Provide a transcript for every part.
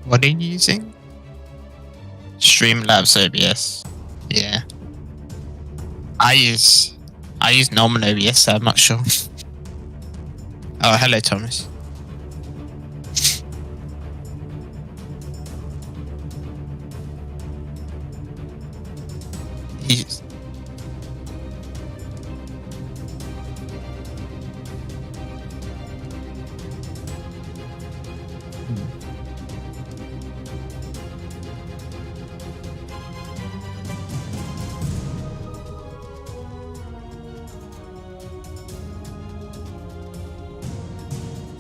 What are you using? Streamlabs OBS. Yeah. I use normal OBS, so I'm not sure. Oh, hello, Thomas. He's...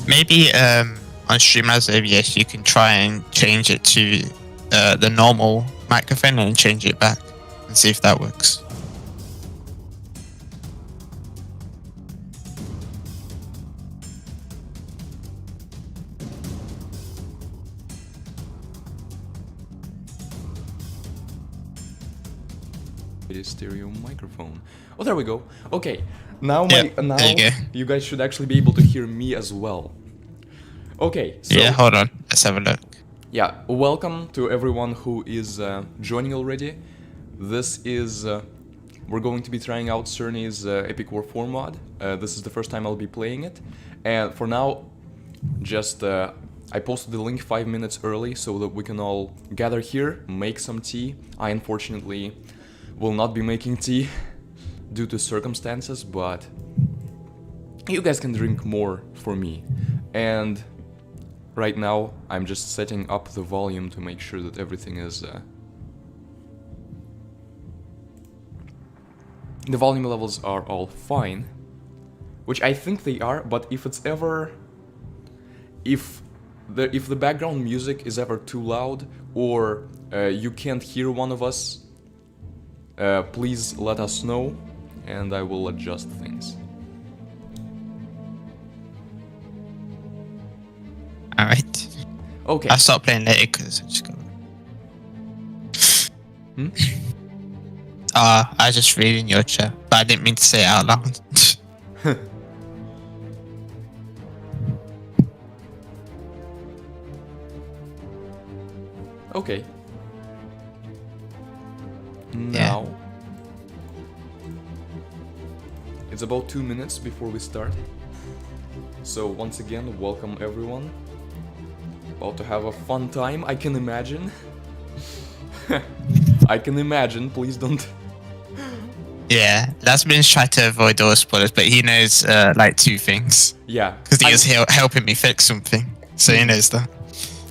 Maybe on Streamlabs OBS you can try and change it to the normal microphone and change it back and see if that works. Stereo microphone. Oh, there we go. Okay, now you guys should actually be able to hear me as well. Okay, so yeah, hold on, let's have a look. Yeah, welcome to everyone who is joining already. This is we're going to be trying out Xerney's Epic War 4 mod. This is the first time I'll be playing it, and for now, just I posted the link 5 minutes early so that we can all gather here, make some tea. I unfortunately will not be making tea due to circumstances, but you guys can drink more for me. And right now I'm just setting up the volume to make sure that everything is the volume levels are all fine, which I think they are, but if it's ever if the background music is ever too loud or you can't hear one of us, please let us know and I will adjust things. Alright. Okay. I'll stop playing later because I just got... I was just reading your chat, but I didn't mean to say it out loud. Okay. Now, it's about 2 minutes before we start. So once again, welcome everyone. About to have a fun time, I can imagine. I can imagine, please don't. Yeah, Lasmin's tried to avoid all spoilers, but he knows like 2 things. Yeah. Because he was helping me fix something, so he knows that.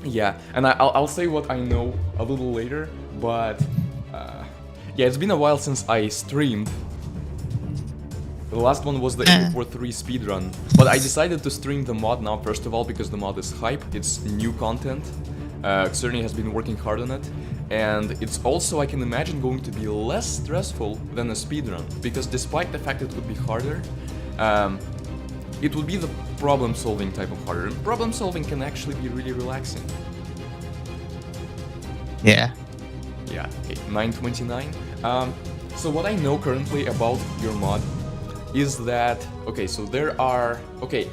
Yeah, and I'll say what I know a little later, but yeah, it's been a while since I streamed. The last one was the Epic War 3 speedrun, but I decided to stream the mod now, first of all, because the mod is hype, it's new content, Xerney has been working hard on it, and it's also, I can imagine, going to be less stressful than a speedrun, because despite the fact it would be harder, it would be the problem-solving type of harder, and problem-solving can actually be really relaxing. Yeah. Yeah, okay, 929. So what I know currently about your mod is that, okay, so there are, okay,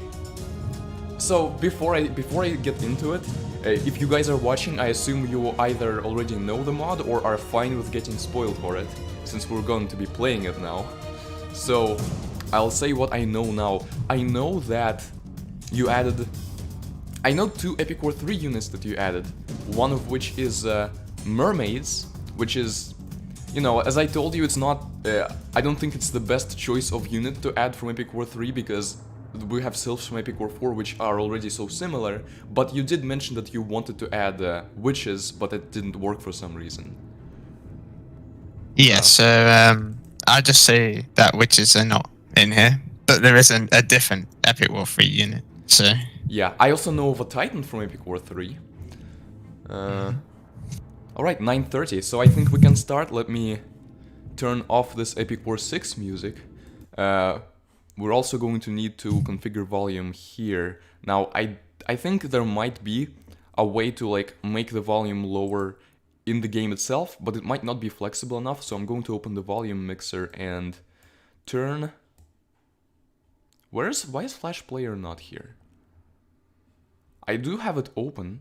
so before I get into it, if you guys are watching, I assume you either already know the mod or are fine with getting spoiled for it, since we're going to be playing it now. So I'll say what I know now. I know that you added, I know 2 Epic War 3 units that you added, one of which is mermaids, which is, you know, as I told you, it's not, I don't think it's the best choice of unit to add from Epic War 3 because we have sylphs from Epic War 4 which are already so similar, but you did mention that you wanted to add witches, but it didn't work for some reason. Yeah, so I'll just say that witches are not in here, but there is a different Epic War 3 unit, so... Yeah, I also know of a Titan from Epic War 3. Alright, 9:30, so I think we can start. Let me turn off this Epic War 6 music. We're also going to need to configure volume here. Now, I think there might be a way to like make the volume lower in the game itself, but it might not be flexible enough, so I'm going to open the volume mixer and turn... Why is Flash Player not here? I do have it open.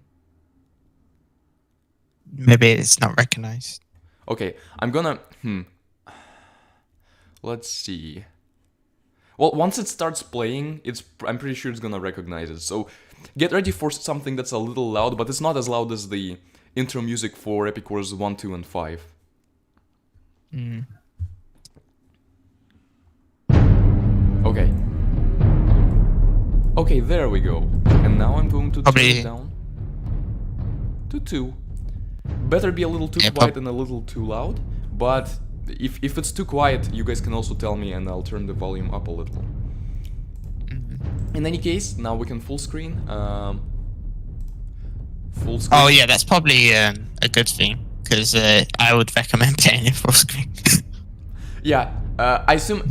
Maybe it's not recognized. Okay, I'm gonna... Let's see. Well, once it starts playing, I'm pretty sure it's gonna recognize it. So get ready for something that's a little loud, but it's not as loud as the intro music for Epic Wars 1, 2, and 5. Okay. Okay, there we go. And now I'm going to turn it down to 2. Better be a little too quiet and a little too loud, but if it's too quiet, you guys can also tell me and I'll turn the volume up a little. In any case, now we can full screen. Full screen. Oh yeah, that's probably a good thing, because I would recommend playing it full screen. Yeah, I assume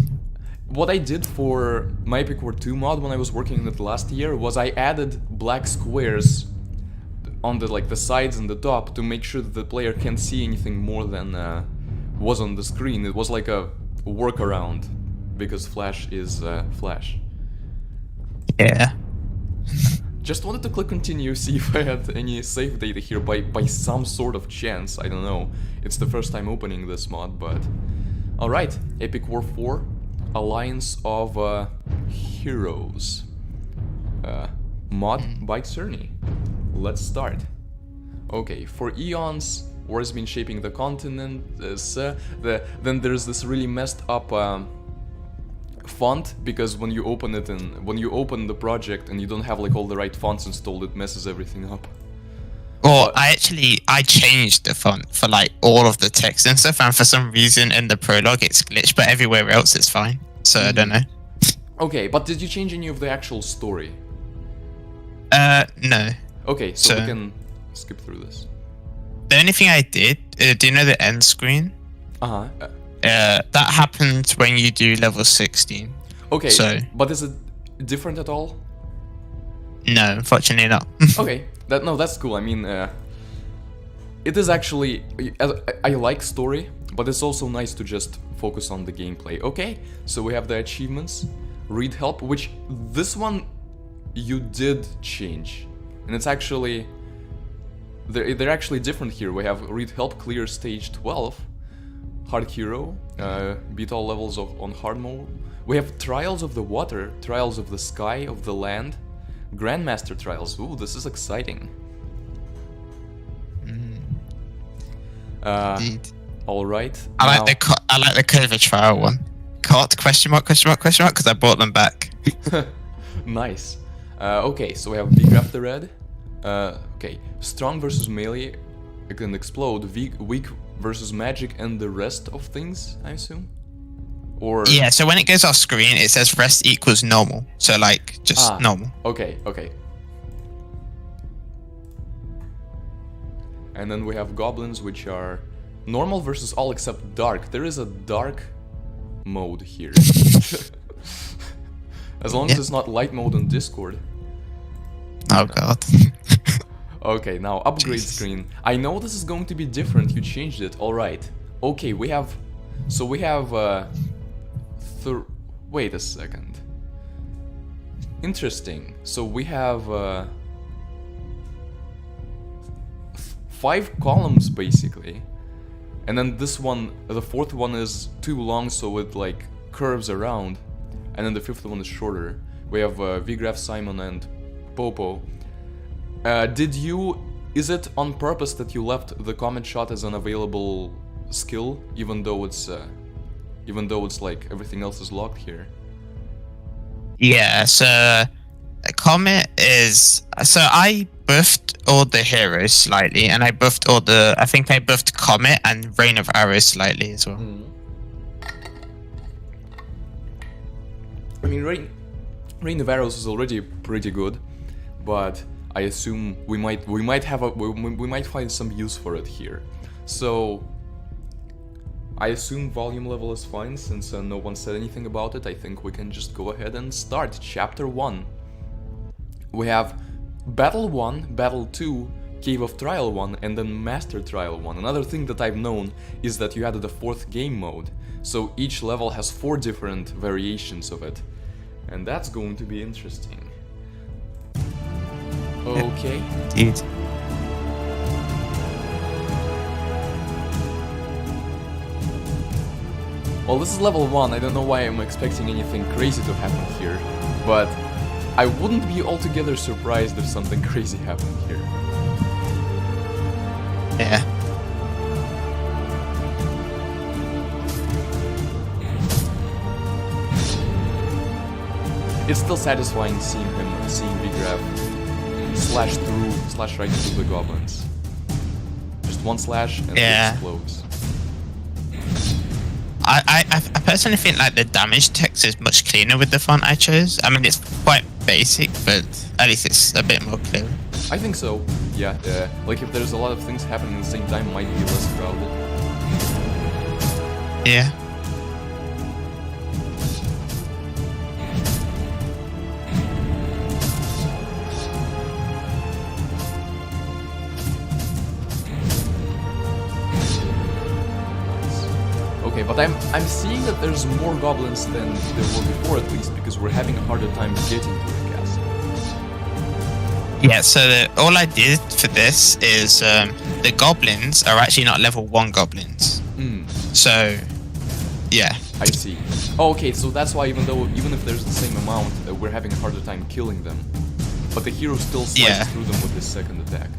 what I did for my Epic War 2 mod when I was working on it last year was I added black squares on the sides and the top to make sure that the player can't see anything more than was on the screen. It was like a workaround because Flash is Flash. Yeah. Just wanted to click continue, see if I had any save data here by some sort of chance. I don't know. It's the first time opening this mod, but alright. Epic War 4, Alliance of Heroes. Mod by Xerney. Let's start. Okay, for eons, war has been shaping the continent. Then there's this really messed up font, because when you open it and when you open the project and you don't have like all the right fonts installed, it messes everything up. Well, I changed the font for like all of the text and stuff, and for some reason in the prologue it's glitched, but everywhere else it's fine. So I don't know. Okay, but did you change any of the actual story? No. Okay, so we can skip through this. The only thing I did, do you know the end screen? That happens when you do level 16. Okay, so, but is it different at all? No, unfortunately not. Okay, that's cool. I mean, it is actually... I like story, but it's also nice to just focus on the gameplay. Okay, so we have the achievements. Read help, which this one you did change. And it's actually... They're actually different here. We have read help, clear stage 12. Hard hero, beat all levels on hard mode. We have trials of the water, trials of the sky, of the land. Grandmaster trials. Ooh, this is exciting. Indeed. All right. I like the COVID trial one. Caught? Question mark? Question mark? Question mark? Because I brought them back. Nice. Okay, so we have big after red. Okay, strong versus melee, it can explode. Weak versus magic and the rest of things, I assume? Or... Yeah, so when it goes off screen, it says rest equals normal. So like, just normal. Okay. And then we have goblins, which are normal versus all except dark. There is a dark mode here. As long as it's not light mode on Discord. Oh god. Okay, now upgrade screen. I know this is going to be different, you changed it, alright. Okay, we have... So we have... wait a second. Interesting. So we have... 5 columns, basically. And then this one, the fourth one is too long, so it like curves around. And then the fifth one is shorter. We have Vigraf, Simon, and Popo. Is it on purpose that you left the comment shot as an available skill, even though it's like everything else is locked here? Yeah, so a comet is... So I buffed all the heroes slightly, and I buffed I think I buffed Comet and Rain of Arrows slightly as well. I mean, Rain of Arrows is already pretty good, but I assume we might find some use for it here. So I assume volume level is fine, since no one said anything about it. I think we can just go ahead and start Chapter 1. We have Battle 1, Battle 2, Cave of Trial 1, and then Master Trial 1. Another thing that I've known is that you added a 4th game mode, so each level has 4 different variations of it. And that's going to be interesting. Okay. Indeed. Well, this is level 1, I don't know why I'm expecting anything crazy to happen here, but I wouldn't be altogether surprised if something crazy happened here. Yeah. It's still satisfying seeing V-Graph slash right through the goblins. Just one slash and it explodes. I personally think like the damage text is much cleaner with the font I chose. I mean, it's quite basic, but at least it's a bit more clear. I think so. Yeah. Like if there's a lot of things happening at the same time, it might be less crowded. Yeah. Okay, but I'm seeing that there's more goblins than there were before, at least, because we're having a harder time getting to the castle. Yeah, so all I did for this is the goblins are actually not level 1 goblins. So, yeah. I see. Oh, okay, so that's why even if there's the same amount, we're having a harder time killing them. But the hero still slices through them with his second attack.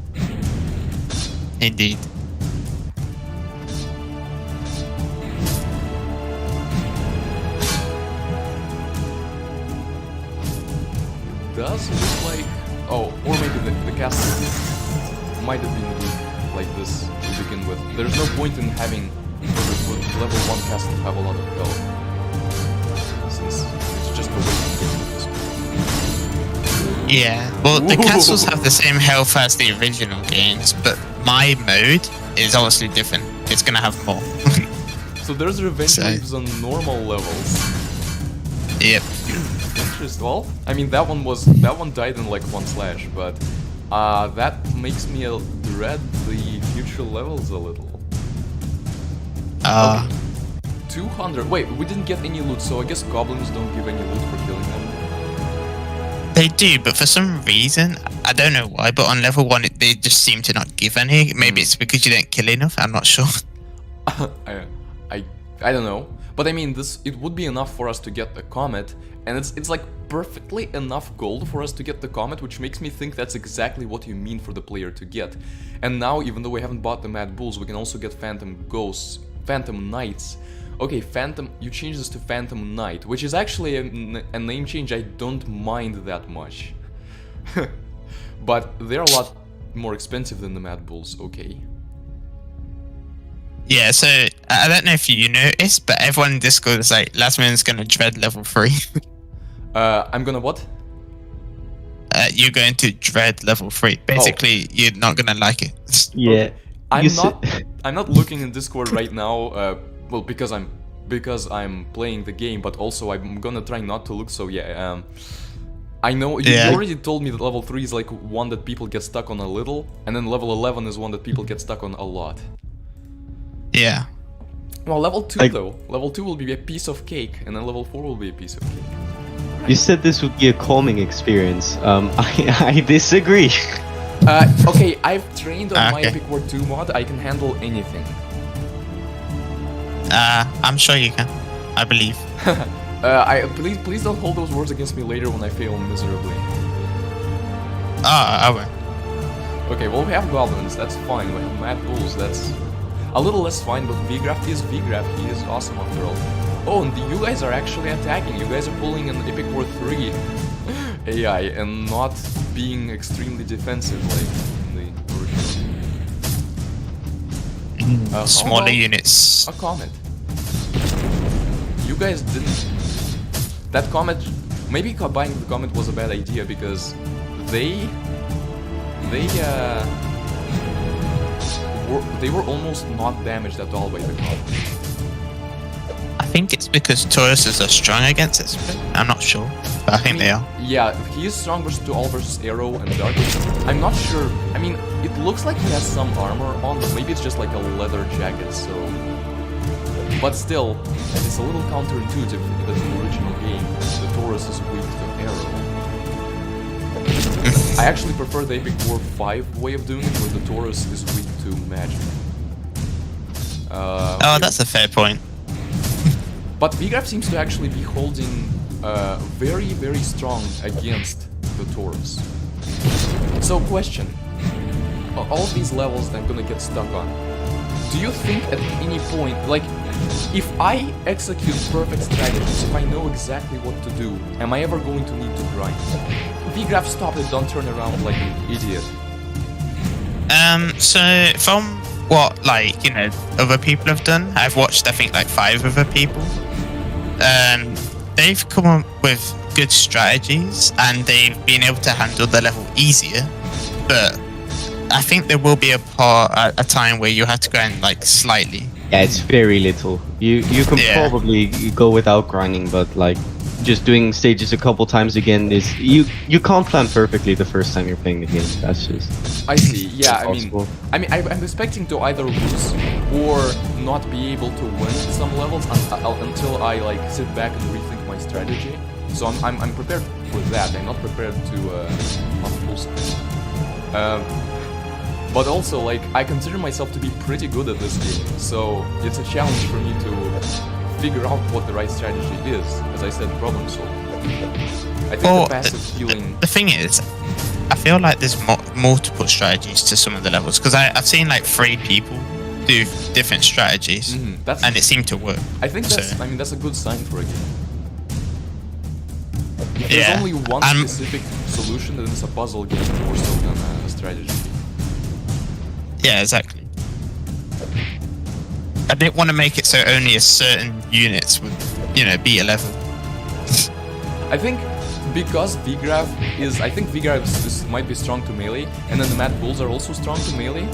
Indeed. Does look like... Oh, or maybe the castle might have been weak like this to begin with. There's no point in having for level 1 castle to have a lot of health, since it's just a way to get to this point. Yeah, well, the castles have the same health as the original games, but my mode is obviously different. It's gonna have more. So there's revenge waves on normal levels. Yep. Interesting. Well, I mean that one died in like 1 slash, but that makes me dread the future levels a little. Okay. 200. Wait, we didn't get any loot, so I guess goblins don't give any loot for killing them. They do, but for some reason, I don't know why, but on level 1 they just seem to not give any. Maybe it's because you didn't kill enough, I'm not sure. I don't know. But I mean, it would be enough for us to get the comet, and it's like perfectly enough gold for us to get the comet, which makes me think that's exactly what you mean for the player to get. And now, even though we haven't bought the Mad Bulls, we can also get Phantom Ghosts, Phantom Knights. Okay, you change this to Phantom Knight, which is actually a name change I don't mind that much. But they're a lot more expensive than the Mad Bulls, okay. Yeah, so I don't know if you noticed, but everyone in Discord is like, Lasman's gonna dread level 3. I'm gonna what? You're going to dread level 3. Basically, you're not gonna like it. Yeah. Okay. I'm not looking in Discord right now. Well, because I'm playing the game, but also I'm gonna try not to look. So yeah. I know you already told me that level 3 is like one that people get stuck on a little, and then level 11 is one that people get stuck on a lot. Yeah. Well, level 2 though. Level 2 will be a piece of cake, and then level 4 will be a piece of cake. You said this would be a calming experience. I disagree. Okay, I've trained on my Epic War 2 mod. I can handle anything. I'm sure you can. I believe. Please don't hold those words against me later when I fail miserably. I will. Okay, well we have goblins, that's fine. We have Mad Bulls, that's a little less fine, but V-Graph is V-Graph, he is awesome after all. Oh, and you guys are actually attacking. You guys are pulling an Epic War 3 AI and not being extremely defensive like in the original. Smaller units. A comet. You guys didn't... That comet... Maybe buying the comet was a bad idea because they were almost not damaged at all by the comet. I think it's because Tauruses are strong against it. I'm not sure, but I think they are. Yeah, he is strong versus all versus Arrow and Dark. I'm not sure. I mean, it looks like he has some armor on, but maybe it's just like a leather jacket, so... But still, it's a little counterintuitive that in the original game, the Taurus is weak to Arrow. I actually prefer the Epic War 5 way of doing it, where the Taurus is weak to magic. Oh, that's a fair point. But Vigraf seems to actually be holding very, very strong against the Taurus. So question, all of these levels that I'm gonna get stuck on, do you think at any point, like, if I execute perfect strategies, if I know exactly what to do, am I ever going to need to grind? Vigraf, stop it, don't turn around like an idiot. So from what, like, you know, other people have done, I've watched, I think, like 5 other people. They've come up with good strategies and they've been able to handle the level easier, but I think there will be a time where you have to grind like slightly. Yeah, it's very little. You can probably go without grinding, but like just doing stages a couple times again is you can't plan perfectly the first time you're playing the game. That's just I see. Yeah, impossible. I'm expecting to either lose or not be able to win some levels until I like sit back and rethink my strategy. So I'm prepared for that. I'm not prepared to not full screen. But also, like, I consider myself to be pretty good at this game, so it's a challenge for me to figure out what the right strategy is. As I said, problem solve. I think the passive healing... The thing is, I feel like there's multiple strategies to some of the levels, because I've seen like 3 people do different strategies, and it seemed to work. I think that's, I mean, that's a good sign for a game. If there's only one specific solution, then it's a puzzle game more so than a strategy game. Yeah, exactly. I didn't want to make it so only a certain units would, you know, beat a level. I think because Vigraf is, I think Vigraf might be strong to melee, and then the Mad Bulls are also strong to melee.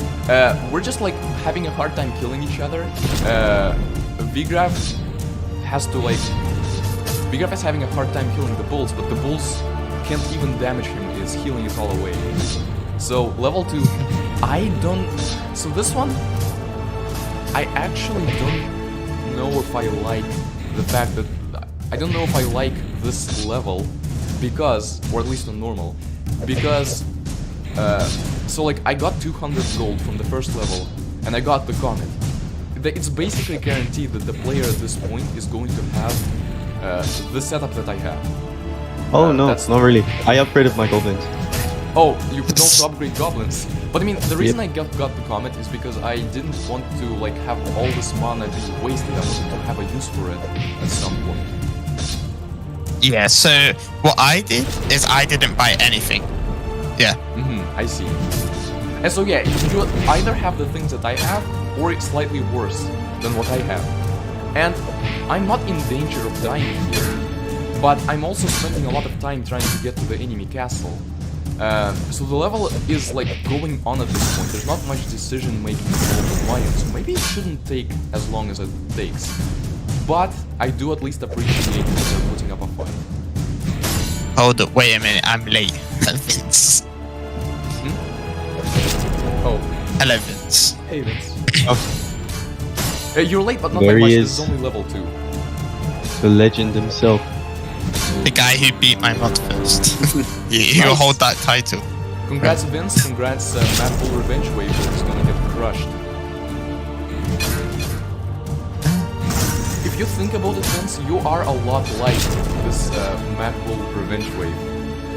We're just like having a hard time killing each other. Vigraf has to like, Vigraf is having a hard time killing the Bulls, but the Bulls can't even damage him, is healing it all away. So level 2, I don't... So this one, I actually don't know if I like the fact that... I don't know if I like this level because, or at least on normal, because... so like, I got 200 gold from the first level, and I got the Comet. It's basically guaranteed that the player at this point is going to have the setup that I have. Oh no, not really. I upgraded my goblins. Oh, you could also upgrade goblins. But I mean, the reason I got the Comet is because I didn't want to like have all this mana be wasted. I wanted to have a use for it at some point. Yeah, so what I did is I didn't buy anything. Yeah. I see. And so yeah, you either have the things that I have, or it's slightly worse than what I have. And I'm not in danger of dying here, but I'm also spending a lot of time trying to get to the enemy castle. So the level is like going on at this point. There's not much decision making involved on my end, so maybe it shouldn't take as long as it takes. But I do at least appreciate that they're putting up a fight. Hold up, wait a minute, I'm late. Vince. Oh. Hello, Vince. Hey, Vince. Oh. You're late, but not There that much. he This is. is only level 2. The legend himself. The guy who beat my mod first. You Nice. hold that title. Congrats, Vince. Congrats, Mad Bull Revenge Wave is gonna get crushed. If you think about it, Vince, you are a lot like this Mad Bull Revenge Wave.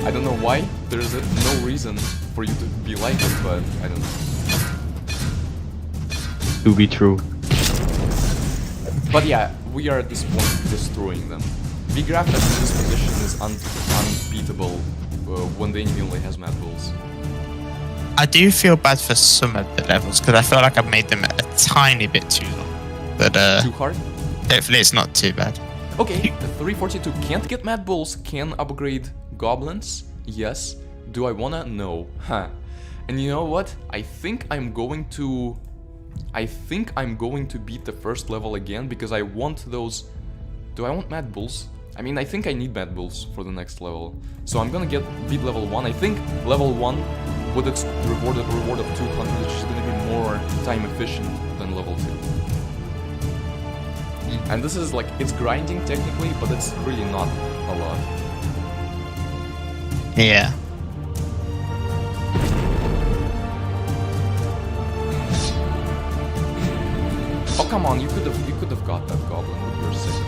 I don't know why. There's no reason for you to be like it, but I don't know. To be true. But yeah, we are at this point destroying them. Vigraf at this position is unbeatable when the enemy only has Mad Bulls. I do feel bad for some of the levels because I feel like I've made them a tiny bit too long. But Too hard? hopefully it's not too bad. Okay, 342 can't get Mad Bulls, can upgrade Goblins. Yes. Do I wanna? No. Huh. And you know what? I think I'm going to beat the first level again because I want those... Do I want Mad Bulls? I mean, I think I need Mad Bulls for the next level. So I'm gonna beat level 1. I think level 1 with its reward of 200 is gonna be more time efficient than level 2. And this is like, it's grinding technically, but it's really not a lot. Yeah. Oh come on, you could have got that goblin with your second.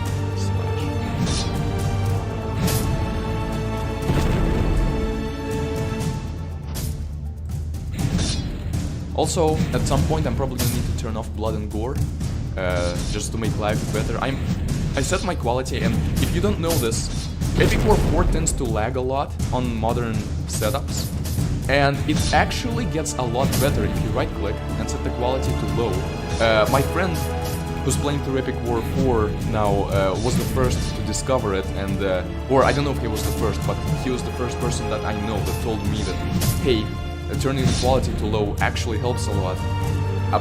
Also, at some point I'm probably gonna need to turn off blood and gore, just to make life better. I set my quality, and if you don't know this, Epic War 4 tends to lag a lot on modern setups, and it actually gets a lot better if you right-click and set the quality to low. My friend who's playing through Epic War 4 now was the first to discover it, and or I don't know if he was the first, but he was the first person that I know that told me that, hey, turning the quality to low actually helps a lot.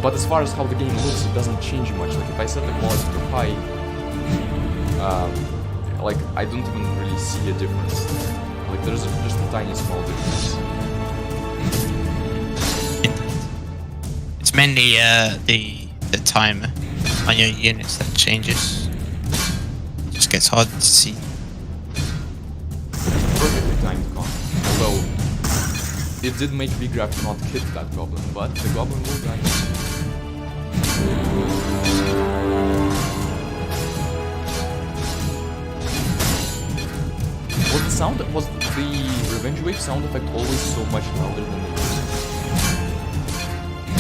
But as far as how the game looks, it doesn't change much. Like if I set the quality to high, like I don't even really see a difference there. Like there's just a tiny small difference. It's mainly the timer on your units that changes. It just gets hard to see. Perfectly timed comp. Although it did make Vigraf not hit that goblin, but the goblin will die. Was the Revenge Wave sound effect always so much louder than the music?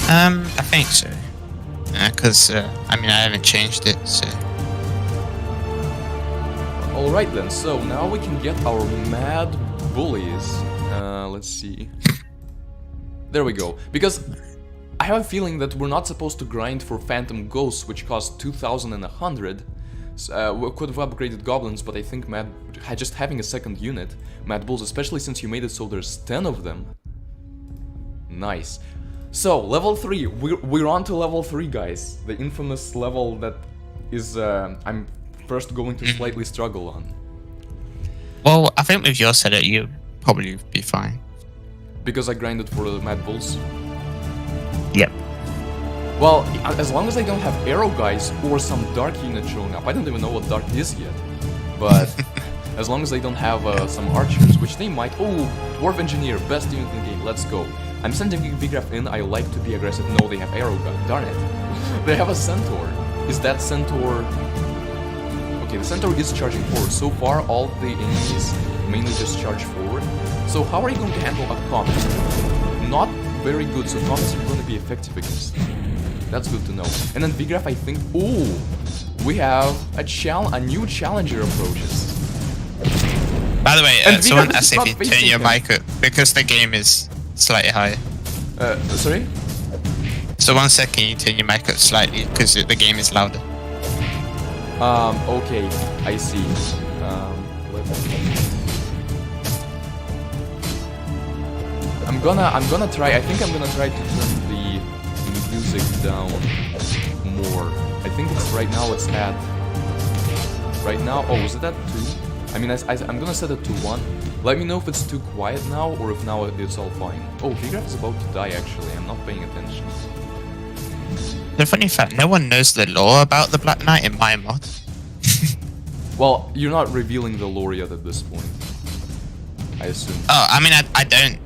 I think so. Because I mean I haven't changed it, so. All right then. So now we can get our mad bullies. Let's see. There we go. Because I have a feeling that we're not supposed to grind for Phantom Ghosts, which cost 2,100. We could have upgraded goblins, but I think just having a second unit, Mad Bulls, especially since you made it so there's 10 of them. Nice. So, level 3. We're on to level 3, guys. The infamous level that is I'm first going to slightly struggle on. Well, I think with your setup, you'll probably be fine. Because I grinded for the Mad Bulls? Yep. Well, as long as I don't have arrow guys or some dark unit showing up. I don't even know what dark is yet. But as long as they don't have some archers, which they might. Oh, Dwarf Engineer, best unit in the game, let's go. I'm sending Vigraf in, I like to be aggressive. No, they have arrow gun, darn it. They have a centaur. Is that centaur... Okay, the centaur is charging forward. So far, all the enemies mainly just charge forward. So how are you going to handle a comet? Not very good, so comets are going to be effective against. That's good to know. And then Vigraf, I think... Ooh! We have a new challenger approaches. By the way, someone asked if you turn your him. mic up, because the game is slightly higher. Sorry? So 1 second, you turn your mic up slightly, because the game is louder. Okay, I see. I'm gonna try, I think I'm gonna try to turn the music down more. I think it's right now it's at... Right now, oh, is it at 2? I mean, I'm gonna set it to 1. Let me know if it's too quiet now, or if now it's all fine. Oh, Vigraf is about to die actually, I'm not paying attention. The funny fact, no one knows the lore about the Black Knight in my mod. Well, you're not revealing the lore yet at this point, I assume. Oh, I mean, I don't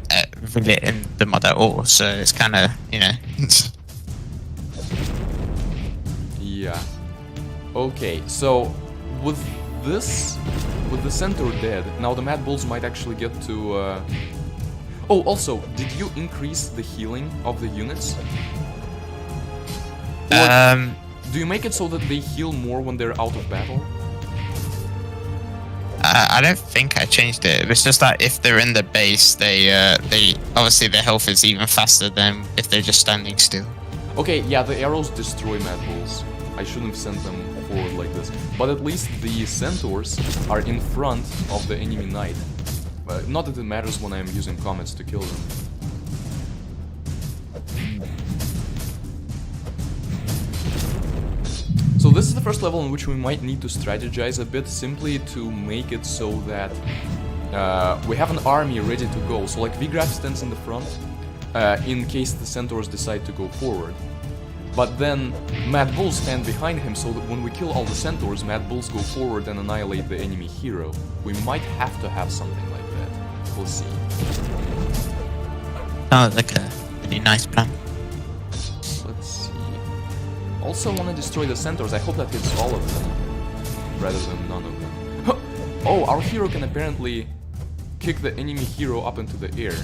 reveal it in the mod at all, so it's kind of, you know... Yeah. Okay, so with this, with the centaur dead, now the Mad Bulls might actually get to... Oh, also, did you increase the healing of the units? Or do you make it so that they heal more when they're out of battle? I don't think I changed it. It's just that if they're in the base, they obviously their health is even faster than if they're just standing still. Okay, yeah, the arrows destroy Mad Bulls. I shouldn't have sent them forward like this. But at least the centaurs are in front of the enemy knight. Not that it matters when I'm using comets to kill them. So this is the first level in which we might need to strategize a bit, simply to make it so that we have an army ready to go. So like Vigraf stands in the front, in case the centaurs decide to go forward. But then Mad Bulls stand behind him, so that when we kill all the centaurs, Mad Bulls go forward and annihilate the enemy hero. We might have to have something like that. We'll see. Sounds like a really nice plan. Let's see. Also want to destroy the centaurs. I hope that hits all of them, rather than none of them. Oh, our hero can apparently kick the enemy hero up into the air.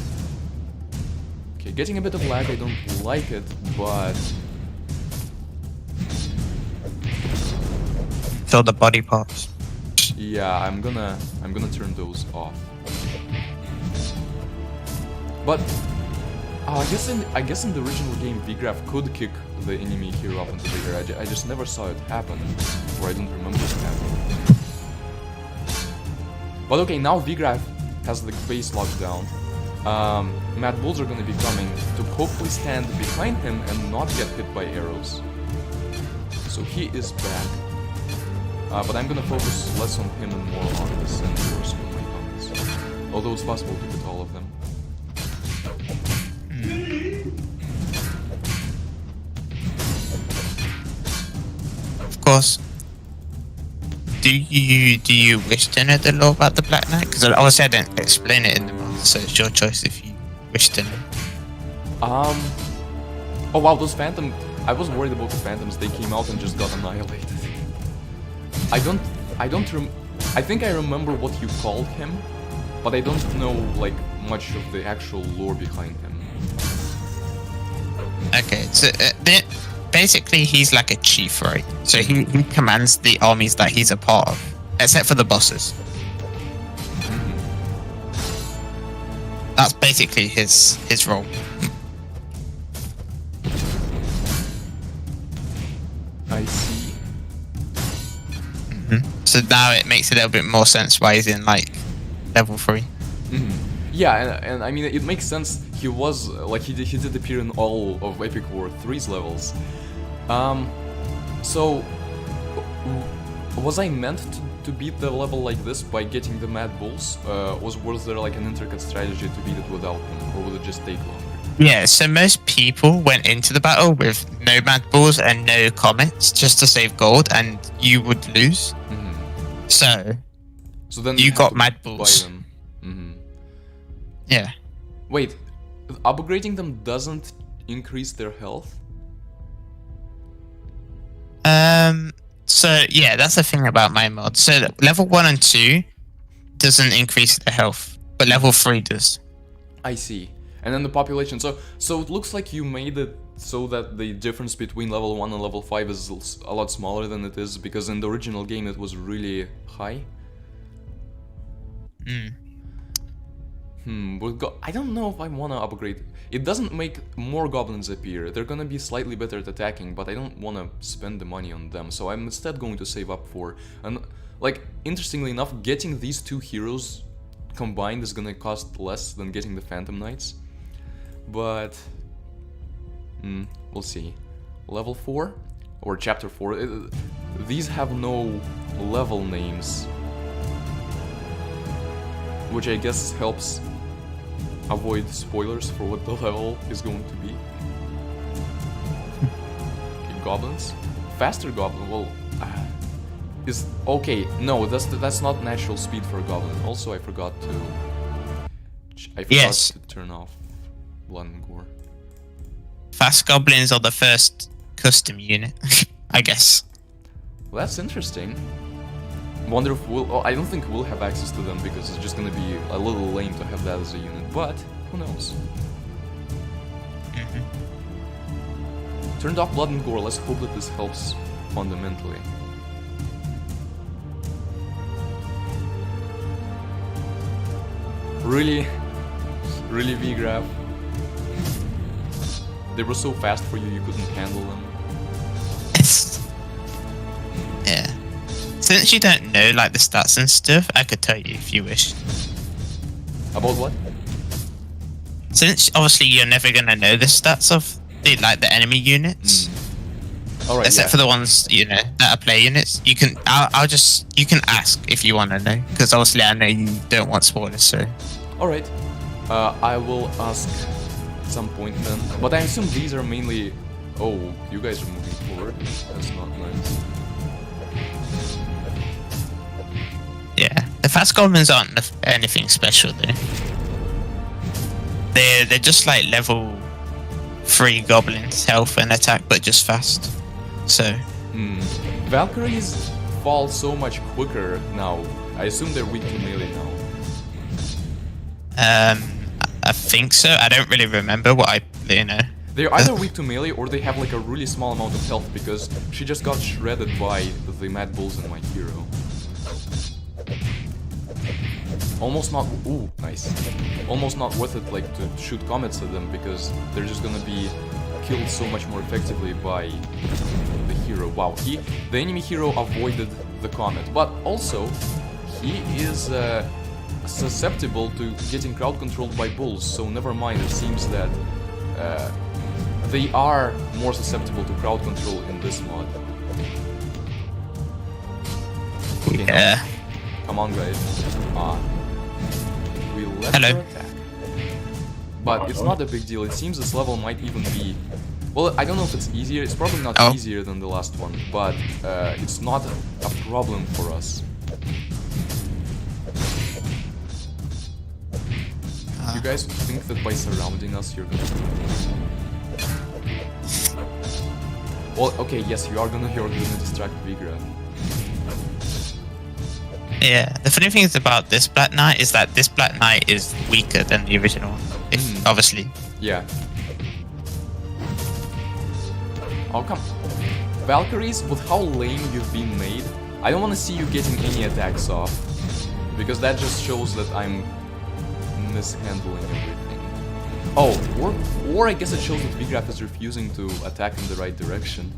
Okay, getting a bit of lag, I don't like it, but... Fill the body parts. Yeah, I'm gonna turn those off. But I guess in the original game, VGraph could kick the enemy hero up into the air. I just never saw it happen, or I don't remember it happening. But okay, now VGraph has the base locked down. Mad Bulls are gonna be coming to hopefully stand behind him and not get hit by arrows. So he is back. But I'm gonna focus less on him and more on the Centaurs in my comments. Although it's possible to hit all of them. Of course. Do you wish to know the lore about the Black Knight? Because obviously I didn't explain it in the mod, so it's your choice if you wish to know. Oh wow, those phantom... I was worried about the phantoms. They came out and just got annihilated. I think I remember what you called him, but I don't know like much of the actual lore behind him. Okay, so basically he's like a chief, right? So he commands the armies that he's a part of, except for the bosses. That's basically his role. I see. So now it makes a little bit more sense why he's in like level 3. Yeah, and I mean it makes sense. He was like he did appear in all of Epic War 3's levels. So was I meant to beat the level like this by getting the Mad Bulls? Was there like an intricate strategy to beat it without them, or would it just take longer? Yeah, so most people went into the battle with no Mad Bulls and no comments just to save gold, and you would lose. So then you got have to Mad buy Bulls. them. Yeah. Wait, upgrading them doesn't increase their health? So yeah, that's the thing about my mod. So level 1 and 2 doesn't increase the health, but level 3 does. I see. And then the population. So it looks like you made it so that the difference between level 1 and level 5 is a lot smaller than it is, because in the original game it was really high. I don't know if I wanna upgrade. It doesn't make more goblins appear. They're gonna be slightly better at attacking, but I don't wanna spend the money on them. So I'm instead going to save up for... And like, interestingly enough, getting these two heroes combined is gonna cost less than getting the Phantom Knights. But... we'll see. Level 4? Or Chapter 4? These have no level names. Which I guess helps avoid spoilers for what the level is going to be. Okay, goblins. Faster goblin, well... is... Okay, no, that's not natural speed for a goblin. Also, I forgot to turn off Blood and Gore. Fast goblins are the first custom unit, I guess. Well, that's interesting. Wonder if we'll... Oh, I don't think we'll have access to them because it's just gonna be a little lame to have that as a unit, but who knows? Turned off Blood and Gore, let's hope that this helps fundamentally. Really? Really, VGraph? They were so fast for you, you couldn't handle them? Yeah. Since you don't know like the stats and stuff, I could tell you if you wish. About what? Since obviously you're never gonna know the stats of the enemy units. Alright, except for the ones that are play units. You can you can ask if you want to know, because obviously I know you don't want spoilers. So. Alright. I will ask at some point then. But I assume these are mainly. Oh, you guys are moving forward. That's not nice. Yeah, the fast goblins aren't anything special though. They're just like level 3 goblins, health and attack, but just fast. So. Valkyries fall so much quicker now. I assume they're weak to melee now. I think so. I don't really remember what I, you know. They're either weak to melee or they have like a really small amount of health because she just got shredded by the Mad Bulls and my hero. Almost not. Ooh, nice. Almost not worth it like to shoot comets at them because they're just gonna be killed so much more effectively by the hero. Wow, the enemy hero avoided the comet, but also he is susceptible to getting crowd controlled by bulls. So never mind. It seems that they are more susceptible to crowd control in this mod. Okay, Yeah. now, come on, guys. We let Hello. her attack. But it's not a big deal. It seems this level might even be... Well, I don't know if it's easier. It's probably not easier than the last one, but it's not a problem for us. You guys think that by surrounding us you're gonna... Well, okay, yes, you're gonna distract Vigra. Yeah, the funny thing is about this Black Knight is that this Black Knight is weaker than the original, obviously. Yeah. Oh, come. Valkyries, with how lame you've been made, I don't want to see you getting any attacks off. Because that just shows that I'm mishandling everything. Oh, or I guess it shows that Vigraf is refusing to attack in the right direction.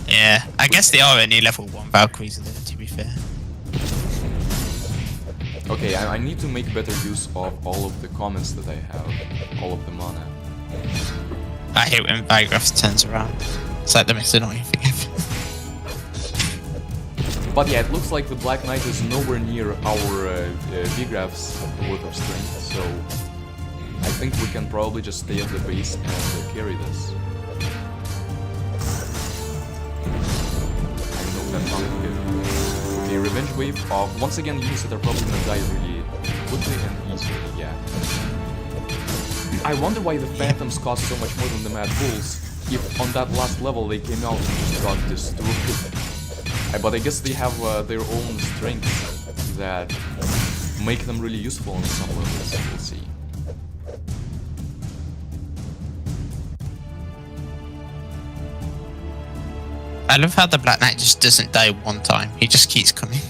Yeah, I guess they are only level 1 Valkyries, though, to be fair. Okay, I need to make better use of all of the comments that I have, all of the mana. I hate when Vigraf turns around. It's like the most annoying thing ever. But yeah, it looks like the Black Knight is nowhere near our Vigraf's worth of strength, so I think we can probably just stay at the base and carry this. Okay, Revenge Wave of, once again, units that are probably gonna die really quickly and easily, yeah. I wonder why the Phantoms cost so much more than the Mad Bulls, if on that last level they came out and just got destroyed. But I guess they have their own strengths that make them really useful on some levels, we'll see. I love how the Black Knight just doesn't die one time. He just keeps coming.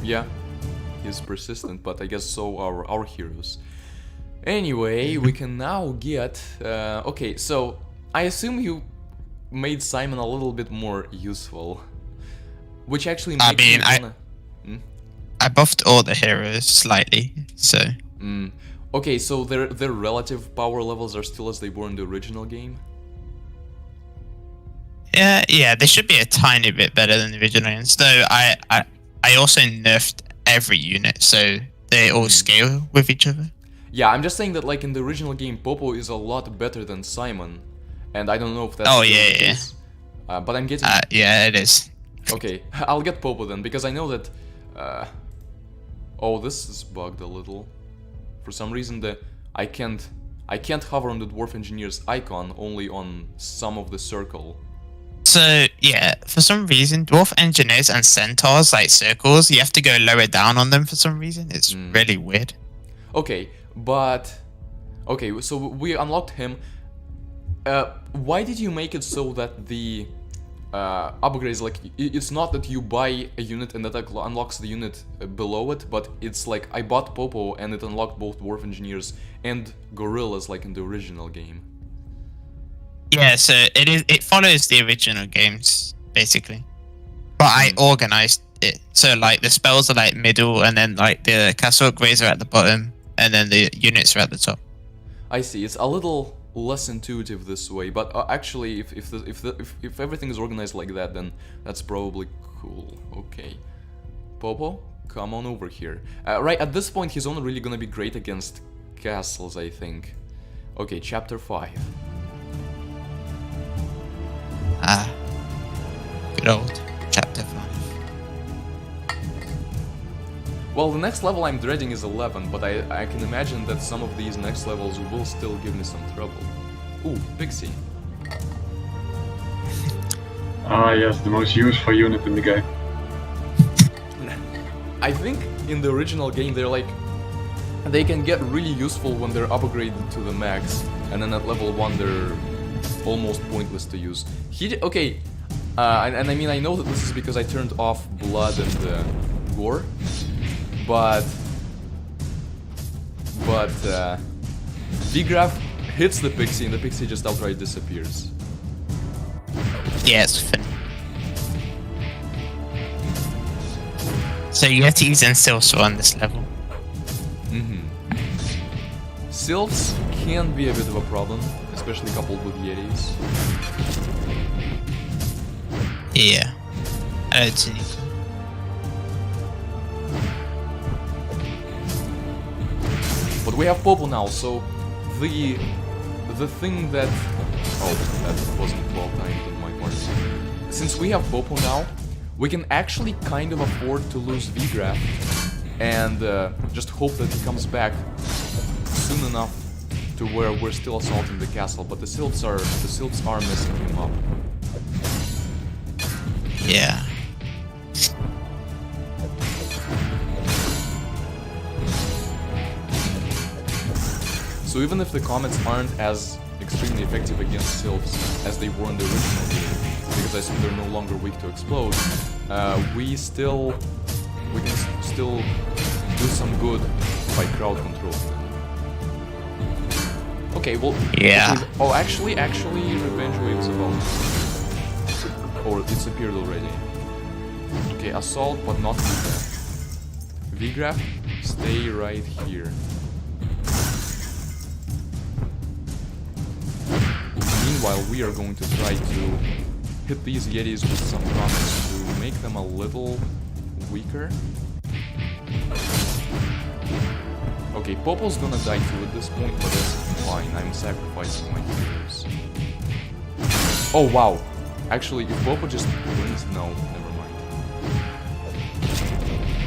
Yeah, he's persistent, but I guess so are our heroes. Anyway, we can now get... okay, so I assume you made Simon a little bit more useful. Which actually makes me wanna... I buffed all the heroes slightly, so... Okay, so their relative power levels are still as they were in the original game? Yeah, they should be a tiny bit better than the original ones. Though I also nerfed every unit, so they all scale with each other. Yeah, I'm just saying that like in the original game, Popo is a lot better than Simon, and I don't know if that's the case. But I'm getting. Yeah, it is. Okay, I'll get Popo then because I know that. Oh, this is bugged a little. For some reason, I can't hover on the Dwarf Engineer's icon, only on some of the circle. So, yeah, for some reason, Dwarf Engineers and Centaurs, like circles, you have to go lower down on them for some reason. It's really weird. Okay, but... Okay, so we unlocked him. Why did you make it so that the upgrades, like, it's not that you buy a unit and that unlocks the unit below it, but it's like, I bought Popo and it unlocked both Dwarf Engineers and Gorillas, like in the original game. Yeah, so it follows the original games, basically. But I organized it. So, like, the spells are, like, middle, and then, like, the castle upgrades are at the bottom, and then the units are at the top. I see. It's a little less intuitive this way, but actually, if everything is organized like that, then that's probably cool. Okay. Popo, come on over here. Right, at this point, he's only really gonna be great against castles, I think. Okay, chapter 5. Good old chapter 5. Well, the next level I'm dreading is 11, but I can imagine that some of these next levels will still give me some trouble. Ooh, Pixie. Ah, yes, the most useful unit in the game. I think in the original game they're like, they can get really useful when they're upgraded to the max, and then at level 1 they're almost pointless to use. Okay, and I mean, I know that this is because I turned off blood and gore, but V-Graph hits the pixie and the pixie just outright disappears. Yeah, it's fun. So Yetis and Sylphs are on this level. Sylphs can be a bit of a problem, especially coupled with Yetis. Yeah. I don't see. But we have Popo now, so the thing that... Oh, that wasn't well timed on my part. Since we have Popo now, we can actually kind of afford to lose V-Graph and just hope that he comes back soon enough to where we're still assaulting the castle. But the Sylphs are messing him up. Yeah. So even if the comets aren't as extremely effective against Sylphs as they were in the original game, because I assume they're no longer weak to explode, we can still do some good by crowd controlling them. Okay, well, Yeah. Oh, actually, Revenge Wave is about, or it's appeared already. Okay, assault, but not V-Graph. V-Graph, stay right here. Meanwhile, we are going to try to hit these Yetis with some comets to make them a little weaker. Okay, Popo's gonna die too at this point, but that's fine. I'm sacrificing my heroes. Oh wow! Actually, if Popo just wins, no, never mind.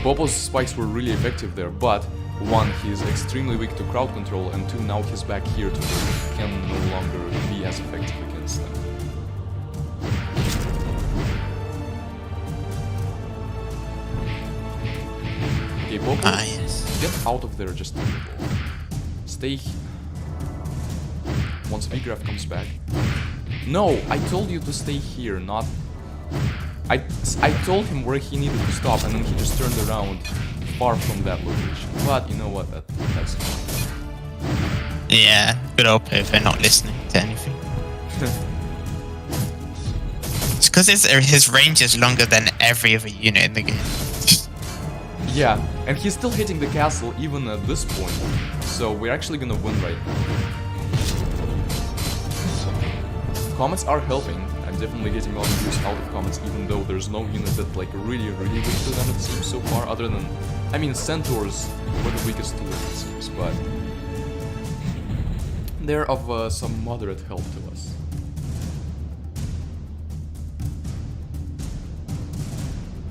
Popo's spikes were really effective there, but one, he's extremely weak to crowd control, and two, now he's back here to where he can no longer be as effective against them. Okay, Popo, Yes. get out of there just a little. Stay. Once V-Graph comes back. No, I told you to stay here, not... I told him where he needed to stop, and then he just turned around far from that location. But you know what, that's fine. Yeah, good old Popo not listening to anything. It's because his range is longer than every other unit in the game. Yeah, and he's still hitting the castle even at this point, so we're actually gonna win right now. Comets are helping. I'm definitely getting all the use out of comets, even though there's no unit that like really weak to them, it seems, so far, other than... I mean, Centaurs were the weakest to it, it seems, but... they're of some moderate help to us.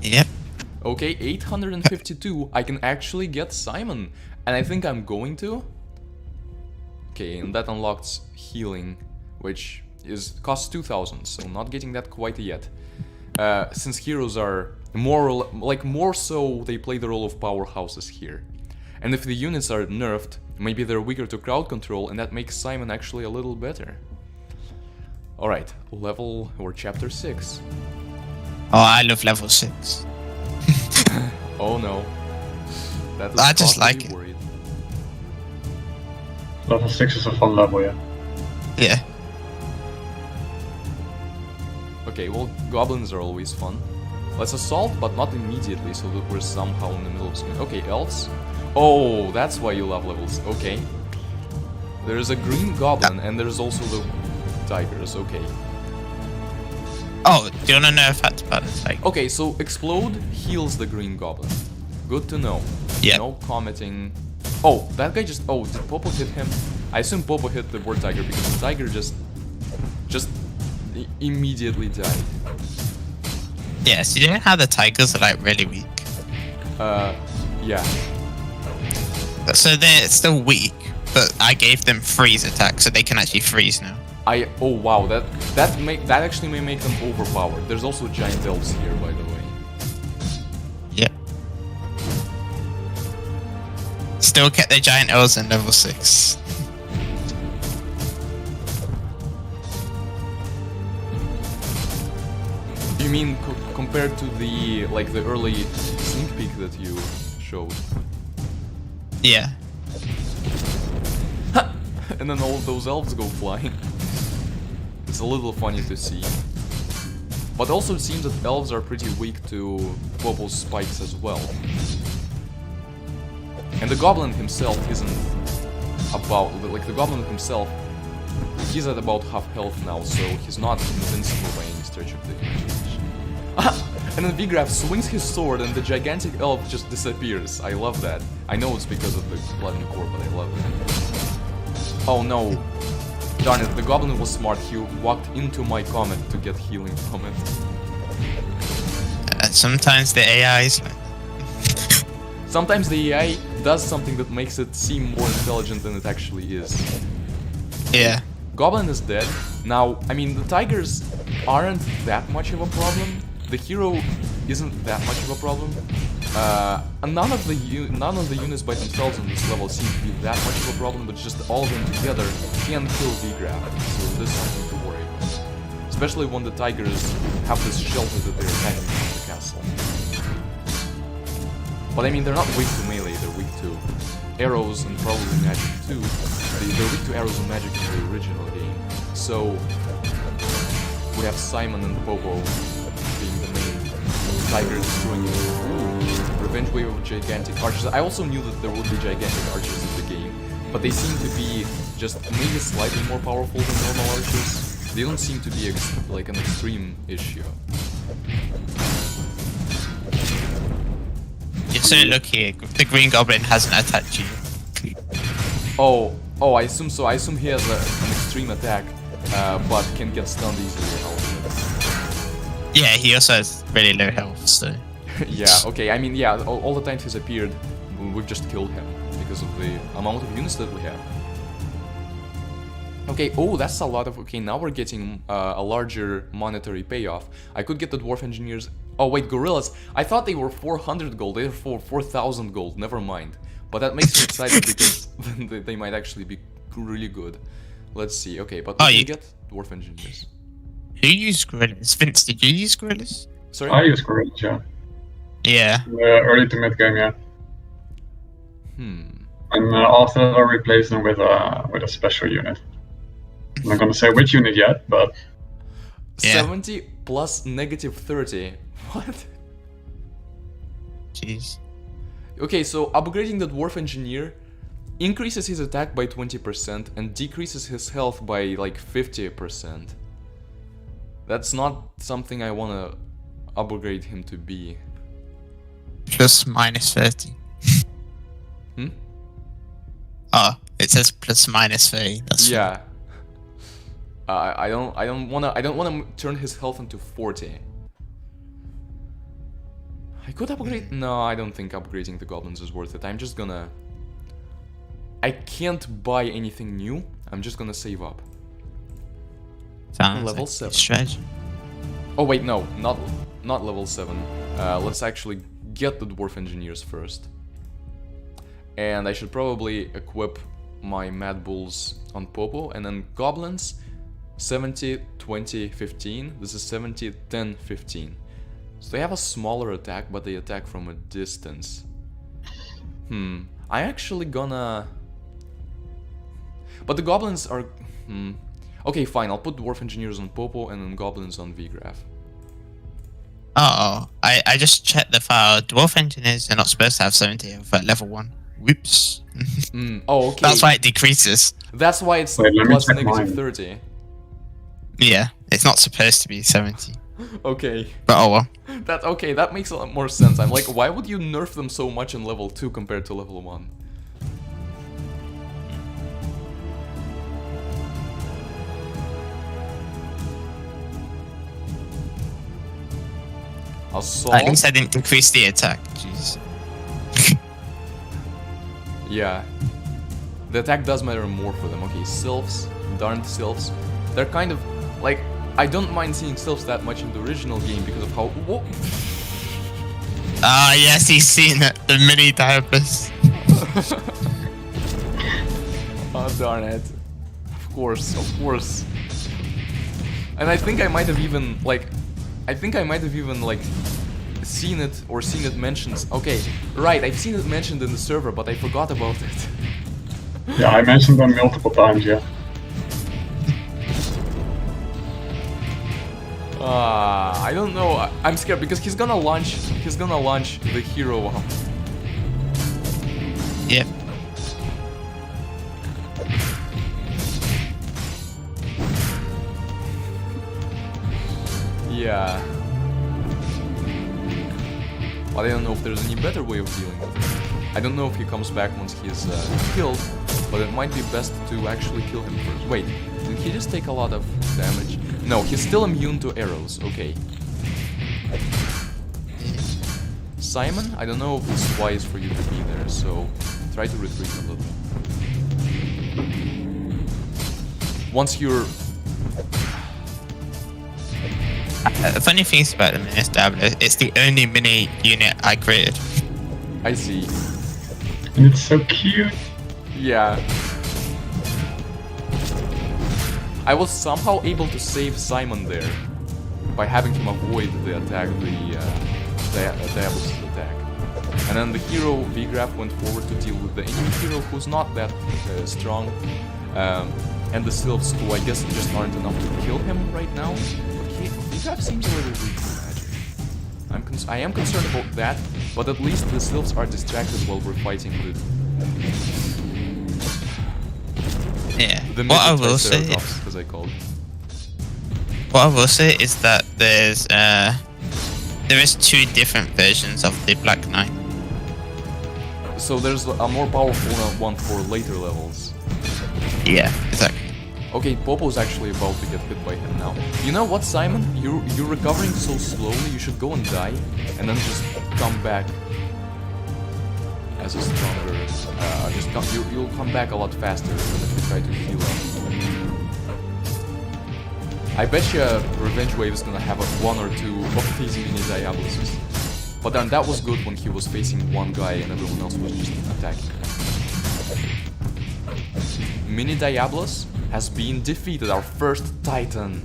Yep. Okay, 852, I can actually get Simon, and I think I'm going to. Okay, and that unlocks healing, which costs 2,000, so not getting that quite yet. Since heroes are more so, they play the role of powerhouses here. And if the units are nerfed, maybe they're weaker to crowd control, and that makes Simon actually a little better. Alright, level or chapter 6. Oh, I love level 6. Oh no. That is I just cause to like be it. worried. Level 6 is a fun level, yeah. Yeah. Okay, well, goblins are always fun. Let's assault, but not immediately, so that we're somehow in the middle of screen. Okay, elves. Oh, that's why you love levels. Okay. There's a green goblin, and there's also the tigers. Okay. Oh, do you want to know if that's about the like? Okay, so explode heals the green goblin. Good to know. Yeah. No commenting. Oh, that guy just... Oh, did Popo hit him? I assume Popo hit the war tiger because the tiger just immediately died. Yes, you know how the tigers are like really weak. Yeah. So they're still weak, but I gave them freeze attack, so they can actually freeze now. Oh wow, that actually may make them overpowered. There's also giant elves here, by the way. Yep. still kept the giant elves in level 6. You mean compared to the the early sneak peek that you showed? Yeah. And then all of those elves go flying. It's a little funny to see. But also it seems that elves are pretty weak to Popo's spikes as well. And the goblin himself isn't about... the goblin himself, he's at about half health now, so he's not invincible by any stretch of the imagination. And then Vigraf swings his sword and the gigantic elf just disappears. I love that. I know it's because of the blood and core, but I love that. Oh no. Darn it, the goblin was smart. He walked into my comet to get healing from it. Sometimes the AI is like... Sometimes the AI does something that makes it seem more intelligent than it actually is. Yeah. Goblin is dead. Now, I mean, the tigers aren't that much of a problem. The hero isn't that much of a problem. And none of the units by themselves on this level seem to be that much of a problem, but just all of them together can kill Vigraf. So this is something to worry about. Especially when the tigers have this shelter that they're attacking from the castle. But I mean, they're not weak to melee, they're weak to arrows and probably magic too. They're weak to arrows and magic in the original game. So we have Simon and Popo being the main tiger destroying you. Revenge wave of gigantic archers. I also knew that there would be gigantic archers in the game, but they seem to be just maybe slightly more powerful than normal archers. They don't seem to be like an extreme issue. You're so lucky. The Green Goblin hasn't attacked you. Oh, I assume so. I assume he has an extreme attack, but can get stunned easily. Yeah, he also has really low health, so... Yeah, okay, I mean, yeah, all the times he's appeared, we've just killed him because of the amount of units that we have. Okay, oh, that's a lot of... Okay, now we're getting a larger monetary payoff. I could get the Dwarf Engineers... Oh, wait, Gorillas. I thought they were 400 gold. They're for 4,000 gold. Never mind. But that makes me excited because they might actually be really good. Let's see. Okay, but we can get Dwarf Engineers. Who used Gorillas? Vince, did you use Gorillas? Sorry? I use Gorillas, yeah. Yeah. Early to mid game, yeah. And after that, I replace them with a special unit. I'm not gonna say which unit yet, but... Yeah. 70 plus negative 30. What? Jeez. Okay, so upgrading the Dwarf Engineer increases his attack by 20% and decreases his health by like 50%. That's not something I wanna upgrade him to be. Plus minus 30. Oh, it says plus minus 30. That's yeah. I don't wanna turn his health into 40. I could upgrade. No, I don't think upgrading the goblins is worth it. I'm just gonna. I can't buy anything new. I'm just gonna save up. Sounds Level like 7. Strategy. Oh wait, no, not level 7. Let's actually get the Dwarf Engineers first. And I should probably equip my Mad Bulls on Popo, and then Goblins, 70, 20, 15. This is 70, 10, 15. So they have a smaller attack, but they attack from a distance. I'm actually gonna... But the Goblins are... Okay, fine, I'll put Dwarf Engineers on Popo and then Goblins on Vigraf. Oh, I just checked the file. Dwarf Engineers are not supposed to have 70 health at level 1. Whoops. Oh, okay. That's why it decreases. That's why it's Wait, plus check negative mine. 30. Yeah, it's not supposed to be 70. Okay. But oh well. That makes a lot more sense. I'm like, why would you nerf them so much in level 2 compared to level 1? Assault? At least I didn't increase the attack. Jeez. Yeah. The attack does matter more for them. Okay, Sylphs, darned Sylphs. They're kind of, like, I don't mind seeing Sylphs that much in the original game because of how... Whoa. Ah, yes, he's seen it. The mini diapers. Oh darn it. Of course, of course. And I think I might have even like seen it mentioned. Okay, right, I've seen it mentioned in the server, but I forgot about it. Yeah, I mentioned them multiple times, yeah. I don't know. I'm scared because he's gonna launch the hero. Yep. Yeah. But I don't know if there's any better way of dealing with it. I don't know if he comes back once he's killed, but it might be best to actually kill him first. Wait, did he just take a lot of damage? No, he's still immune to arrows. Okay. Simon, I don't know if it's wise for you to be there, so try to retreat a little. Once you're... Funny things about the mini stabler, it's the only mini unit I created. I see. And it's so cute. Yeah. I was somehow able to save Simon there by having him avoid the attack, the Diablos' attack. And then the hero V-Graph went forward to deal with the enemy hero who's not that strong. And the Sylphs, who I guess just aren't enough to kill him right now. Okay, V-Graph seems a little weak for magic. I am concerned about that, but at least the Sylphs are distracted while we're fighting with Yeah. the What I will say, as I called. what I will say is that there is 2 different versions of the Black Knight. So there's a more powerful one for later levels. Yeah, exactly. Okay, Popo's actually about to get hit by him now. You know what, Simon? You're recovering so slowly. You should go and die, and then just come back as a stronger. You'll come back a lot faster than if you try to heal up. I bet you Revenge Wave is gonna have 1 or 2 of these mini Diablos. But then that was good when he was facing one guy and everyone else was just attacking. Mini Diablos has been defeated, our first Titan.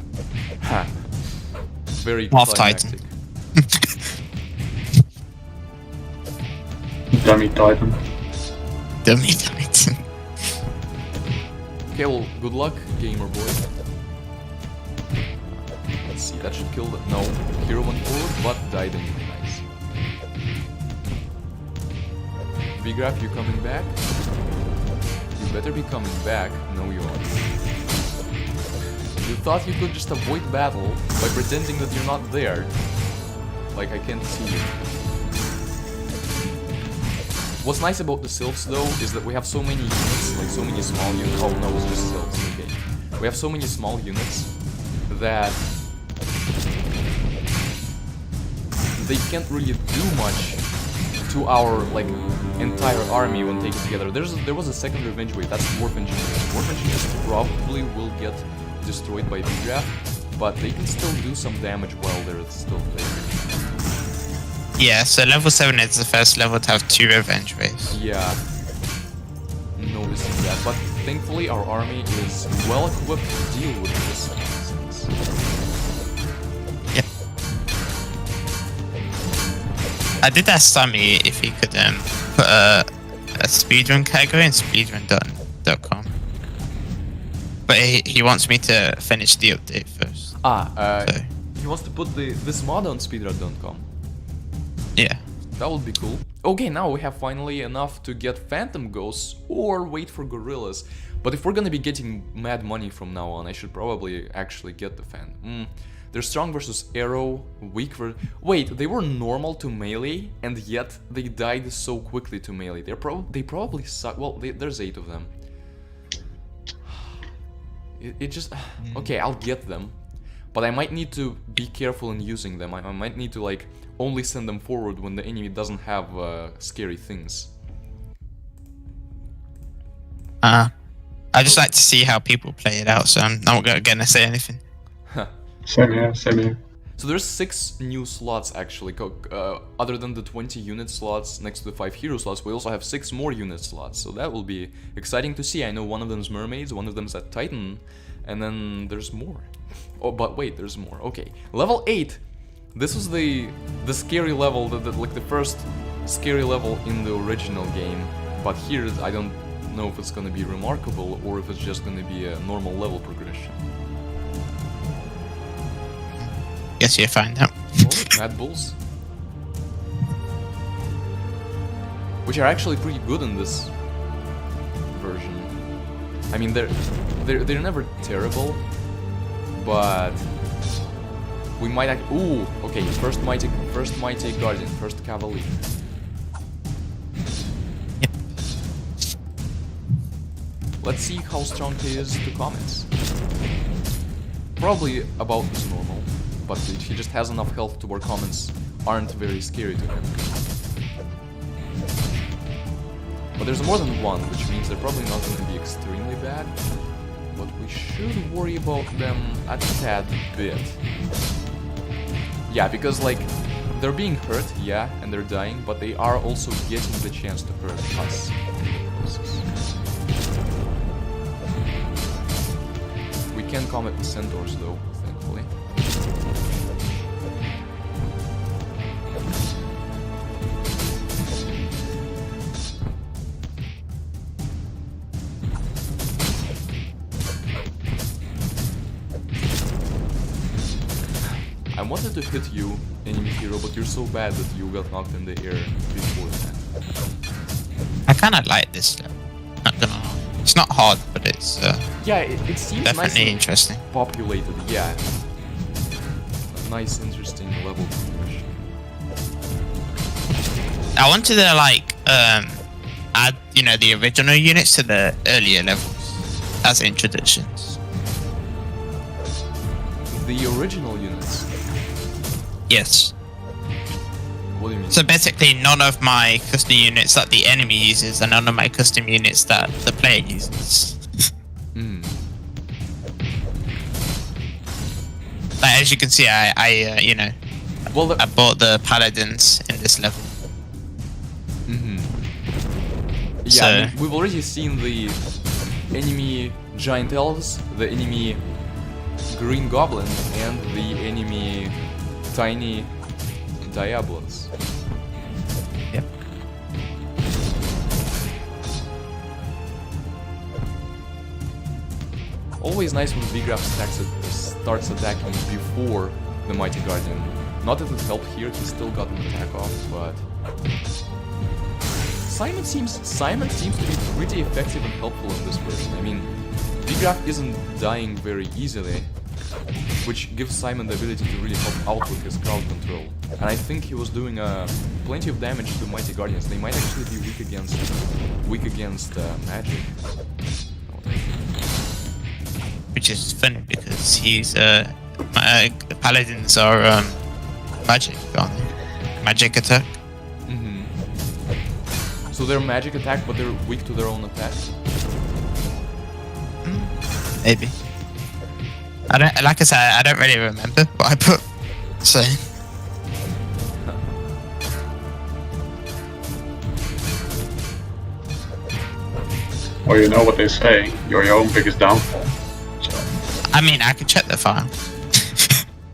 Ha. Very Half climactic. Titan. Dummy Titan. Dummy Titan. Okay, well, good luck, gamer boy. Let's see, that should kill the... No, hero went forward, but died anyway. Nice. V-Graph, you coming back? You better be coming back. No, you aren't. You thought you could just avoid battle by pretending that you're not there. Like, I can't see you. What's nice about the Sylphs, though, is that we have so many units, like so many small units. Oh no, it's just Sylphs, okay. We have so many small units that they can't really do much to our, like, entire army when taken together. There was a second Revenge Wave, that's Dwarf Engineers. Dwarf Engineers probably will get destroyed by V-Graph, but they can still do some damage while they're still there. Yeah, so level 7 is the first level to have 2 Revenge Waves. Yeah, noticing that, but thankfully our army is well equipped to deal with this nonsense. Yep. I did ask Sammy if he could put a speedrun category in speedrun.com. But he wants me to finish the update first. So. He wants to put this mod on speedrun.com. Yeah. That would be cool. Okay, now we have finally enough to get Phantom Ghosts or wait for Gorillas. But if we're gonna be getting mad money from now on, I should probably actually get the Phantom. They're strong versus arrow, weak for... Wait, they were normal to melee, and yet they died so quickly to melee. They probably suck. Well, there's 8 of them. It just... Okay, I'll get them. But I might need to be careful in using them. I might need to, like, only send them forward when the enemy doesn't have scary things. I just like to see how people play it out, so I'm not gonna say anything. Same here, same here. So there's 6 new slots actually. Other than the 20 unit slots next to the 5 hero slots, we also have 6 more unit slots. So that will be exciting to see. I know one of them is mermaids, one of them is a titan, and then there's more. Oh, but wait, there's more. Okay, level 8. This was the scary level, like the first scary level in the original game. But here, I don't know if it's gonna be remarkable or if it's just gonna be a normal level progression. Guess you find out. Oh, Mad Bulls. Which are actually pretty good in this version. I mean, they're never terrible, but we might ooh, okay, first mighty guardian, first cavalier. Yep. Let's see how strong he is to comets. Probably about this normal. But he just has enough health to where comments aren't very scary to him. But there's more than one, which means they're probably not going to be extremely bad. But we should worry about them a tad bit. Yeah, because like, they're being hurt, yeah, and they're dying, but they are also getting the chance to hurt us in the process. We can combat the centaurs though, thankfully. I wanted to hit you, enemy hero, but you're so bad that you got knocked in the air before that. I kind of like this level. Not gonna lie. It's not hard, but it's Yeah, it seems definitely nice interesting. populated, yeah. A nice, interesting level progression. I wanted to like add, you know, the original units to the earlier levels as introductions. The original units. Yes. What do you mean? So basically, none of my custom units that the enemy uses, and none of my custom units that the player uses. Like, as you can see, I you know, Well, I bought the paladins in this level. yeah, So- I mean, we've already seen the enemy giant elves, the enemy green goblin, and the enemy tiny diablos. Yep. Always nice when Vigraf starts attacking before the Mighty Guardian. Not that it helped here, he still got an attack off, but Simon seems to be pretty effective and helpful in this version. I mean, Vigraf isn't dying very easily, which gives Simon the ability to really help out with his crowd control. And I think he was doing plenty of damage to Mighty Guardians. They might actually be weak against magic. Which is funny because he's paladins are magic, aren't they? Magic attack. So they're magic attack, but they're weak to their own attack. Maybe. I don't, like I said, I don't really remember what I put. So Well, you know what they say, you're your own biggest downfall. So, I mean, I could check the file.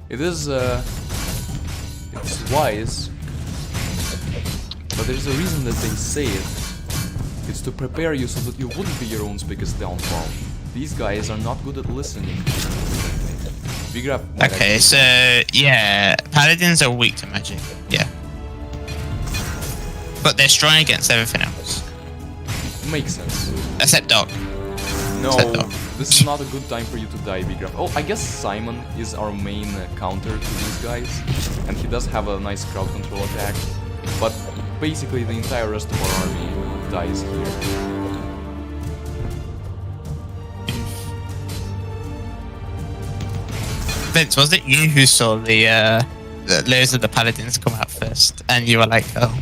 It is, it's wise, but there's a reason that they say it. It's to prepare you so that you wouldn't be your own biggest downfall. These guys are not good at listening. Vigraf might Okay, so yeah, paladins are weak to magic. Yeah, but they're strong against everything else makes sense. except dog. No, Except dog. this is not a good time for you to die, Vigraf. Oh, I guess Simon is our main counter to these guys, and he does have a nice crowd control attack, but basically the entire rest of our army dies here. Vince, was it you who saw the layers of the paladins come out first, and you were like, oh?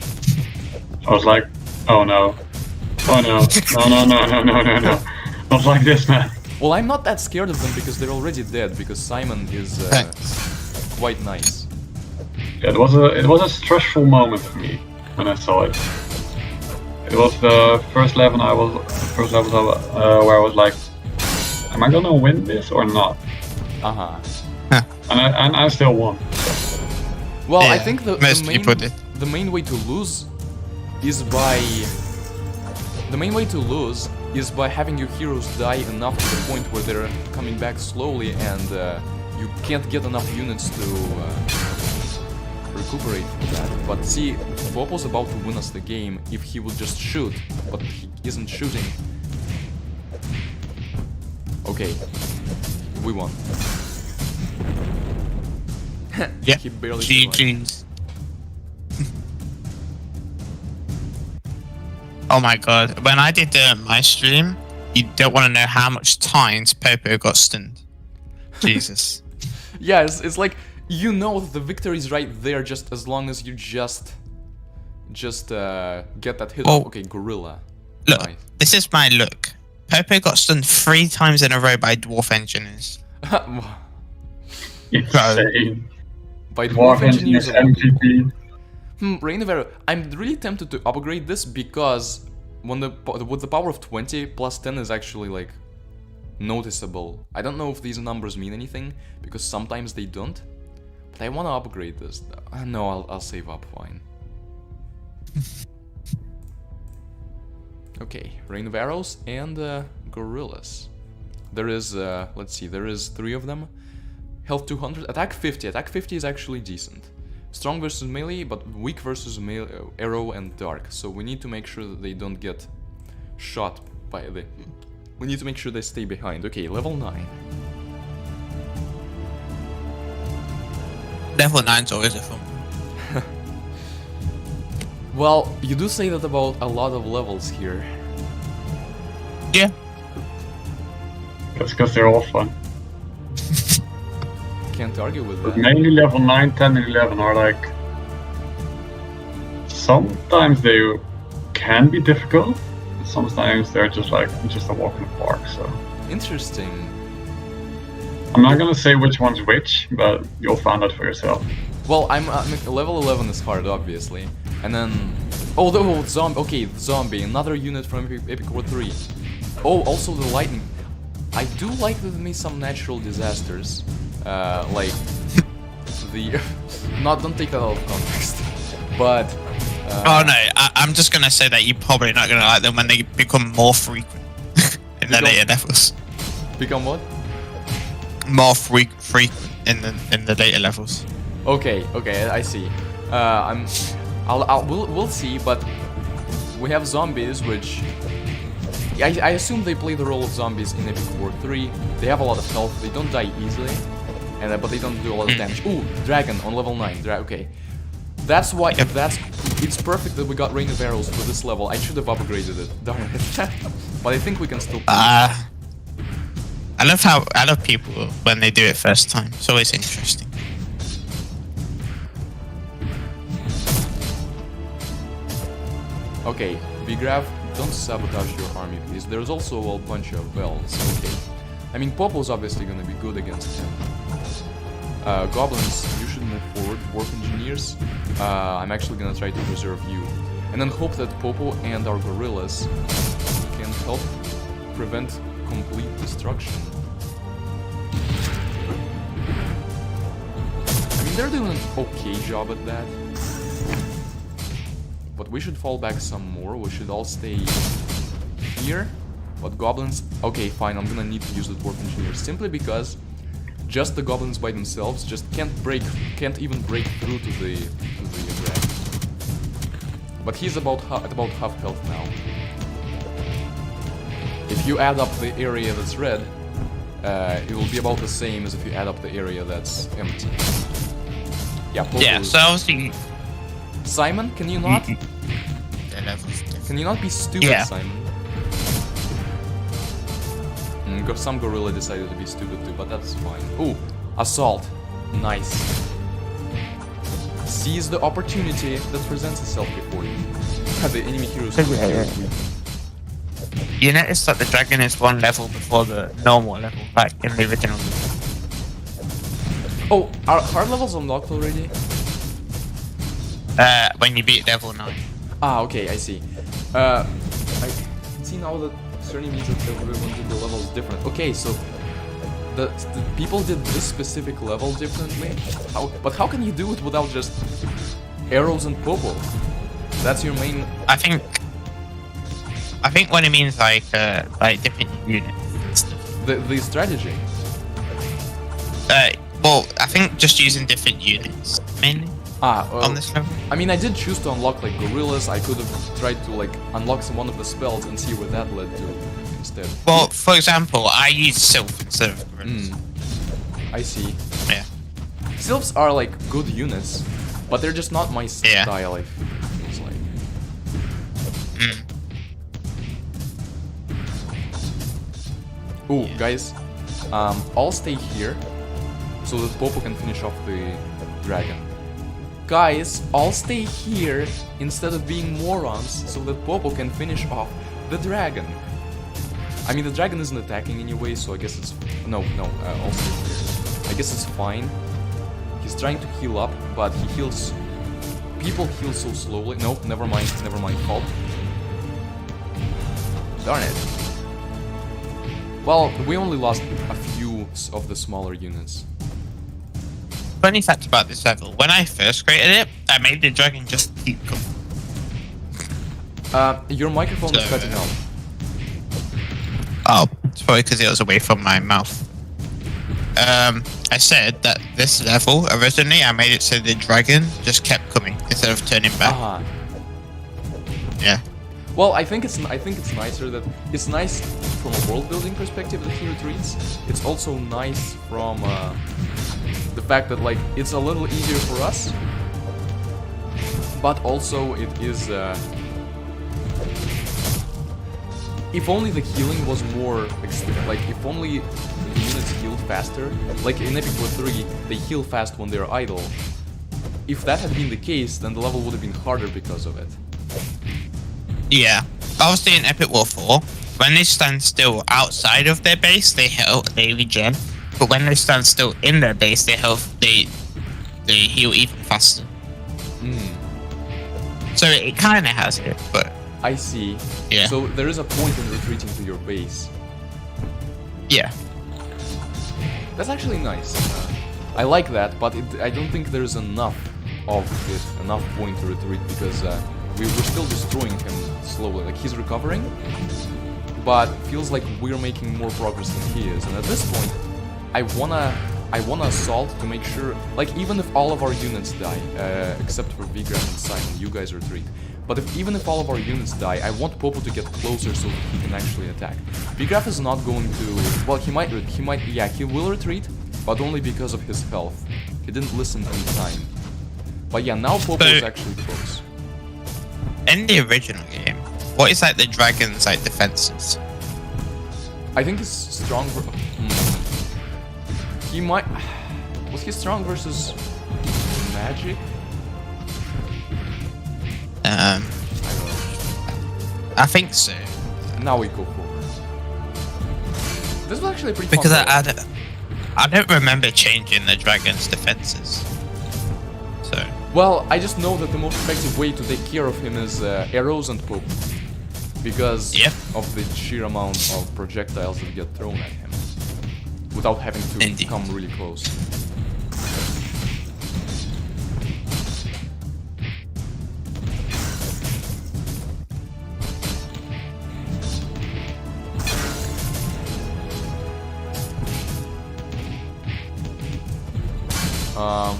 I was like, oh no. Oh no. No. Not like this, man. Well, I'm not that scared of them because they're already dead, because Simon is... Thanks. quite nice. Yeah, it was a stressful moment for me when I saw it. It was the first level where I was like, am I gonna win this or not? And I still won. Well, Yeah, I think the main way to lose is by having your heroes die enough to the point where they're coming back slowly and you can't get enough units to recuperate from that. But see, Popo's about to win us the game if he would just shoot, but he isn't shooting. Okay, we won. Yeah, He barely survived. GG's. Oh my god, when I did my stream, you don't want to know how much times Popo got stunned. Jesus. Yeah, it's like, you know the victory is right there just as long as you just get that hit off. Okay, Gorilla. Look, Nice. this is my look. Popo got stunned 3 times in a row by Dwarf Engineers. Insane. By Dwarf Dwarf Engineers Engineers MVP. Reign of Arrow. I'm really tempted to upgrade this because with the power of 20 plus 10 is actually like noticeable. I don't know if these numbers mean anything because sometimes they don't. But I want to upgrade this. No, I'll save up. Fine. Okay, Rain of Arrows and Gorillas. There is let's see. There is 3 of them. Health 200, attack 50. Attack 50 is actually decent. Strong versus melee, but weak versus arrow and dark. So we need to make sure that they don't get shot by the... We need to make sure they stay behind. Okay, level 9. Level 9's always a fun. Well, you do say that about a lot of levels here. Yeah. That's because they're all fun. Can't argue with But that. mainly level 9, 10, and 11 are like... Sometimes they can be difficult, sometimes they're just like just a walk in the park, so... Interesting. I'm not gonna say which one's which, but you'll find out for yourself. Well, level 11 is hard, obviously. And then... Oh, the zombie. Okay, zombie. Another unit from Epic War 3. Oh, also the lightning. I do like that they made some natural disasters. Like the don't take that out of context, but oh no, I'm just gonna say that you're probably not gonna like them when they become more frequent in the later levels. Become what? More frequent in the later levels. Okay, I see. We'll see, but we have zombies, which I assume they play the role of zombies in Epic War 3. They have a lot of health. They don't die easily. But they don't do a lot of damage. Ooh, dragon on level 9. Okay, that's why. It's perfect that we got Rain of Arrows for this level. I should have upgraded it. Darn it. But I think we can still. I love people when they do it first time. It's always interesting. Okay, Vigrav, don't sabotage your army, please. There's also a bunch of bells. Okay, I mean Popo's obviously gonna be good against him. Goblins, you should move forward. Dwarf Engineers, I'm actually gonna try to preserve you. And then hope that Popo and our gorillas can help prevent complete destruction. I mean, they're doing an okay job at that. But we should fall back some more. We should all stay here. But goblins... Okay, fine, I'm gonna need to use the Dwarf Engineers simply because just the goblins by themselves just can't even break through to the dragon. But he's at about half health now. If you add up the area that's red, it will be about the same as if you add up the area that's empty. Yeah, yeah, so obviously... Simon, can you not? Can you not be stupid, yeah. Simon? Some gorilla decided to be stupid too, but that's fine. Ooh, assault. Nice. Seize the opportunity that presents itself before you. The enemy heroes. You notice that the dragon is 1 level before the normal level, like in the original. Oh, are hard levels unlocked already? When you beat level 9. Ah, okay, I see. I see now that Xerney means that everyone did the levels different. Okay, so the people did this specific level differently. But how can you do it without just arrows and Popo? That's your main. I think what it means like different units. The strategy. Well, I think just using different units mainly on this level. I mean, I did choose to unlock like gorillas. I could have tried to like unlock one of the spells and see what that led to instead. Well, for example, I use Sylph instead of gorillas. I see. Yeah. Sylphs are like good units, but they're just not my style. I feel. It's like. Ooh, guys, I'll stay here so that Popo can finish off the dragon. Guys, I'll stay here instead of being morons so that Popo can finish off the dragon. I mean, the dragon isn't attacking anyway, so I guess it's... No, I'll stay here. I guess it's fine. He's trying to heal up, but he heals... People heal so slowly. No, never mind, fault. Darn it. Well, we only lost a few of the smaller units. Funny fact about this level, when I first created it, I made the dragon just keep going. Your microphone is cutting out. Oh, it's probably because it was away from my mouth. I said that this level, originally, I made it so the dragon just kept coming instead of turning back. Yeah. Well, I think it's nicer that it's nice from a world building perspective that he retreats. It's also nice from the fact that like it's a little easier for us, but also it is. If only the healing was more like if only the units healed faster. Like in Epic War 3, they heal fast when they're idle. If that had been the case, then the level would have been harder because of it. Yeah, obviously in Epic War 4, when they stand still outside of their base, they regen. But when they stand still in their base, they heal even faster. So it kind of has it, but I see. Yeah. So there is a point in retreating to your base. Yeah. That's actually nice. I like that, but I don't think there's enough of it, enough point to retreat because we're still destroying him slowly. Like he's recovering, but feels like we're making more progress than he is. And at this point, I wanna assault to make sure, like even if all of our units die, except for Vigraf and Simon, you guys retreat. But even if all of our units die, I want Popo to get closer so that he can actually attack. Vigraf is not going to, well, he will retreat, but only because of his health. He didn't listen in time. But yeah, now Popo is actually close. In the original game, what is like the dragon's like defenses? I think he's strong. He might. Was he strong versus magic? I don't know. I think so. Now we go forward. This was actually pretty because fun. I don't remember changing the dragon's defenses. So. Well, I just know that the most effective way to take care of him is arrows and poke. Because of the sheer amount of projectiles that get thrown at him. Without having to come really close.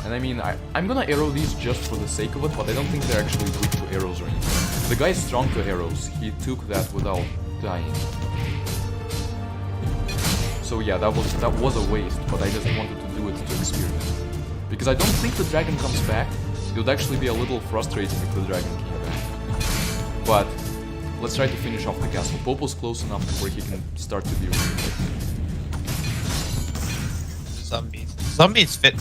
And I mean, I'm gonna arrow these just for the sake of it, but I don't think they're actually good to arrows or anything. The guy's strong to arrows, he took that without dying. So yeah, that was a waste, but I just wanted to do it to experiment. Because I don't think the dragon comes back. It would actually be a little frustrating if the dragon came back. But let's try to finish off the castle. Popo's close enough to where he can start to be really Zombies. Zombies fit.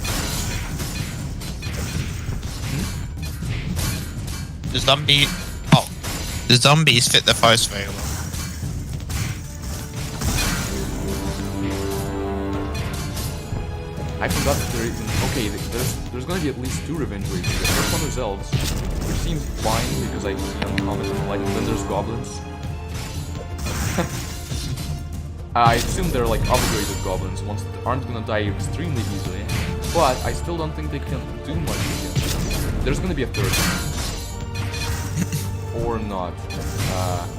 The zombies fit the forest very well. I forgot that there isn't. Okay, there's gonna be at least 2 revenge waves. The first one is elves, which seems fine because I see uncommon and like. Then there's goblins. I assume they're like upgraded goblins, ones that aren't gonna die extremely easily. But I still don't think they can do much yet. There's gonna be a third one. Or not.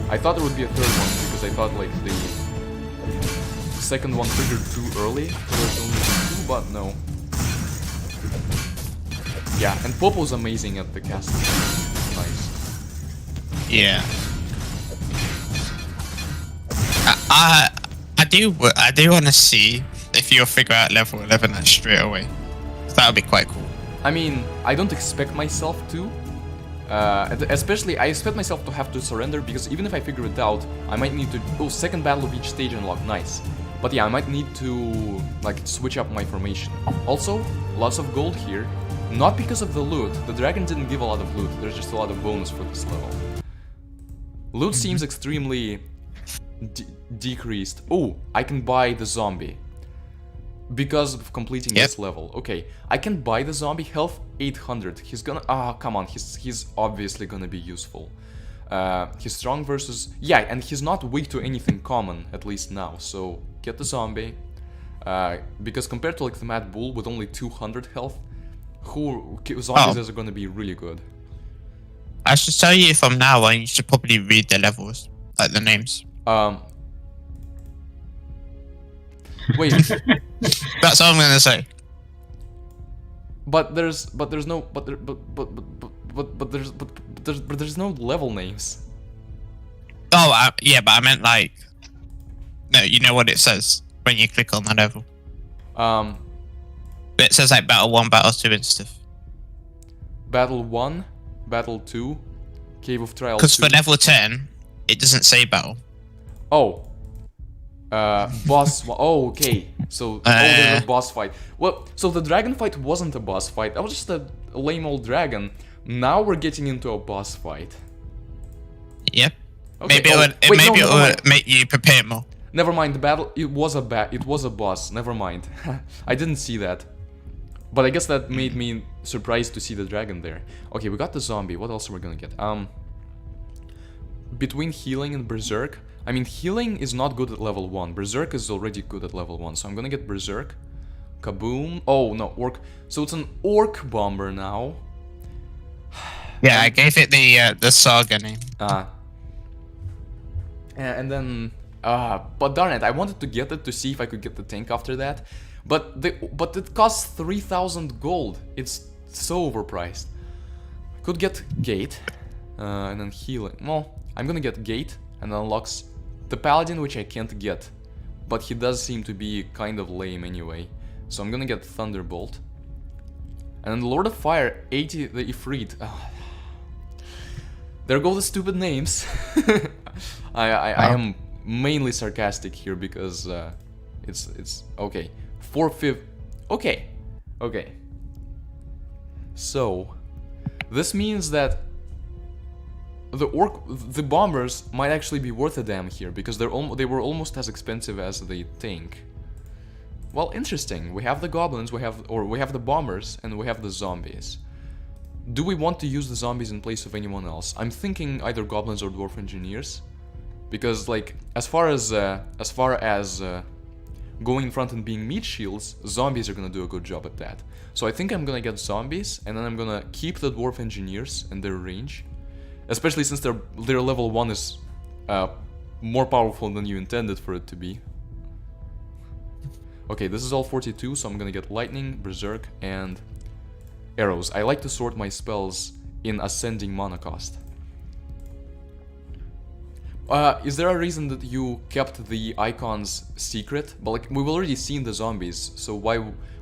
I thought there would be a third one because I thought like the second one triggered too early, so there's only 2, but no. Yeah, and Popo's amazing at the castle. Nice. Yeah. I do want to see if you'll figure out level 11 that straight away. That would be quite cool. I mean, I don't expect myself to. Especially, I expect myself to have to surrender because even if I figure it out, I might need to. Oh, second battle of each stage unlocked, nice. But yeah, I might need to like switch up my formation. Also, lots of gold here, not because of the loot. The dragon didn't give a lot of loot. There's just a lot of bonus for this level. Loot seems extremely decreased. Oh, I can buy the zombie because of completing this level. Okay, I can buy the zombie. Health 800. He's gonna. Ah, come on. He's obviously gonna be useful. He's strong versus. Yeah, and he's not weak to anything common, at least now. So get the zombie. Because compared to like the Mad Bull with only 200 health, zombies are gonna be really good. I should tell you from now on, you should probably read the levels, like the names. Wait. That's all I'm gonna say. But there's no level names. Oh, yeah, but I meant like, no, you know what it says when you click on the level. It says like battle 1, battle 2 and stuff. Battle 1, battle 2, Cave of Trial 2. Because for level 10, it doesn't say battle. Oh. Boss. Oh, okay. So, there's a boss fight. Well, so the dragon fight wasn't a boss fight. That was just a lame old dragon. Now we're getting into a boss fight. Yep. Okay. Maybe it would make you prepare more. Never mind. The battle. It was a boss. Never mind. I didn't see that. But I guess that made me surprised to see the dragon there. Okay, we got the zombie. What else are we gonna get? Between healing and berserk. I mean, healing is not good at level 1. Berserk is already good at level 1. So I'm gonna get berserk. Kaboom. Oh no, orc. So it's an orc bomber now. Yeah, I gave it the saga name. And then but darn it, I wanted to get it to see if I could get the tank after that. But it costs 3,000 gold. It's so overpriced. Could get gate, and then healing. Well, I'm gonna get gate and unlocks the paladin, which I can't get, but he does seem to be kind of lame anyway. So I'm gonna get thunderbolt, and then Lord of Fire, 80 the Ifrit. There go the stupid names. I am mainly sarcastic here because it's okay. 4/5. Okay. So this means that the bombers might actually be worth a damn here because they were almost as expensive as the tank. Well, interesting. We have the goblins, we have the bombers, and we have the zombies. Do we want to use the zombies in place of anyone else? I'm thinking either goblins or dwarf engineers, because like as far as going in front and being meat shields, zombies are gonna do a good job at that. So I think I'm gonna get zombies, and then I'm gonna keep the dwarf engineers and their range, especially since their level 1 is more powerful than you intended for it to be. Okay, this is all 42, so I'm gonna get lightning, berserk, and arrows. I like to sort my spells in ascending mana cost. Is there a reason that you kept the icons secret? But like, we've already seen the zombies, so why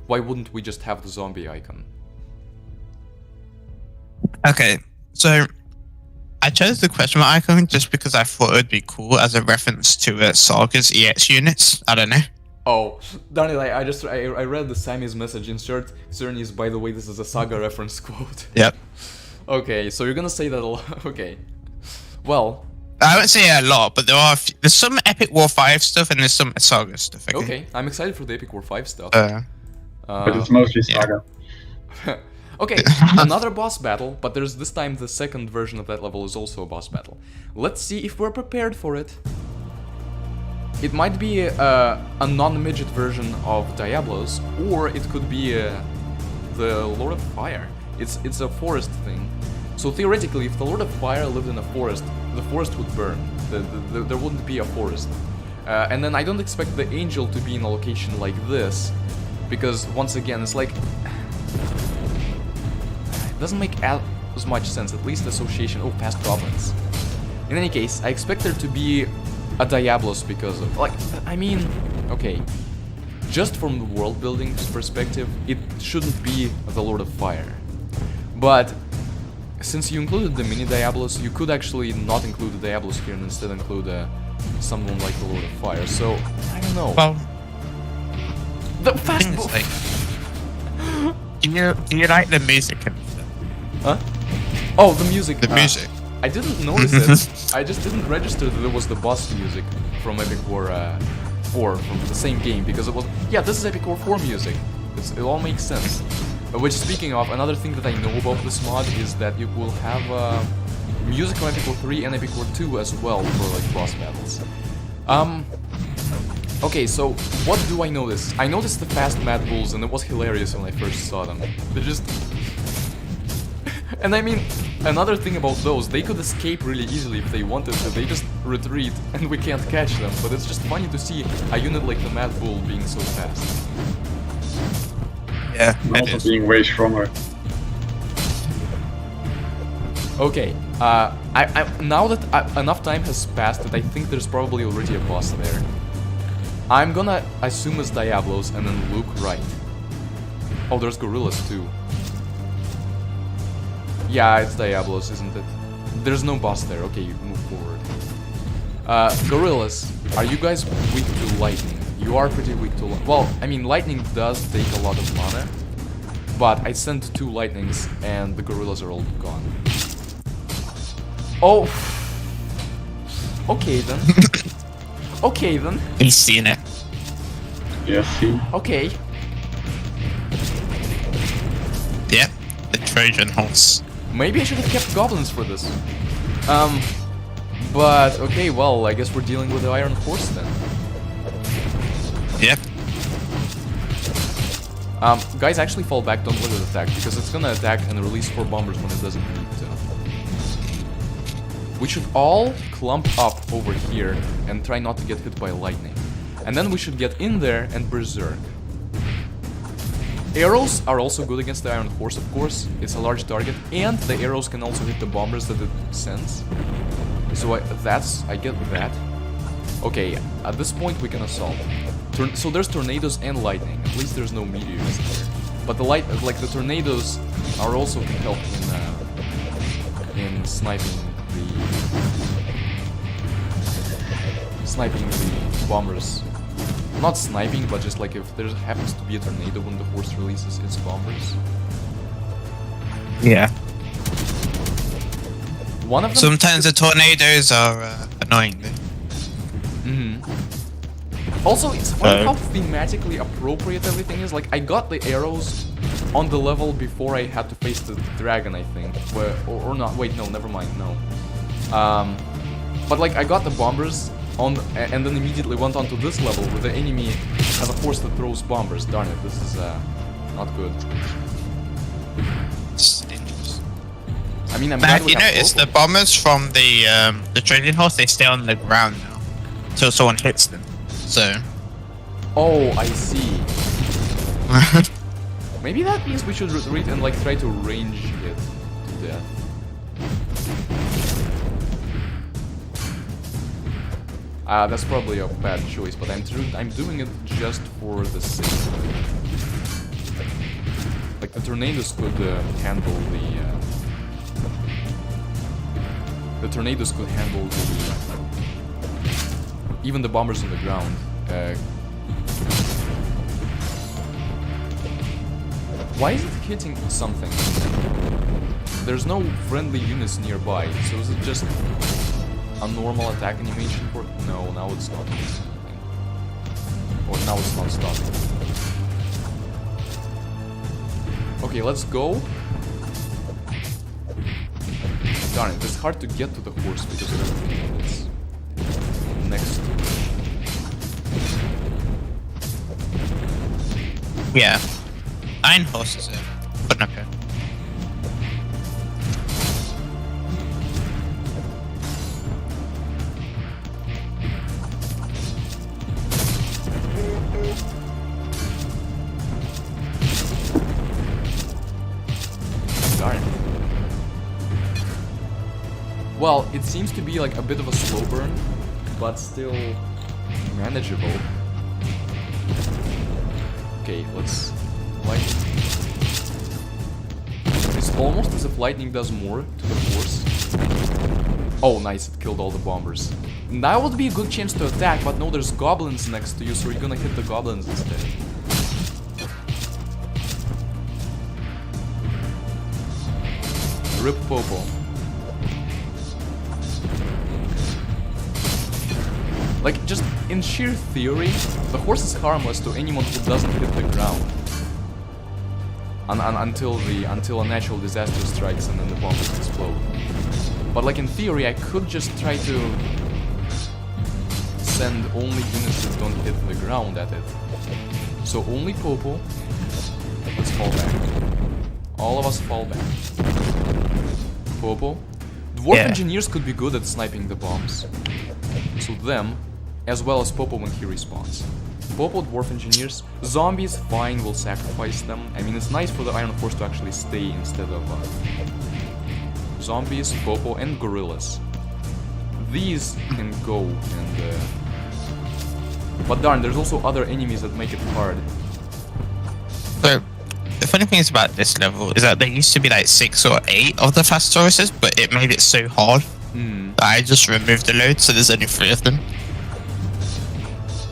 wouldn't we just have the zombie icon? Okay, so I chose the question mark icon just because I thought it would be cool as a reference to Saga's EX units. I don't know. Oh, darn it, I read the Sammy's message. Insert Xerney's, by the way, this is a Saga reference quote. Yep. Okay, so you're gonna say that a lot. Okay. Well, I won't say a lot, but there's some Epic War 5 stuff and there's some Saga stuff. Okay, I'm excited for the Epic War 5 stuff. But it's mostly Saga. Okay, another boss battle, but there's this time the second version of that level is also a boss battle. Let's see if we're prepared for it. It might be a non-midget version of Diablos, or it could be the Lord of Fire. It's a forest thing. So theoretically, if the Lord of Fire lived in a forest, the forest would burn. There wouldn't be a forest. And then I don't expect the angel to be in a location like this, because once again, it's like... It doesn't make as much sense, at least association... Oh, past goblins. In any case, I expect there to be a Diablos because of... Like, I mean... Okay. Just from the world building perspective, it shouldn't be the Lord of Fire. But... Since you included the mini Diablos, you could actually not include the Diablos here and instead include someone like the Lord of Fire. So, I don't know. Well, The fast thing is, like, do you like the music and stuff? Huh? Oh, the music. The music. I didn't notice it. I just didn't register that it was the boss music from Epic War 4 from the same game because it was. Yeah, this is Epic War 4 music. It all makes sense. Which, speaking of, another thing that I know about this mod is that you will have music from Epic War 3 and Epic War 2 as well for like boss battles. Okay, so what do I notice? I noticed the fast Mad Bulls and it was hilarious when I first saw them. They're just... And I mean, another thing about those, they could escape really easily if they wanted to, they just retreat and we can't catch them, but it's just funny to see a unit like the Mad Bull being so fast. Yeah, And also being way stronger. Okay, now that enough time has passed that I think there's probably already a boss there. I'm gonna assume it's Diablos and then look right. Oh, there's gorillas too. Yeah, it's Diablos, isn't it? There's no boss there. Okay, you move forward. Gorillas, are you guys weak to lightning? You are pretty weak to well, I mean, lightning does take a lot of mana, but I sent 2 lightnings and the gorillas are all gone. Oh! Okay then. Okay then. He's seen it. Yes, see. Okay. Yep, the Trojan horse. Maybe I should have kept goblins for this. But okay, well, I guess we're dealing with the Iron Horse then. Yep. Guys, actually fall back, don't let it attack, because it's gonna attack and release 4 bombers when it doesn't need to. We should all clump up over here and try not to get hit by lightning. And then we should get in there and berserk. Arrows are also good against the Iron Horse, of course. It's a large target, and the arrows can also hit the bombers that it sends. So I get that. Okay, at this point we can assault. So there's tornadoes and lightning. At least there's no meteors here. But the the tornadoes are also can help in sniping the bombers. Not sniping, but just like if there happens to be a tornado when the horse releases its bombers. Yeah. One of them. Sometimes the tornadoes are annoying. Also, it's funny how thematically appropriate everything is. Like, I got the arrows on the level before I had to face the dragon, I think. Or not. Wait, no, never mind, no. But, like, I got the bombers on, and then immediately went on to this level where the enemy has a horse that throws bombers. Darn it, this is not good. It's dangerous. I mean, I'm Matt, glad we you have notice local. the bombers from the Trojan horse, they stay on the ground now until someone hits them. So. Oh, I see. Maybe that means we should retreat and like try to range it to death. That's probably a bad choice, but I'm doing it just for the sake of it. Like the tornadoes could handle the tornadoes could handle the even the bombers on the ground. Why is it hitting something? There's no friendly units nearby, so is it just a normal attack animation for... No, now it's not doing something. Or now it's not stopping. Okay, let's go. Darn it, it's hard to get to the horse because of everything that's next to it. Yeah. Ein horse is it. But okay. Darn it. Well, it seems to be like a bit of a slow burn, but still manageable. Okay, let's light. It's almost as if lightning does more to the force. Oh, nice, it killed all the bombers. That would be a good chance to attack, but no, there's goblins next to you, so you're gonna hit the goblins instead. Rip Popo. Like, just in sheer theory, the horse is harmless to anyone who doesn't hit the ground. Until a natural disaster strikes and then the bombs explode. But like in theory, I could just try to send only units that don't hit the ground at it. So only Popo. Let's fall back. All of us fall back. Popo. Dwarf engineers could be good at sniping the bombs. So them, as well as Popo when he respawns. Popo, dwarf engineers, zombies, fine, we'll sacrifice them. I mean, it's nice for the Iron Force to actually stay instead of zombies, Popo, and gorillas. These can go and... But darn, there's also other enemies that make it hard. So, the funny thing is about this level is that there used to be like 6 or 8 of the fast Tauruses, but it made it so hard that I just removed the load, so there's only 3 of them.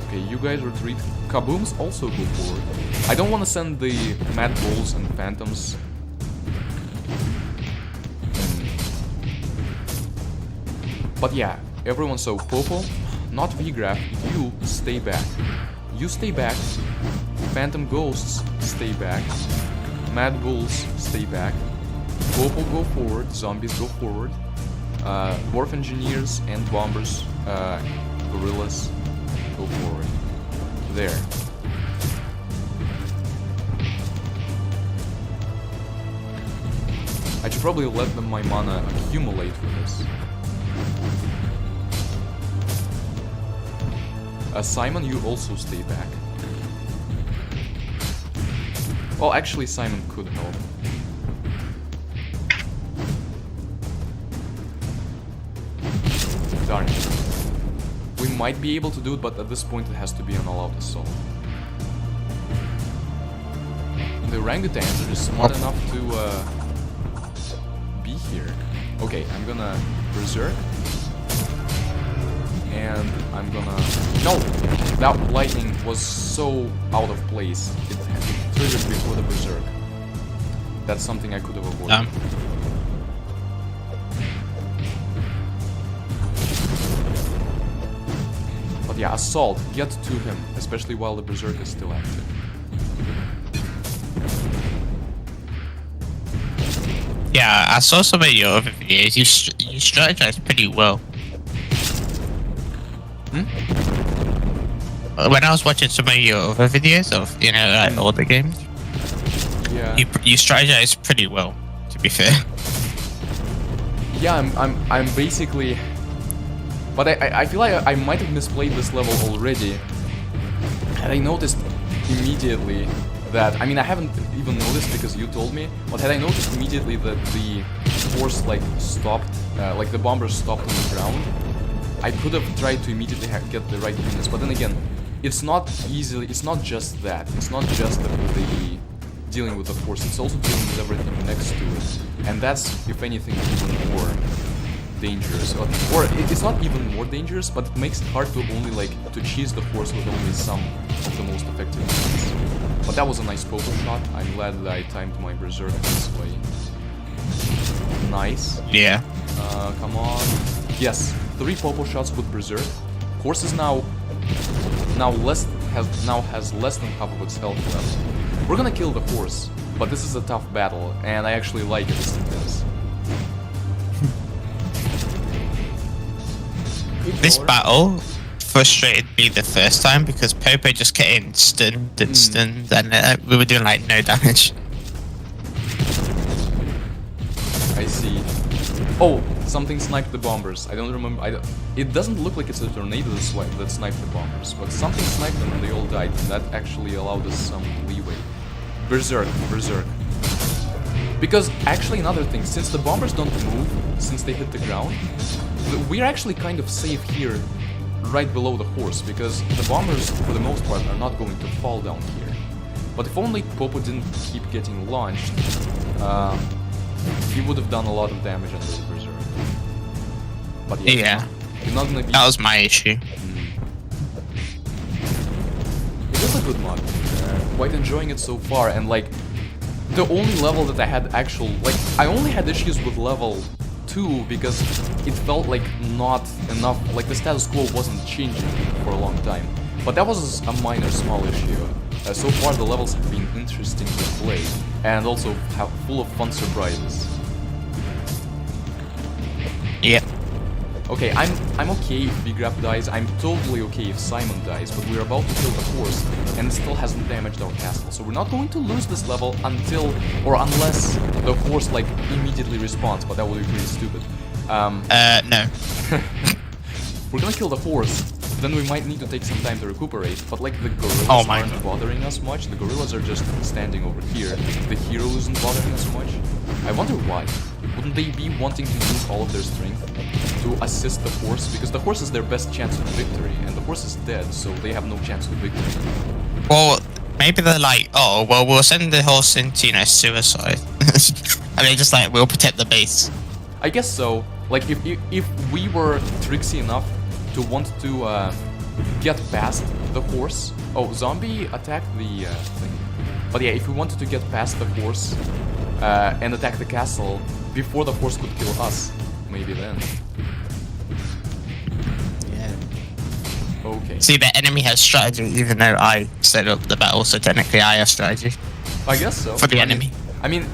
Okay, you guys retreat. Kabooms also go forward. I don't want to send the Mad Bulls and Phantoms. But yeah, everyone, so Popo, not VGraph, you stay back. You stay back. Phantom Ghosts, stay back. Mad Bulls, stay back. Popo, go forward. Zombies, go forward. Dwarf Engineers and Bombers, Gorillas, go forward. There. I should probably let my mana accumulate for this. Simon, you also stay back. Well, actually, Simon could help. Darn it. We might be able to do it, but at this point it has to be an all-out assault. The orangutans are just smart enough to be here. Okay, I'm gonna berserk. And I'm gonna... No! That lightning was so out of place. It triggered before the berserk. That's something I could have avoided. But yeah, assault. Get to him, especially while the berserk is still active. Yeah, I saw some of your other videos. You strategize pretty well. When I was watching some of your other videos of, you know, like all the games, you strategize pretty well, to be fair. Yeah, I'm basically... But I feel like I might have misplayed this level already. And I noticed immediately that... I mean, I haven't even noticed because you told me, but had I noticed immediately that the force, like, stopped, like the bombers stopped on the ground, I could have tried to immediately get the right units, but then again, it's not just that. It's not just that they dealing with the force, it's also dealing with everything next to it. And that's, if anything, even more dangerous. Or it's not even more dangerous, but it makes it hard to only, like, to cheese the force with only some of the most effective units. But that was a nice Popo shot. I'm glad that I timed my berserk this way. Nice. Yeah. Come on. Yes, 3 Popo shots with berserk. Horse is now has less than half of its health left. We're gonna kill the horse but this is a tough battle, and I actually like it as it is. This battle frustrated me the first time because Popo just getting stunned and stunned, and we were doing like no damage. I see. Oh, something sniped the bombers. I don't remember. It doesn't look like it's a tornado that sniped the bombers, but something sniped them and they all died. And that actually allowed us some leeway. Berserk. Because actually another thing, since the bombers don't move, since they hit the ground, we're actually kind of safe here, right below the horse, because the bombers, for the most part, are not going to fall down here. But if only Popo didn't keep getting launched, he would have done a lot of damage under the Berserk. But yeah, you're not gonna be... That was my issue. It is a good mod. Quite enjoying it so far, and like, the only level that I had I only had issues with level 2 because it felt like not enough, like the status quo wasn't changing for a long time. But that was a minor, small issue. So far the levels have been interesting to play, and also full of fun surprises. Yep. Okay, I'm okay if B-Grab dies, I'm totally okay if Simon dies, but we're about to kill the horse, and it still hasn't damaged our castle, so we're not going to lose this level until, or unless the horse, like, immediately respawns, but that would be pretty stupid. No. We're gonna kill the horse, then we might need to take some time to recuperate, but like the gorillas aren't bothering us much, the gorillas are just standing over here, the hero isn't bothering us much. I wonder why. Wouldn't they be wanting to use all of their strength to assist the horse? Because the horse is their best chance of victory, and the horse is dead, so they have no chance of victory. Well, maybe they're like, oh, well, we'll send the horse into, suicide. And they just like, we'll protect the base. I guess so. Like, if we were tricksy enough to want to get past the horse... Oh, zombie attacked the thing. But yeah, if we wanted to get past the horse and attack the castle before the horse could kill us, maybe then. Yeah. Okay. See, the enemy has strategy, even though I set up the battle, so technically I have strategy. I guess so. For the enemy. I mean,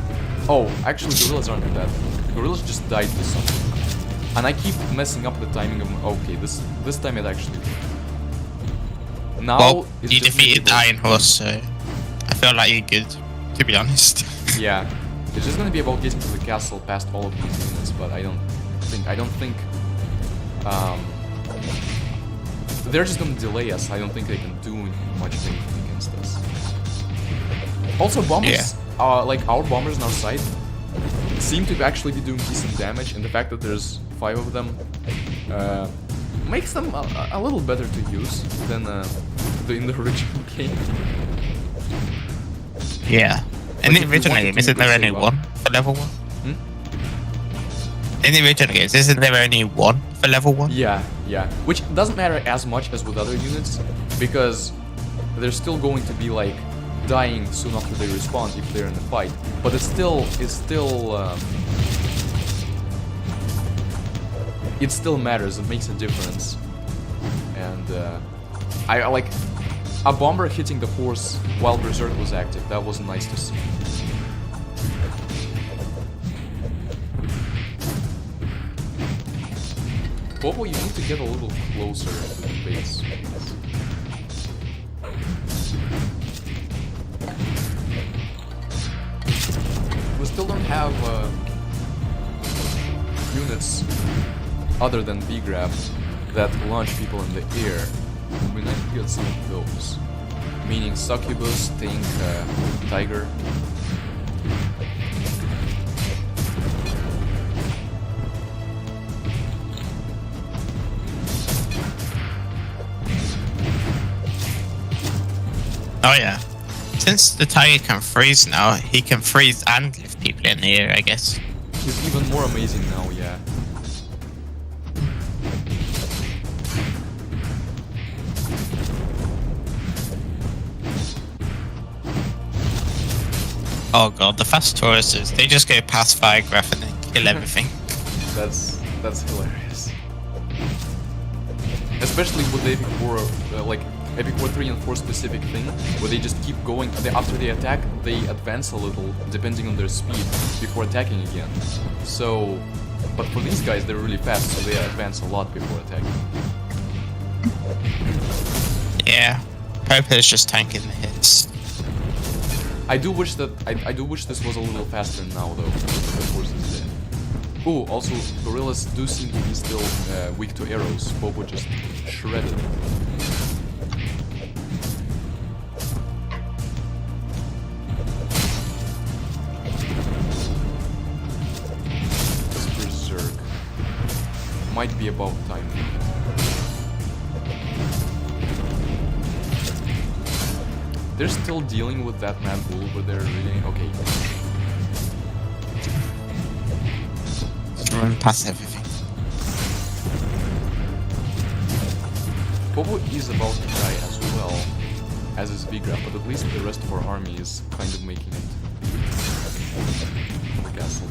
oh, actually gorillas aren't dead. The gorillas just died to something. And I keep messing up the timing of... Okay, this time it actually... Now... Well, it's you just defeated the miserable. Iron Horse, so I feel like you're good, to be honest. Yeah. It's just gonna be about getting to the castle past all of these units, but I don't think... They're just gonna delay us. I don't think they can do much anything against us. Also, bombers... like, our bombers on our side seem to actually be doing decent damage, and the fact that there's 5 of them makes them a little better to use than in the original game. Yeah. In the original game, isn't there only one for level 1? In the original games, isn't there only one for level 1? Yeah. Which doesn't matter as much as with other units, because they're still going to be like dying soon after they respawn if they're in the fight. But it still matters. It makes a difference. And I like a bomber hitting the horse while Berserk was active. That was nice to see. Popo, you need to get a little closer to the base. We still don't have units other than B-Grab that launch people in the air. We need to get some of those. Meaning Succubus, Tank, Tiger. Oh yeah. Since the Tiger can freeze now, he can freeze and lift people in the air, I guess. He's even more amazing now, yeah. Oh god, the fast Tauruses, they just go past Firegraph and then kill everything. That's hilarious. Especially with they were like Epic War 3 and 4 specific thing, where they just keep going. After they attack, they advance a little, depending on their speed, before attacking again. So, but for these guys, they're really fast, so they advance a lot before attacking. Yeah, Popo is just tanking the hits. I do wish that I do wish this was a little faster now, though. The force is dead. Oh, also, gorillas do seem to be still weak to arrows. Popo just shredded. This berserk might be about time. They're still dealing with that mad bull over there, really? Okay. Just run past everything. Popo is about to die as well as his V-Grab, but at least the rest of our army is kind of making it to the castle.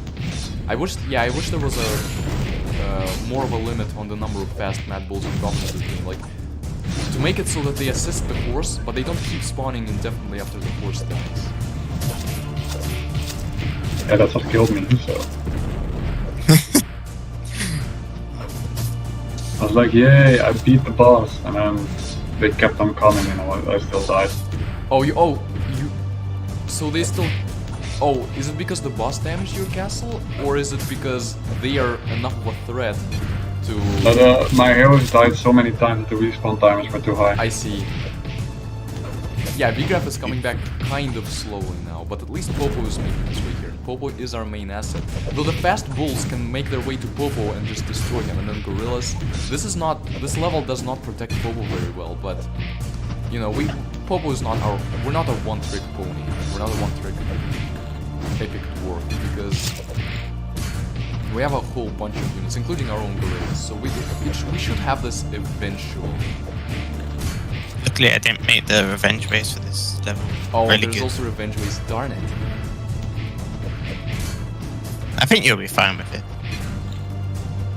I wish there was a more of a limit on the number of fast mad bulls and goblins in the game. Like, to make it so that they assist the horse, but they don't keep spawning indefinitely after the horse dies. Yeah, that's what killed me, so. I was like, yay, I beat the boss, and then they kept on coming and I still died. So they still... Oh, is it because the boss damaged your castle? Or is it because they are enough of a threat to... But my heroes died so many times that the respawn timers were too high. I see. Yeah, V-Graph is coming back kind of slowly now, but at least Popo is making his way here. Popo is our main asset. Though the fast bulls can make their way to Popo and just destroy him, and then gorillas... This level does not protect Popo very well, but... You know, Popo is not our... We're not a one-trick pony. We're not a one-trick epic dwarf, because... We have a whole bunch of units, including our own gorillas, so we should have this eventually. Luckily, I didn't make the revenge base for this level. Oh, really there's good. also revenge ways, darn it. I think you'll be fine with it.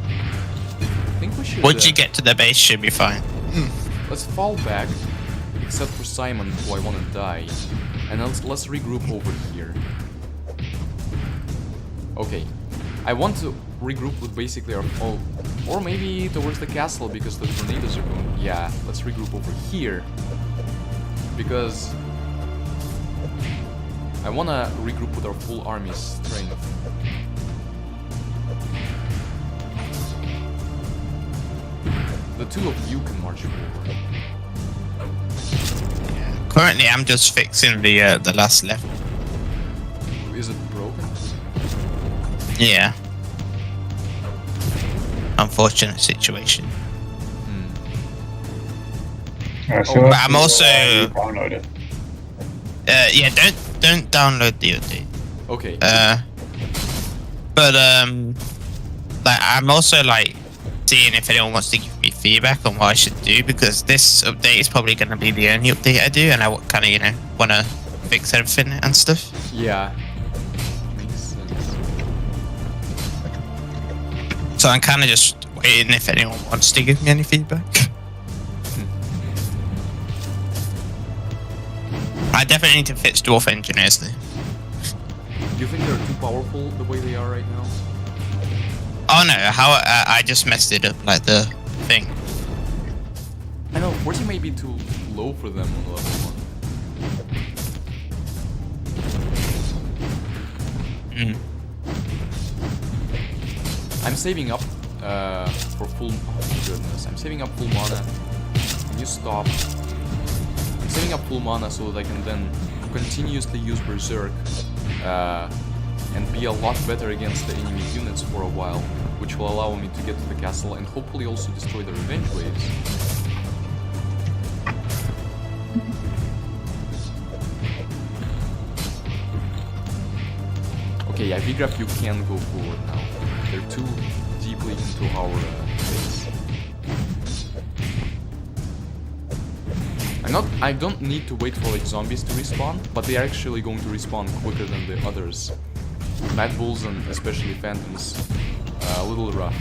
I think we should... Once you get to the base, should be fine. Let's fall back, except for Simon, who I want to die. And let's regroup over here. Okay. I want to regroup with basically our... Oh, or maybe towards the castle, because the tornadoes are going... Yeah, let's regroup over here. Because... I want to regroup with our full army's strength. The two of you can march forward. Currently, I'm just fixing the last level. Is it broken? Yeah. Unfortunate situation. So but I'm also... download it. Yeah, don't download the update. Okay. But like I'm also like seeing if anyone wants to give me feedback on what I should do, because this update is probably going to be the only update I do, and I kind of want to fix everything and stuff. Yeah. Makes sense. So I'm kind of just waiting if anyone wants to give me any feedback. I definitely need to fix dwarf engineers though. Do you think they're too powerful the way they are right now? Oh no, how I just messed it up, like the thing. I know, 40 may be too low for them on level 1. I'm saving up for full... Oh goodness, I'm saving up full mana. Can you stop? I'm saving up full mana so that I can then continuously use Berserk and be a lot better against the enemy units for a while, which will allow me to get to the castle and hopefully also destroy the revenge waves. Okay, yeah, V-Graph, you can go forward now. They're too deeply into our base. I don't need to wait for like zombies to respawn, but they are actually going to respawn quicker than the others. Mad Bulls and especially Phantoms, a little rough.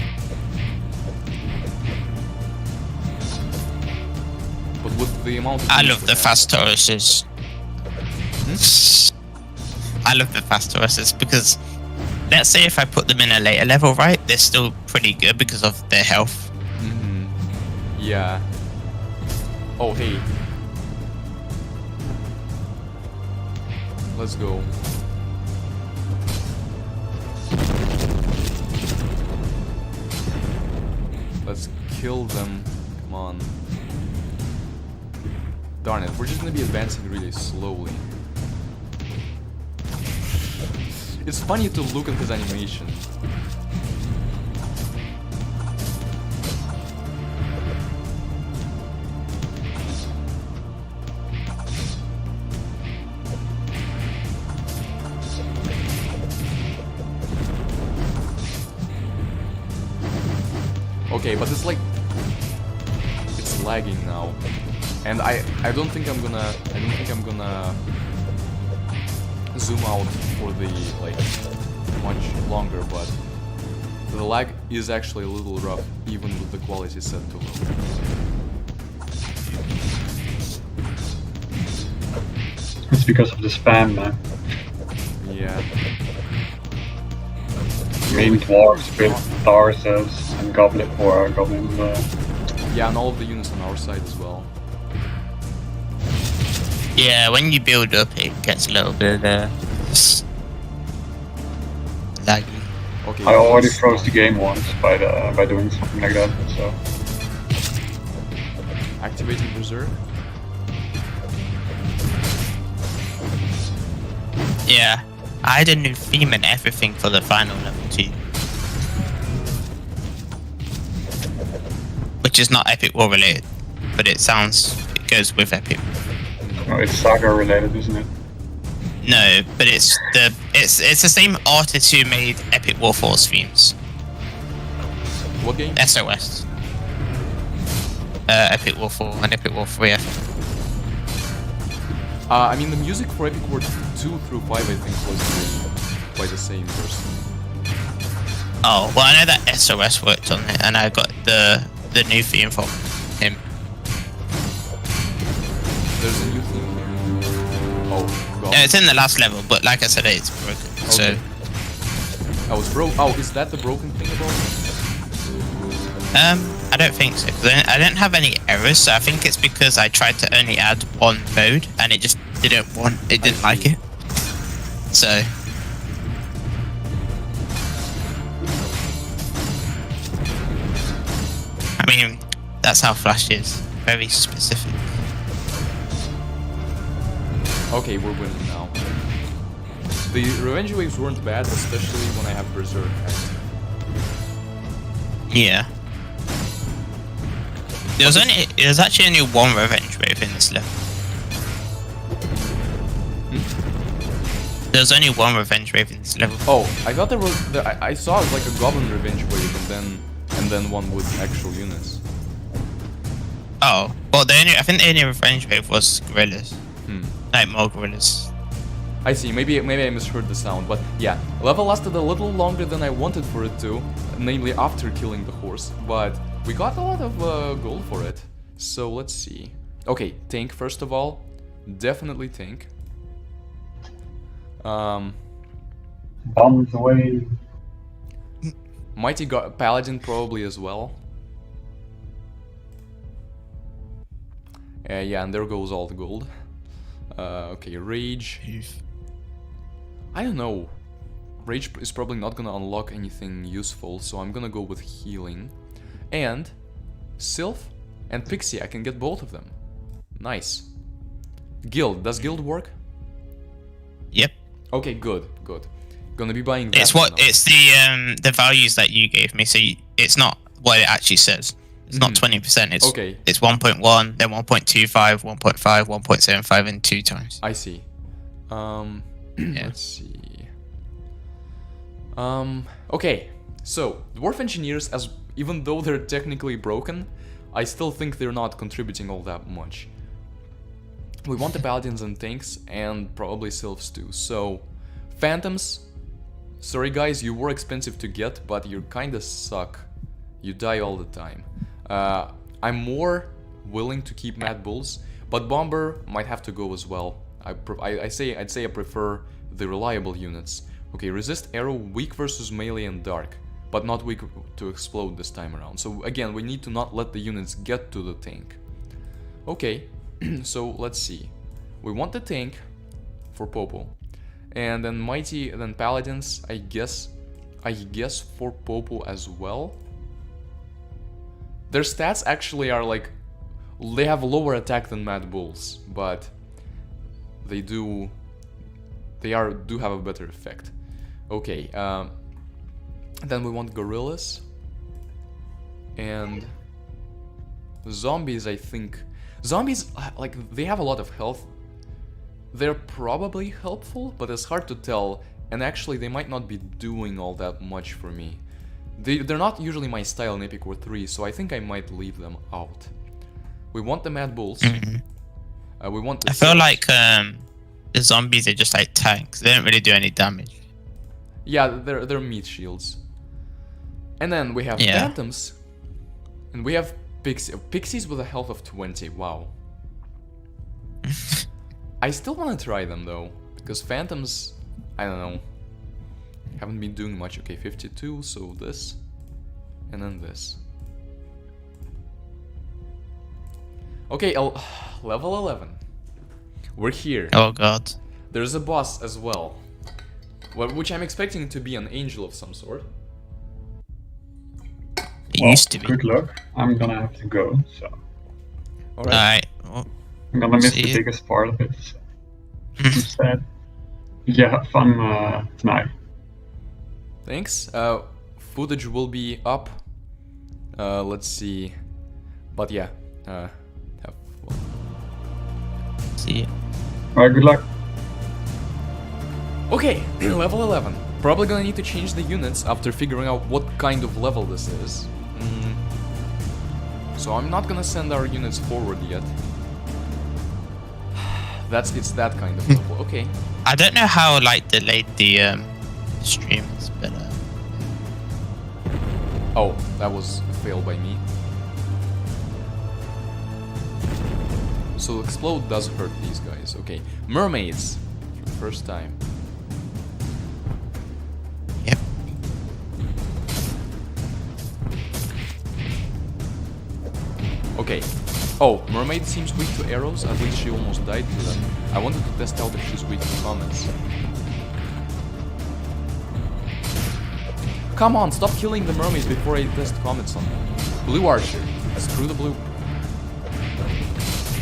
But with the amount of I units love we the have. fast Tauruses. I love the fast Tauruses because, let's say if I put them in a later level, right, they're still pretty good because of their health. Yeah. Oh, hey. Let's go. Let's kill them. Come on. Darn it, we're just gonna be advancing really slowly. It's funny to look at his animation. Okay, but it's like it's lagging now, and I don't think I'm gonna zoom out for the like much longer, but the lag is actually a little rough even with the quality set to low. It's because of the spam, man. Yeah. Main dwarves with Taurus and Goblin or Goblin. Yeah, and all of the units on our side as well. Yeah, when you build up, it gets a little bit laggy. Okay. I already let's- froze the game once by doing something like that. So Activating Berserk. Yeah, I had a new theme and everything for the final level 2. Which is not Epic War related, but it goes with Epic. no, it's Saga related, isn't it? No, but it's the same artist who made Epic War 4's themes. What game? SOS. Epic War 4 and Epic War 3. I mean, the music for Epic War 2 through 5, I think, was by the same person. Oh, well, I know that SOS worked on it, and I got the new theme from him. There's a new theme here. Oh, God. It's in the last level, but like I said, it's broken. Okay. Oh, it's broke. Oh, is that the broken thing about it? So, I don't think so. 'Cause I didn't have any errors, so I think it's because I tried to only add one mode, and it just didn't like it. So. I mean, that's how Flash is. Very specific. Okay, we're winning now. The revenge waves weren't bad, especially when I have Berserk. Yeah. There's actually only one revenge wave in this level. There's only one revenge wave in this level. Oh, I thought there was. I saw it like a goblin revenge wave, and then one with actual units. Oh, well, I think the only revenge wave was gorillas. Like more gorillas. I see. Maybe I misheard the sound, but yeah, level lasted a little longer than I wanted for it to, namely after killing the horse. But we got a lot of gold for it. So let's see. Okay, tank first of all, definitely tank. Bombs away. Mighty Paladin probably as well. Yeah, and there goes all the gold. Okay, Rage. I don't know. Rage is probably not gonna unlock anything useful, so I'm gonna go with healing. And Sylph and Pixie, I can get both of them. Nice. Guild, does Guild work? Yep. Okay, good. Gonna be buying that. It's what now. it's the values that you gave me. So it's not what it actually says. It's not 20%. It's Okay. It's 1.1, then 1.25, 1.5, 1.75, and 2 times. I see. Yeah. Let's see. Okay. So Dwarf Engineers, even though they're technically broken, I still think they're not contributing all that much. We want the Paladins and tanks, and probably Sylphs too. So, Phantoms. Sorry guys, you were expensive to get, but you kinda suck. You die all the time. I'm more willing to keep Mad Bulls. But Bomber might have to go as well. I'd say I prefer the reliable units. Okay, resist arrow, weak versus melee and dark, but not weak to explode this time around. So again, we need to not let the units get to the tank. Okay, so let's see. We want the tank for Popo, and then Mighty, and then Paladins. I guess for Popo as well. Their stats actually are like, they have lower attack than Mad Bulls, but they do have a better effect. Okay, then we want Gorillas and Zombies. I think Zombies, like, they have a lot of health. They're probably helpful, but it's hard to tell, and actually they might not be doing all that much for me. They're not usually my style in Epic War 3, so I think I might leave them out. We want the Mad Bulls. We want the I feel like the zombies are just like tanks. They don't really do any damage. Yeah, they're meat shields. And then we have Phantoms. And we have Pixies with a health of 20. Wow. I still want to try them though, because Phantoms, I don't know, haven't been doing much. Okay, 52, so this, and then this. Okay, level 11. We're here. Oh god. There's a boss as well, which I'm expecting to be an angel of some sort. It used to be. Good luck. I'm gonna have to go, so. Alright. Well, I'm gonna miss see the you. biggest part of it. So. I'm sad. Yeah, have fun tonight. Thanks. Footage will be up. Let's see. But yeah. Have fun. See you. Alright, good luck. Okay, level 11. Probably gonna need to change the units after figuring out what kind of level this is. So I'm not gonna send our units forward yet. It's that kind of level. Okay. I don't know how like delayed the stream is, but Oh, that was a fail by me. So explode does hurt these guys. Okay, mermaids for the first time. yep. Okay. Oh, mermaid seems weak to arrows. At least she almost died to them. I wanted to test out if she's weak to comets. Come on, stop killing the mermaids before I test comets on them. Blue archer. Screw the blue.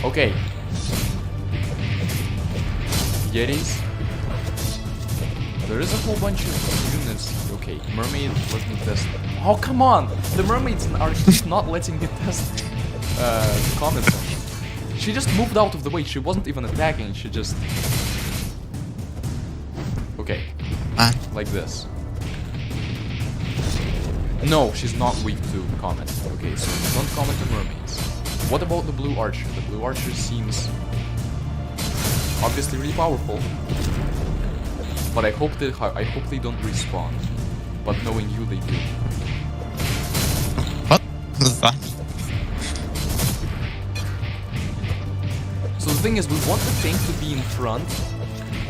Okay. Yetis. There is a whole bunch of units. Okay, mermaid, let me test. Oh, come on! The mermaids are just not letting me test comets on them. She just moved out of the way. She wasn't even attacking. She just... Okay. Like this. No, she's not weak to comet. Okay, so don't comment the mermaids. What about the blue archer? The blue archer seems obviously really powerful, but I hope they don't respawn. But knowing you, they do. What was that? So the thing is, we want the tank to be in front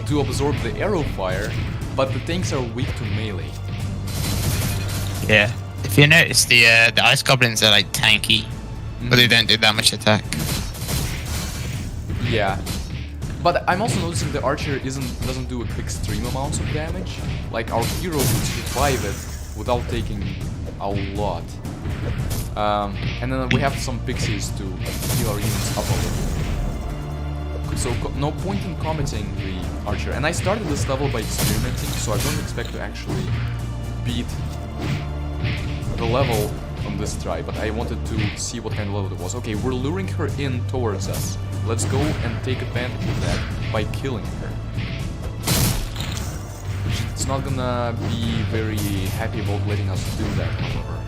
to absorb the arrow fire, but the tanks are weak to melee. Yeah. If you notice, the ice goblins are like tanky, but they don't do that much attack. Yeah, but I'm also noticing the archer doesn't do extreme amounts of damage. Like our hero would survive it without taking a lot. And then we have some pixies to heal our units up a little. So no point in commenting the archer. And I started this level by experimenting, so I don't expect to actually beat the level on this try, but I wanted to see what kind of level it was. Okay, we're luring her in towards us. Let's go and take advantage of that by killing her. It's not gonna be very happy about letting us do that, however.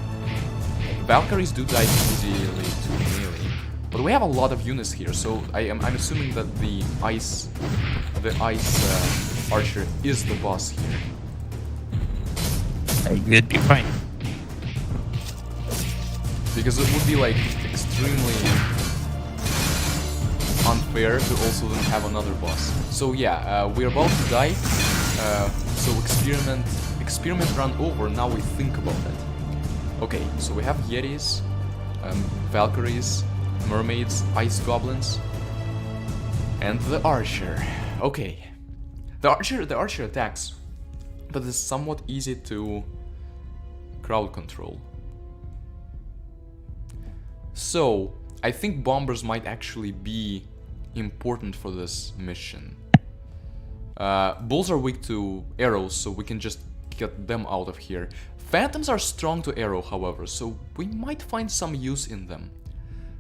Valkyries do die easily to melee, but we have a lot of units here, so I'm assuming that the ice archer is the boss here. You'd be fine. Because it would be like extremely unfair to also then have another boss. So yeah, we're about to die. So experiment run over. Now we think about it. Okay, so we have Yetis, Valkyries, Mermaids, Ice Goblins, and the Archer. Okay, the Archer attacks, but it's somewhat easy to crowd control. So I think bombers might actually be important for this mission. Bulls are weak to arrows, so we can just get them out of here. Phantoms are strong to arrow, however, so we might find some use in them.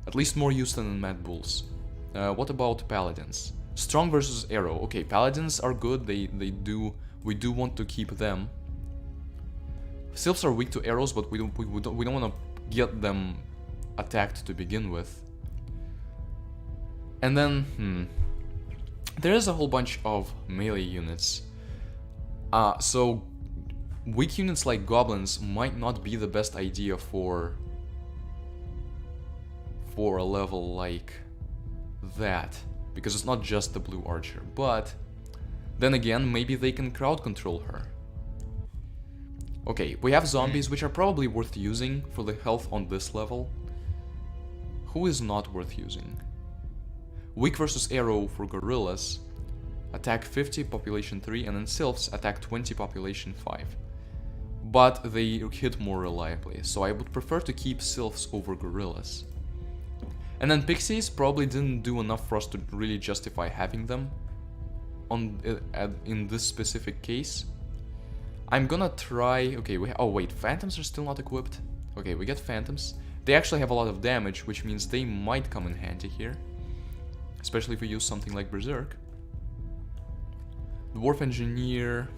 At least more use than in Mad Bulls. What about Paladins? Strong versus arrow. Okay, Paladins are good, we do want to keep them. Sylphs are weak to arrows, but we don't want to get them attacked to begin with. And then, there is a whole bunch of melee units. So weak units like goblins might not be the best idea for a level like that, because it's not just the blue archer. But then again, maybe they can crowd control her. Okay, we have zombies, which are probably worth using for the health on this level. Who is not worth using? Weak versus arrow for gorillas. Attack 50, population 3, and then sylphs attack 20, population 5. But they hit more reliably, so I would prefer to keep sylphs over gorillas. And then pixies probably didn't do enough for us to really justify having them in this specific case. I'm gonna try... Okay, oh wait, phantoms are still not equipped. Okay, we get phantoms. They actually have a lot of damage, which means they might come in handy here. Especially if we use something like Berserk. Dwarf Engineer...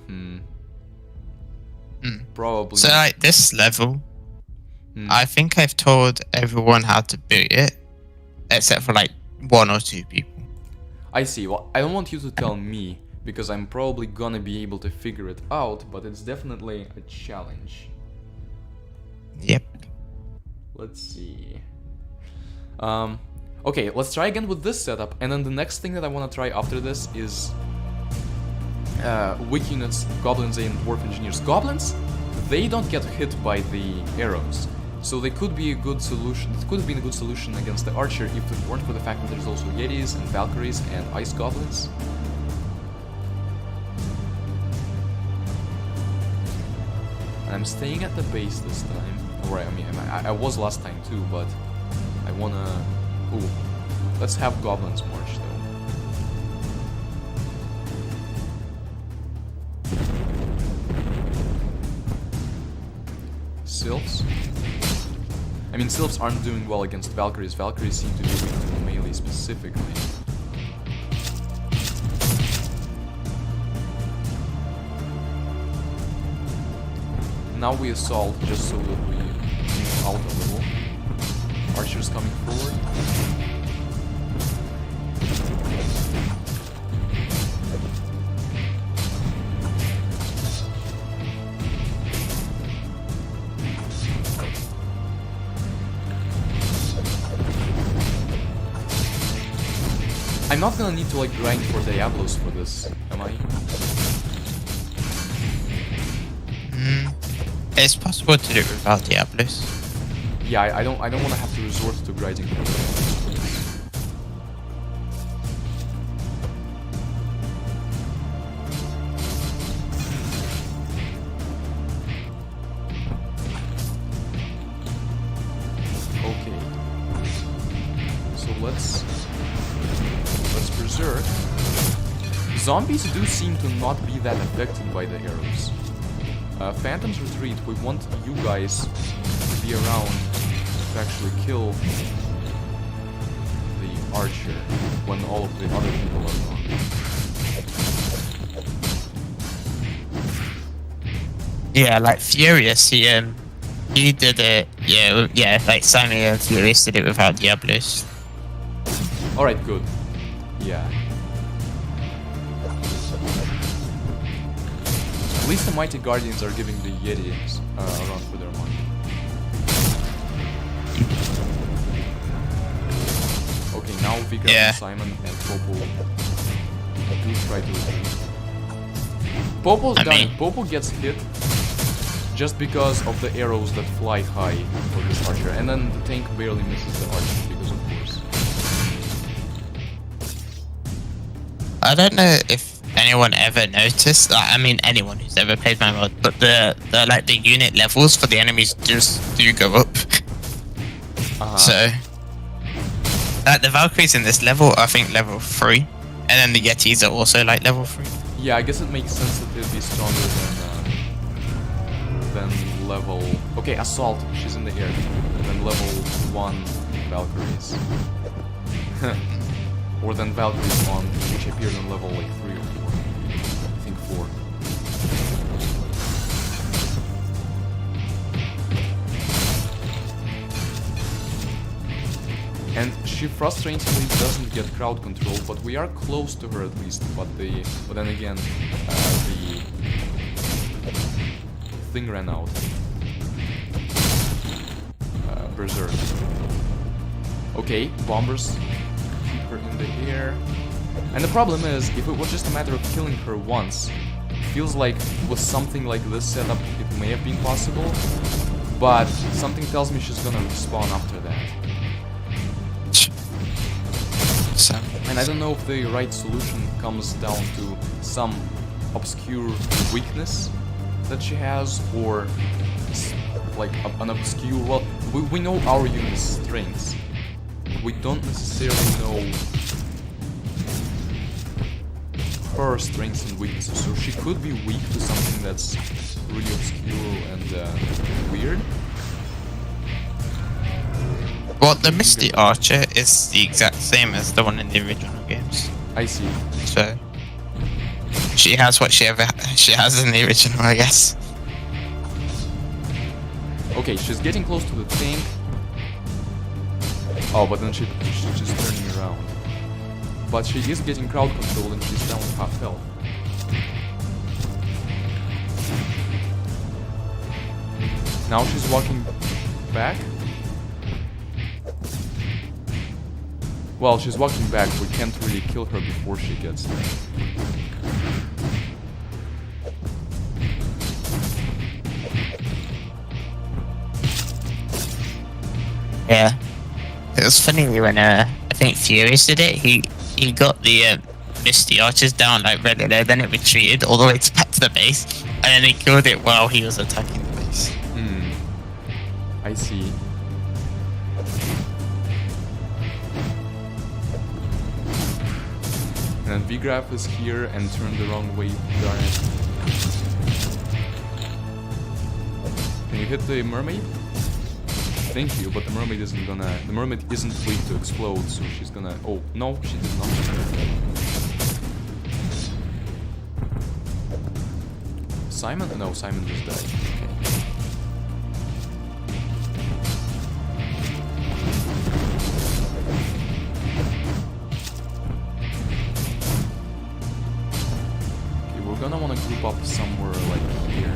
Probably... So like this level, I think I've told everyone how to build it. Except for like 1 or 2 people. I see. Well, I don't want you to tell me, because I'm probably gonna be able to figure it out, but it's definitely a challenge. Yep. Let's see. Okay, let's try again with this setup, and then the next thing that I want to try after this is weak units, goblins and dwarf engineers. Goblins, they don't get hit by the arrows, so they could be a good solution. It could have been a good solution against the archer if it weren't for the fact that there's also yetis and valkyries and ice goblins. I'm staying at the base this time. Alright, I mean, I was last time too, but I wanna... Ooh, let's have goblins march though. Sylphs? I mean, Sylphs aren't doing well against Valkyries. Valkyries seem to be weak to melee specifically. Now we assault just so that we move out a little. Archers coming forward. I'm not gonna need to like grind for Diablos for this, am I? It's possible to do it without Diablos. Yeah, I don't want to have to resort to grinding for this. Okay. So let's berserk. Zombies do seem to not be that affected by the arrows. Phantoms retreat. We want you guys to be around to actually kill the archer when all of the other people are gone. Yeah, like Furious, he did it. Yeah, like Simon and Furious did it without Diablos. All right, good. Yeah. At least the Mighty Guardians are giving the Yetis a run for their money. Okay, now Vika Yeah. and Simon and Popo do try to retreat. Popo's I done mean- it. Popo gets hit just because of the arrows that fly high for this archer, and then the tank barely misses the archer because of course. I don't know if anyone ever noticed. I mean, anyone who's ever played my mod, but the like the unit levels for the enemies just do go up. So, like the Valkyries in this level, I think level 3, and then the Yetis are also like level 3. Yeah, I guess it makes sense that they'd be stronger than level. Okay, Assault, she's in the air. Than level 1 Valkyries. Or than Valkyries 1, which appeared on level like 3 or 4. I think 4. And she frustratingly doesn't get crowd control, but we are close to her at least. But then again, the thing ran out. Berserk. Okay, bombers keep her in the air. And the problem is, if it was just a matter of killing her once, it feels like with something like this setup, it may have been possible. But something tells me she's gonna respawn after that. So, And I don't know if the right solution comes down to some obscure weakness that she has, or like an obscure. Well, we know our unit's strengths. We don't necessarily know her strengths and weaknesses, so she could be weak to something that's really obscure and weird. well, the Misty Archer is the exact same as the one in the original games. I see. So, she has what she has in the original, I guess. Okay, she's getting close to the tank. Oh, but then she's just turning around. But she is getting crowd control and she's down half health. Now she's walking back. Well, she's walking back. We can't really kill her before she gets there. Yeah. It was funny when I think Furious did it. He got the Misty Archers down like really low, then it retreated all the way back to the base, and then he killed it while he was attacking the base. I see. And then V-Graph is here and turned the wrong way. Darn it. Can you hit the mermaid? Thank you, but the mermaid isn't gonna. The mermaid isn't weak to explode, so she's gonna. Oh no, she did not. Simon? No, Simon just died. Okay. Okay, we're gonna wanna group up somewhere like here.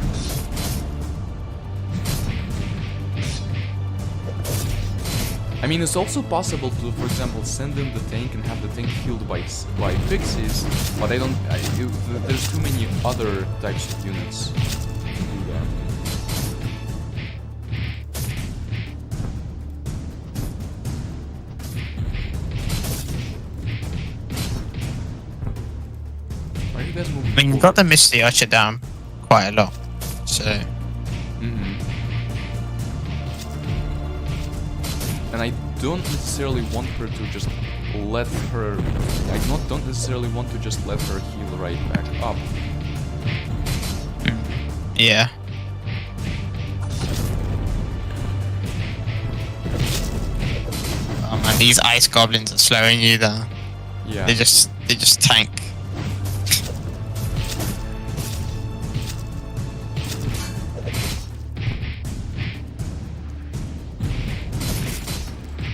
I mean, it's also possible to, for example, send in the tank and have the tank healed by pixies, but there's too many other types of units to do that. Why are you guys moving? I mean, you got the Misty Archer down quite a lot, so. And I don't necessarily want her to just let her. Don't necessarily want to just let her heal right back up. Yeah. Oh man, these ice goblins are slowing you down. Yeah. They just tank.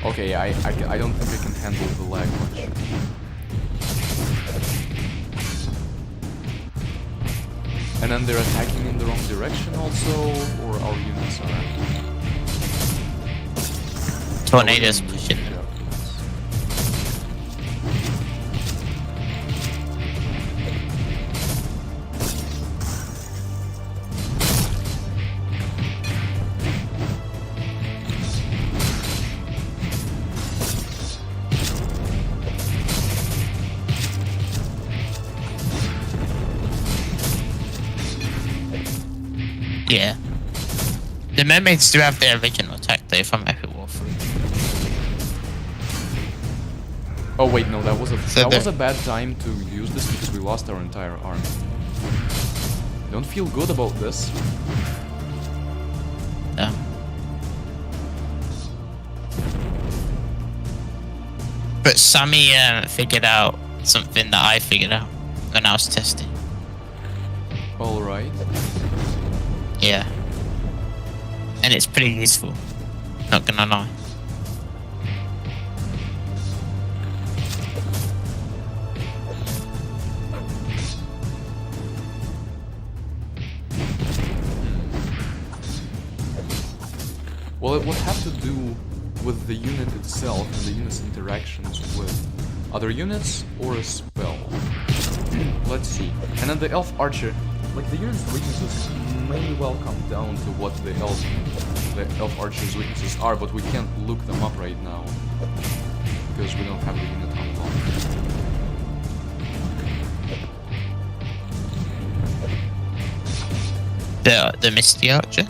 Okay, I don't think I can handle the lag much. And then they're attacking in the wrong direction also, or our units are... Tornadoes pushing them. Yeah. The mermaids do have their original attack though from Epic War 3. Oh wait, no, that was So a bad time to use this because we lost our entire army. I don't feel good about this. No. But Sammy figured out something that I figured out when I was testing. All right. Yeah. And it's pretty useful. Not gonna lie. Well, it would have to do with the unit itself and the unit's interactions with other units or a spell. Let's see. And then the elf archer, like the unit's weaknesses may well come down to what the elf archer's weaknesses are, but we can't look them up right now because we don't have the unit unlocked. The Misty Archer?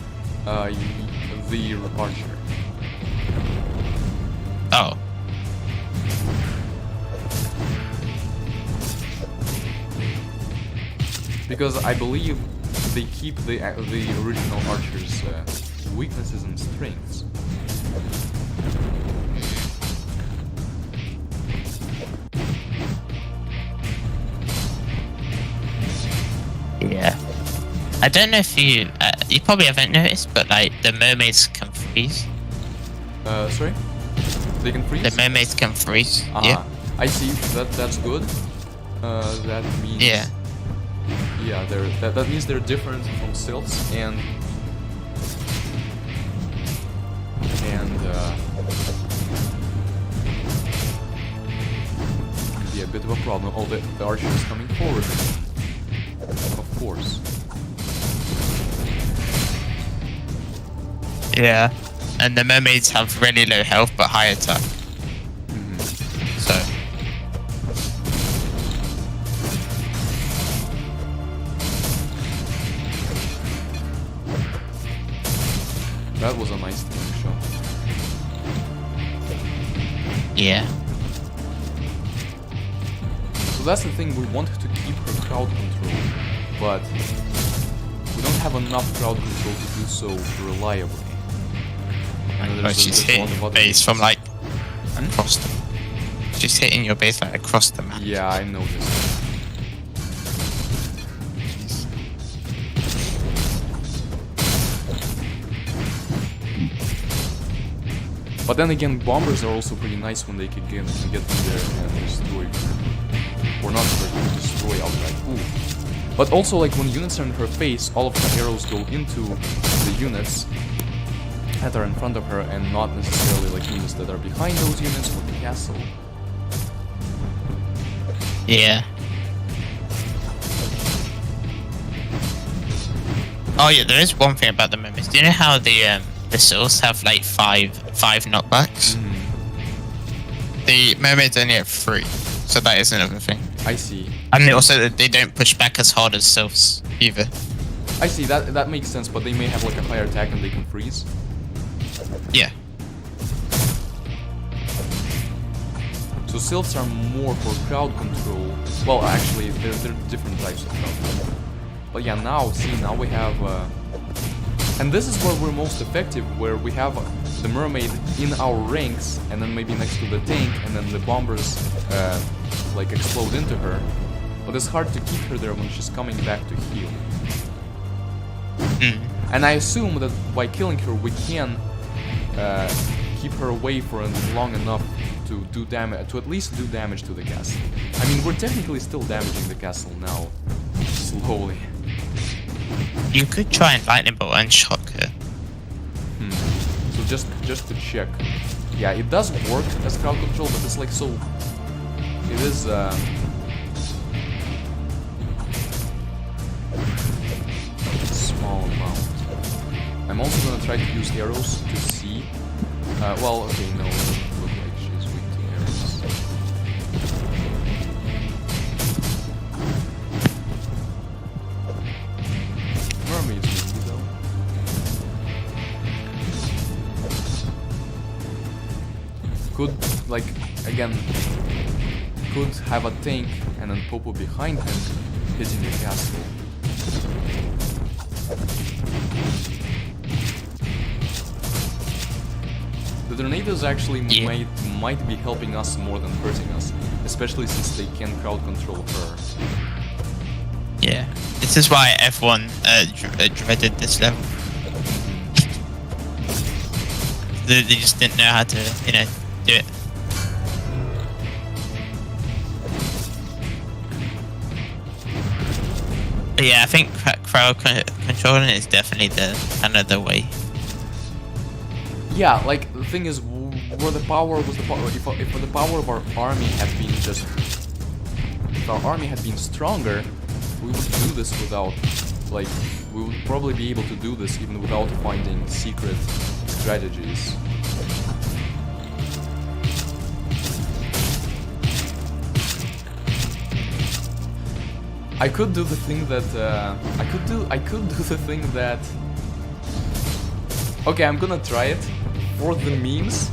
The archer. Oh. Because I believe they keep the original archer's weaknesses and strengths. Yeah. I don't know if you probably haven't noticed, but like the mermaids can freeze. Sorry? They can freeze? The mermaids can freeze. Uh-huh. Yeah. I see. That's good. That means. Yeah. Yeah, that means they're different from sylphs and yeah, a bit of a problem. Oh, the archer is coming forward. Of course. Yeah. And the mermaids have really low health but high attack. So. That was a nice thing shot. Yeah. So that's the thing, we want to keep her crowd control, but we don't have enough crowd control to do so reliably. And Oh, she's hitting your base from like across the... She's hitting your base like across the map. Yeah, I noticed. But then again, bombers are also pretty nice when they can get in there and destroy. Or not destroy outright. Ooh. But also, like, when units are in her face, all of her arrows go into the units that are in front of her and not necessarily, like, units that are behind those units or the castle. Yeah. Oh yeah, there is one thing about the mermaids. Do you know how the sylphs have like five knockbacks? The mermaids only have 3, so that is another thing. I see. And they don't push back as hard as sylphs either. I see, that makes sense, but they may have like a higher attack and they can freeze. Yeah. So sylphs are more for crowd control. Well, actually, there are different types of crowd control. But yeah, now we have... and this is where we're most effective, where we have the mermaid in our ranks, and then maybe next to the tank, and then the bombers like explode into her. But it's hard to keep her there when she's coming back to heal. And I assume that by killing her, we can keep her away for long enough to do damage, to at least do damage to the castle. I mean, we're technically still damaging the castle now, slowly. You could try and lightning bolt and shock her. So just to check, yeah, it does work as crowd control, but it's like so. It is. Small amount. I'm also gonna try to use arrows to see. Well, okay, no, it doesn't look like she's weak to arrows. Mermaid's weak though. like, again, could have a tank and then Popo behind him hitting the castle. The tornadoes actually might be helping us more than hurting us, especially since they can crowd control her. Yeah, this is why everyone dreaded this level. They just didn't know how to, you know, do it. But yeah, I think crowd controlling is definitely the kind of the way. Yeah, like the thing is, where the power was the power. If the power of our army had been just, if our army had been stronger, we would do this without, like, we would probably be able to do this even without finding secret strategies. I could do the thing that I could do the thing that. Okay, I'm gonna try it for the memes,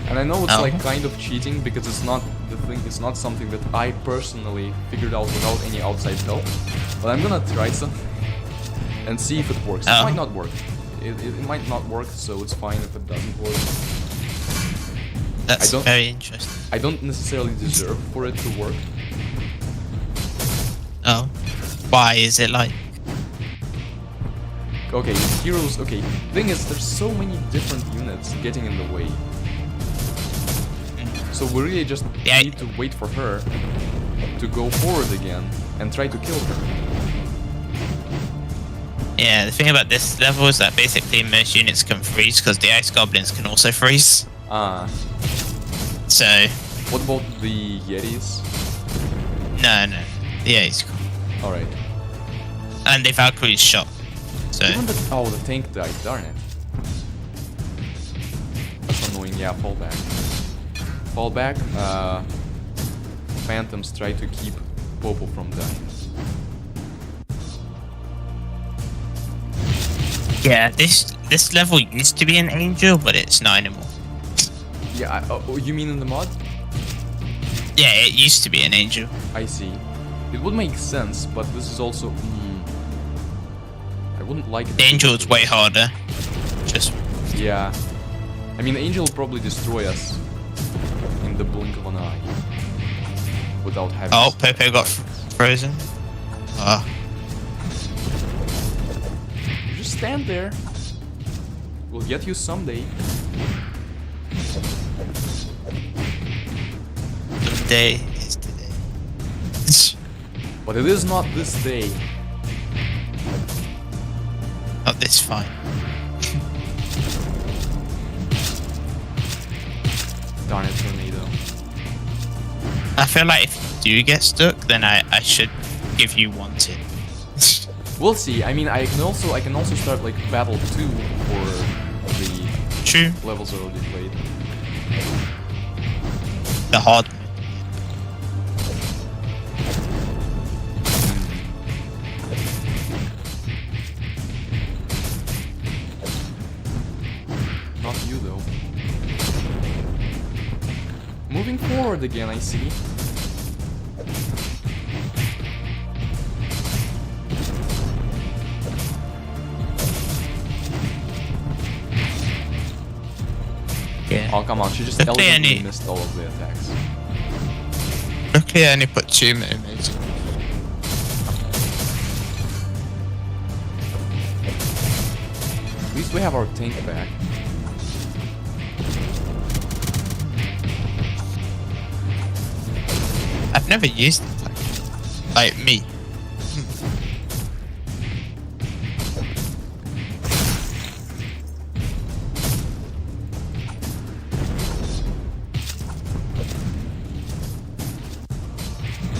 and I know it's like kind of cheating because it's not the thing. It's not something that I personally figured out without any outside help. But I'm gonna try something and see if it works. It might not work. It might not work, so it's fine if it doesn't work. That's very interesting. I don't necessarily deserve for it to work. Oh, why is it like? Okay, heroes. Okay, thing is, there's so many different units getting in the way. So we really just need to wait for her to go forward again and try to kill her. Yeah, the thing about this level is that basically most units can freeze because the ice goblins can also freeze. So. What about the Yetis? No. Yeah, he's cool. Alright. And the Valkyrie's shot. So. The tank died, darn it. That's annoying, yeah, fall back. Fall back, Phantoms try to keep Popo from dying. Yeah, this level used to be an angel, but it's not anymore. Yeah, you mean in the mod? Yeah, it used to be an angel. I see. It would make sense, but this is also... I wouldn't like it. The angel is way harder. Just... Yeah. I mean, the angel will probably destroy us in the blink of an eye. Without having... Oh, Pepe got frozen. Oh. Just stand there. We'll get you someday. Someday is today. But it is not this day. Not this fine. Darn it, tornado. I feel like if you do get stuck, then I should give you one tip. We'll see. I mean, I can also start like battle 2 for the levels already played. The hard. Not you though. Moving forward again, I see. Yeah. Oh come on, she just elegantly missed all of the attacks. Luckily, I only put 2 mermaids. At least we have our tank back. I've never used it. Like me.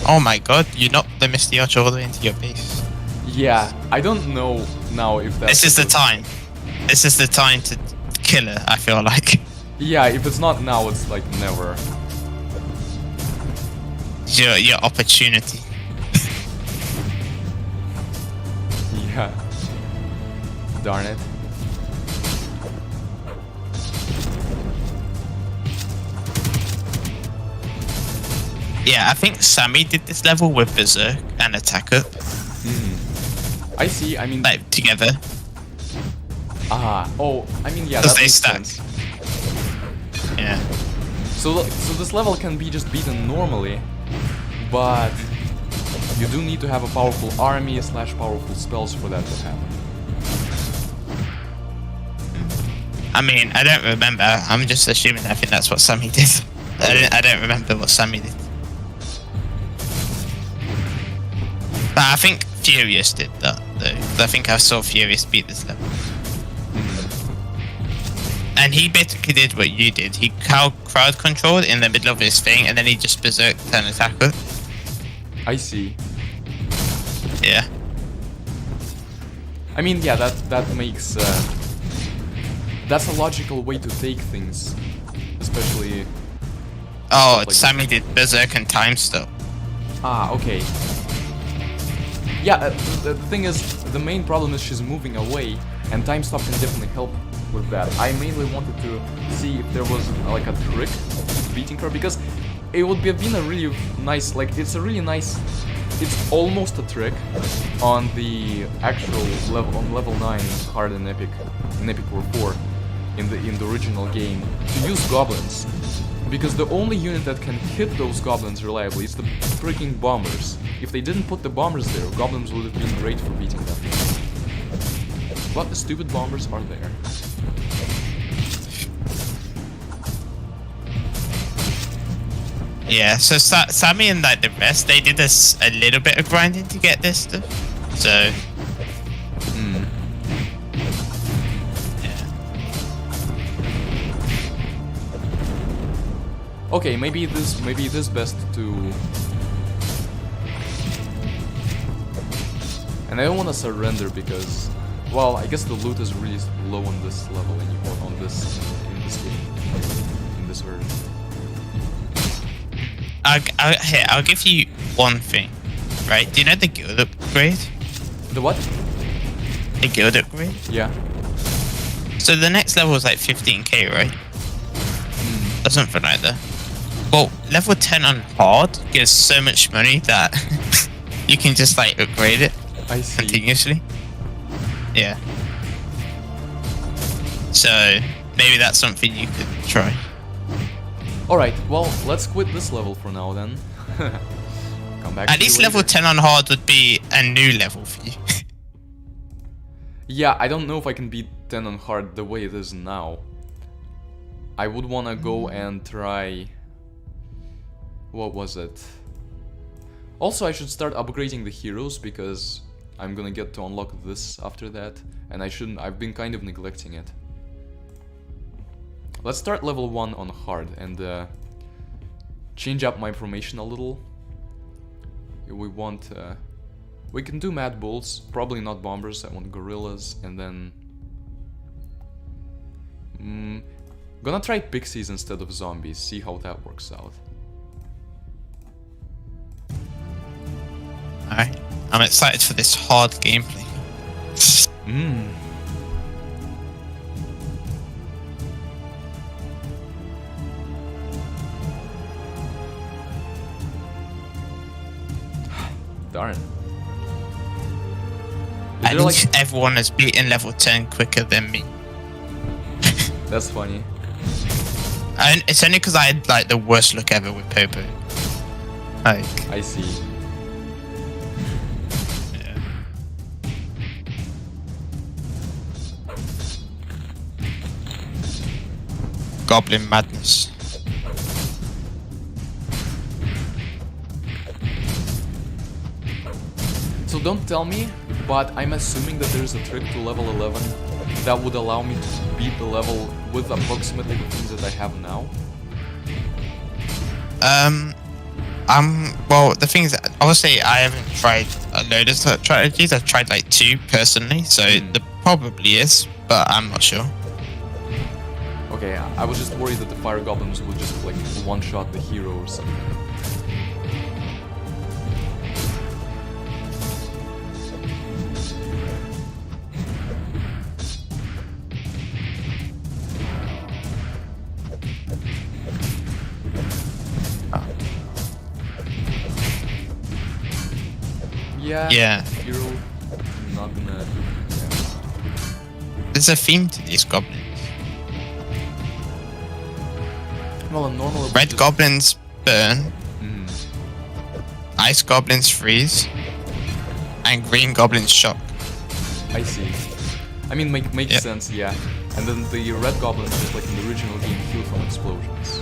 Oh my god, you knocked the Misty Archer all the way into your base. Yeah, I don't know now if that's... This is the time. This is the time to kill her, I feel like. Yeah, if it's not now, it's like never. Your opportunity. Yeah. Darn it. Yeah, I think Sammy did this level with Berserk and Attack Up, I see. I mean, like together. oh, I mean, yeah, Because that they makes stack. sense. Yeah. So this level can be just beaten normally, but you do need to have a powerful army / powerful spells for that to happen. I mean, I don't remember. I'm just assuming. I think that's what Sammy did. I don't remember what Sammy did. But I think Furious did that though. I think I saw Furious beat this level. And he basically did what you did. He crowd controlled in the middle of his thing, and then he just berserked and attacked it. I see. Yeah. I mean, yeah, that makes that's a logical way to take things, especially. Oh, like Sammy did berserk and time stop. Okay. Yeah, the thing is, the main problem is she's moving away, and time stop can definitely help with that. I mainly wanted to see if there was like a trick to beating her, because it would have been a really nice, like, it's a really nice, it's almost a trick on the actual level, on level 9 hard in Epic War 4 in the original game, to use goblins. Because the only unit that can hit those goblins reliably is the freaking bombers. If they didn't put the bombers there, goblins would have been great for beating them. But the stupid bombers are there. Yeah, so Sammy and like the rest, they did this a little bit of grinding to get this stuff. So yeah. Okay, maybe it is best to. And I don't want to surrender because, well, I guess the loot is really low on this level anymore, in this game, in this version. I'll give you one thing, right? Do you know the guild upgrade? The what? The guild upgrade? Yeah. So the next level is like 15k, right? Or something like that. Well, level 10 on hard gives so much money that you can just like upgrade it I see. continuously. Yeah. So maybe that's something you could try. Alright, well, let's quit this level for now then. Come back At to you least later. level 10 on hard would be a new level for you. Yeah, I don't know if I can beat 10 on hard the way it is now. I would wanna go and try... What was it? Also, I should start upgrading the heroes because I'm gonna get to unlock this after that, and I've been kind of neglecting it. Let's start level 1 on hard and change up my formation a little. We can do Mad Bulls, probably not Bombers, I want Gorillas, and then... gonna try Pixies instead of Zombies, see how that works out. Alright, I'm excited for this hard gameplay. Darn. At least everyone has beaten level 10 quicker than me. That's funny. And it's only because I had like the worst luck ever with Popo. Like, I see. yeah. Goblin madness. So don't tell me, but I'm assuming that there's a trick to level 11 that would allow me to beat the level with approximately the things that I have now. Well, the thing is, obviously, I haven't tried a load of strategies. I've tried like 2 personally, so there probably is, but I'm not sure. Okay, I was just worried that the fire goblins would just like one-shot the hero or something. yeah. Yeah. Hero, not gonna. There's a theme to these goblins. Well, a normal. Red goblins burn, Mm, ice goblins freeze, and green goblins shock. I see. I mean, makes Yep. sense, yeah. And then the red goblins, just like in the original game, heal from explosions.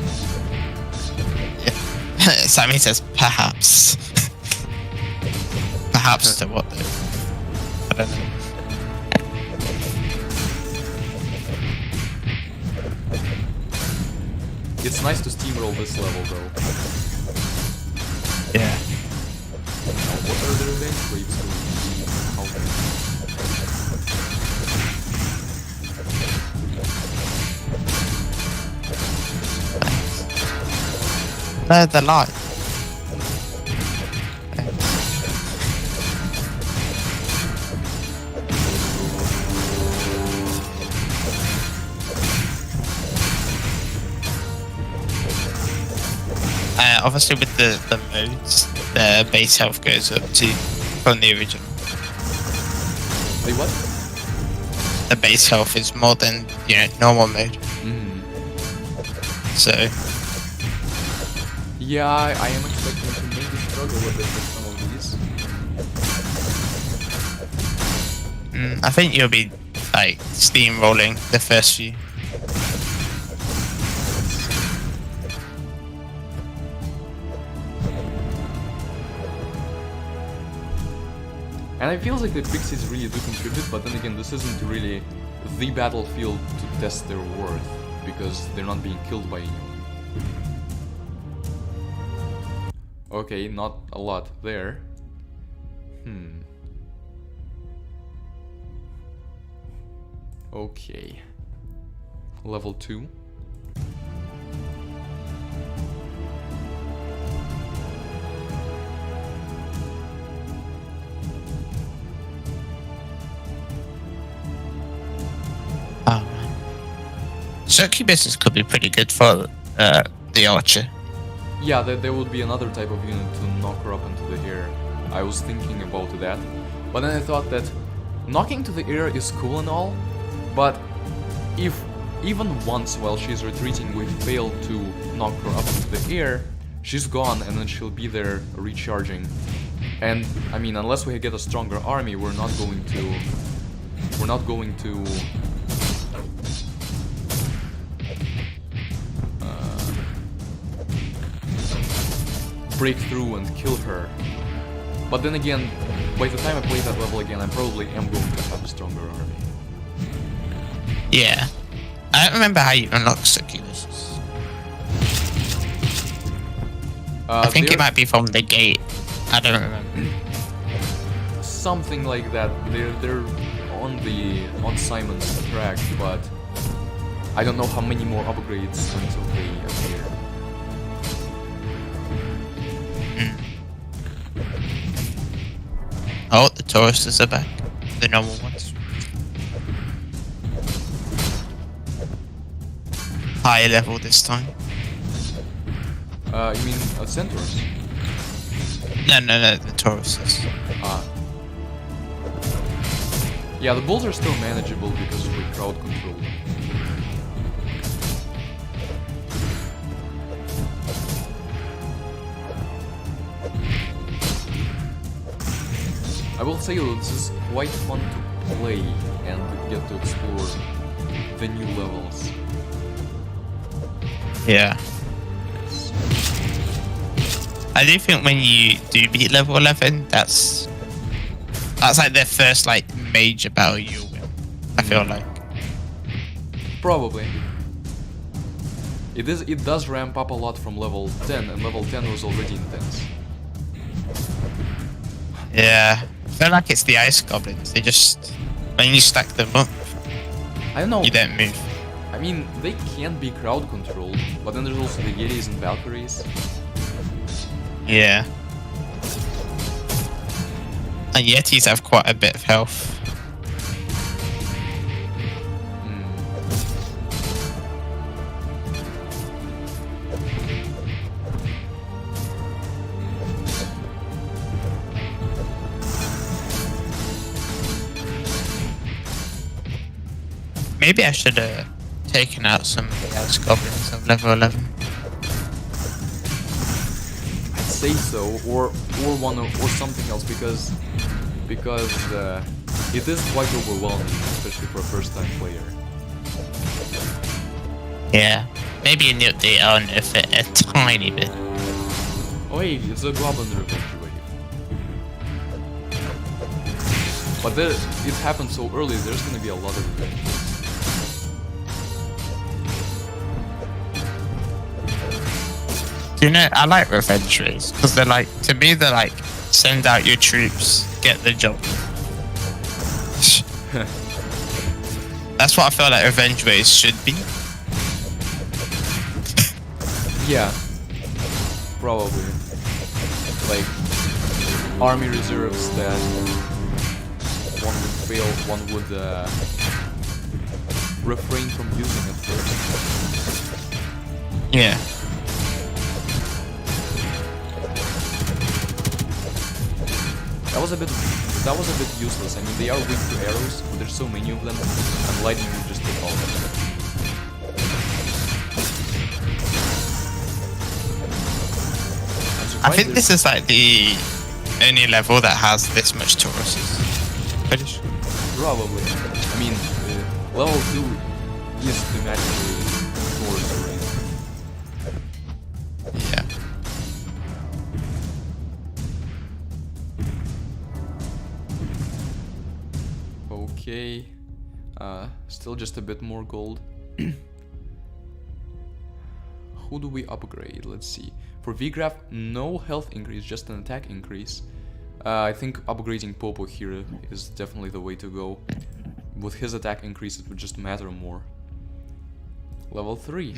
Sammy says perhaps. Perhaps to what though? I don't know. It's nice to steamroll this level, though. Yeah. Now, what are their events? Waves to how No, the light. Obviously with the modes, the base health goes up to from the original. Wait, what? The base health is more than, you know, normal mode. Mm. So Yeah, I am expecting to maybe struggle a bit with some of these. I think you'll be like steamrolling the first few. And it feels like the pixies really do contribute, but then again, this isn't really the battlefield to test their worth, because they're not being killed by anyone. Okay, not a lot there. Okay. Level 2. Oh man. Succubuses could be pretty good for the archer. Yeah, there would be another type of unit to knock her up into the air. I was thinking about that, but then I thought that knocking to the air is cool and all, but if even once while she's retreating we fail to knock her up into the air, she's gone and then she'll be there recharging. And I mean, unless we get a stronger army, we're not going to break through and kill her. But then again, by the time I play that level again, I probably am going to have a stronger army. Yeah. I don't remember how you unlock succubuses. I think it might be from the gate. I don't remember. Something like that. They're on Simon's track, but I don't know how many more upgrades until they appear. Oh, the Taurus's are back. The normal ones. Higher level this time. You mean Centaurs? No, the Tauruses. Yeah, the bulls are still manageable because we crowd control. I will say though, this is quite fun to play and get to explore the new levels. Yeah. I do think when you do beat level 11, that's like their first like major battle you'll win. I feel like. Probably. It does ramp up a lot from level 10, and level 10 was already intense. Yeah. I feel like it's the ice goblins. They just, when you stack them up, I don't know. you don't move. I mean, they can be crowd controlled, but then there's also the Yetis and Valkyries. Yeah. And Yetis have quite a bit of health. Maybe I should have taken out some Chaos Goblins of level 11. I'd say so, or something else, because it is quite overwhelming, especially for a first-time player. Yeah. Maybe in the update I'll nerf it a tiny bit. Oh hey, it's a Goblin Revenge Wave. But it happened so early, there's gonna be a lot of revenge. You know, I like revenge waves because they're like, to me, they're like, send out your troops, get the job. That's what I feel like revenge waves should be. Yeah, probably. Like army reserves that one would fail, one would refrain from using at first. Yeah. That was a bit useless. I mean, they are weak to arrows, but there's so many of them, and lightning will just take all of them. I think this is like the only level that has this much Tauruses. Pretty sure. Probably. I mean, level 2 is thematically Taurus terrain. Yeah. Okay. Still just a bit more gold. Who do we upgrade? Let's see. For Vigraf, no health increase, just an attack increase. I think upgrading Popo here is definitely the way to go. With his attack increase, it would just matter more. Level 3.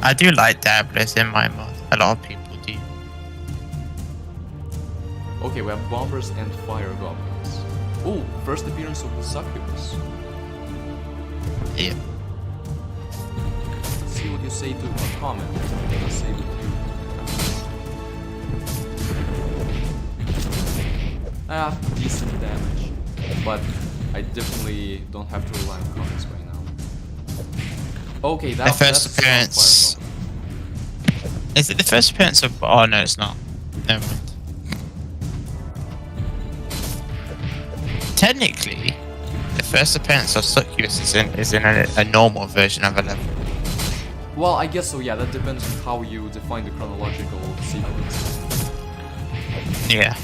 I do like Dabblers in my mod. A lot of people do. Okay, we have Bombers and Fire Goblins. Oh, first appearance of the Succubus. Yeah. Let's see what you say to a comment. Let's say with you. Decent damage. But I definitely don't have to rely on comments right now. Okay, The first appearance. Is it the first appearance of? Oh no, it's not. Never mind. Technically, the first appearance of Succubus is in a normal version of a level. Well, I guess so. Yeah, that depends on how you define the chronological sequence. Yeah.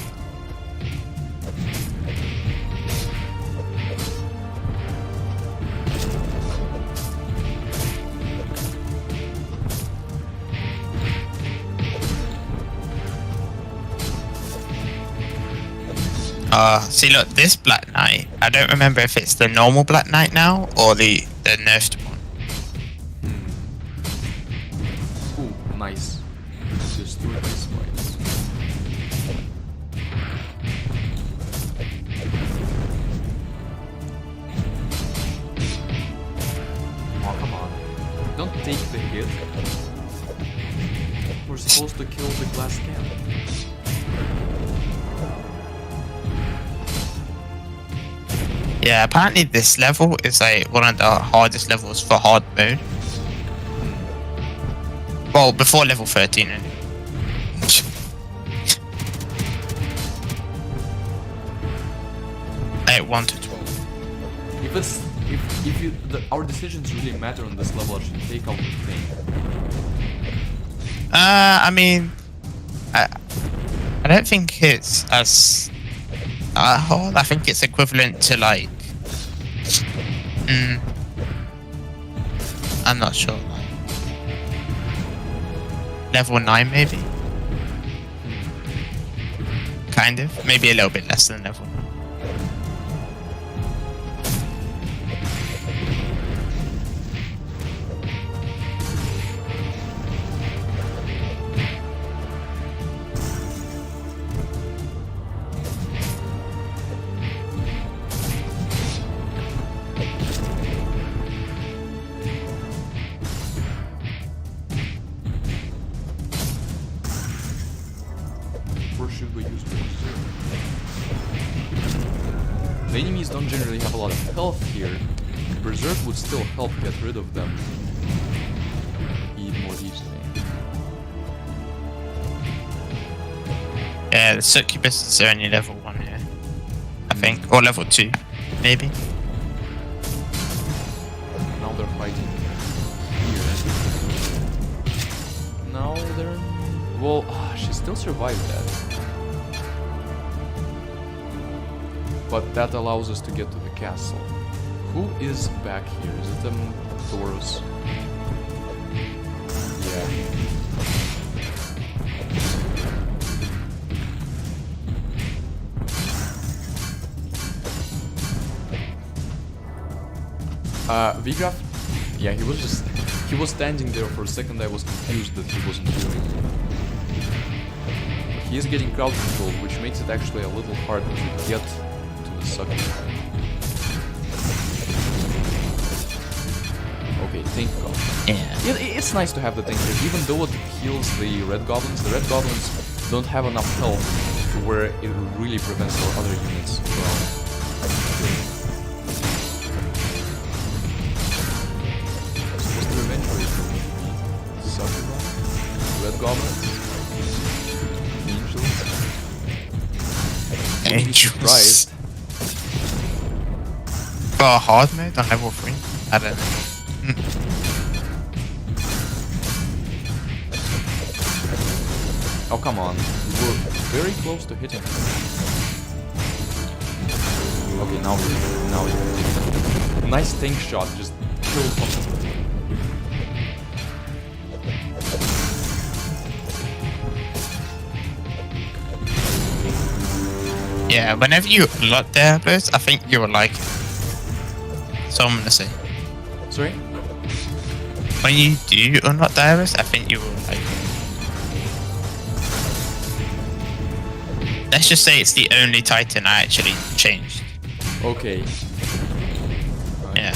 See, look, this Black Knight. I don't remember if it's the normal Black Knight now or the nerfed one. Ooh, nice. Just do it this way. Oh, come on. Don't take the hit. We're supposed to kill the glass can. Yeah, apparently this level is like one of the hardest levels for hard mode. Well, before level 13 anyway. 1 to 12. Our decisions really matter on this level, I should take out the thing. I mean, I don't think it's as hard. I think it's equivalent to like. I'm not sure. Like, level 9 maybe. Kind of, maybe a little bit less than level 9. should we use Berserk? The enemies don't generally have a lot of health here. Berserk would still help get rid of them more easily. Yeah, the succubus is only level 1 here, I think, or level 2, maybe. Now they're fighting here. Now they're... Well, she still survived that. But that allows us to get to the castle. Who is back here? Is it Taurus? Yeah. Vigraf? Yeah, he was standing there for a second. I was confused that he wasn't doing it. But he is getting crowd control, which makes it actually a little hard to get to the sucker. Okay, tank goblin. Yeah. It's nice to have the tank here, even though it heals the red goblins. The red goblins don't have enough health to where it really prevents our other units from. Red goblins, angels, surprised. For a hard mode on level 3? I don't know. Oh come on, we're very close to hitting him. Okay, now nice tank shot, just killed him. Yeah, whenever you unlock Diablos, I think you will like it. So I'm gonna say. Sorry? When you do unlock Diablos, I think you will like it. Let's just say it's the only Titan I actually changed. Okay. Yeah.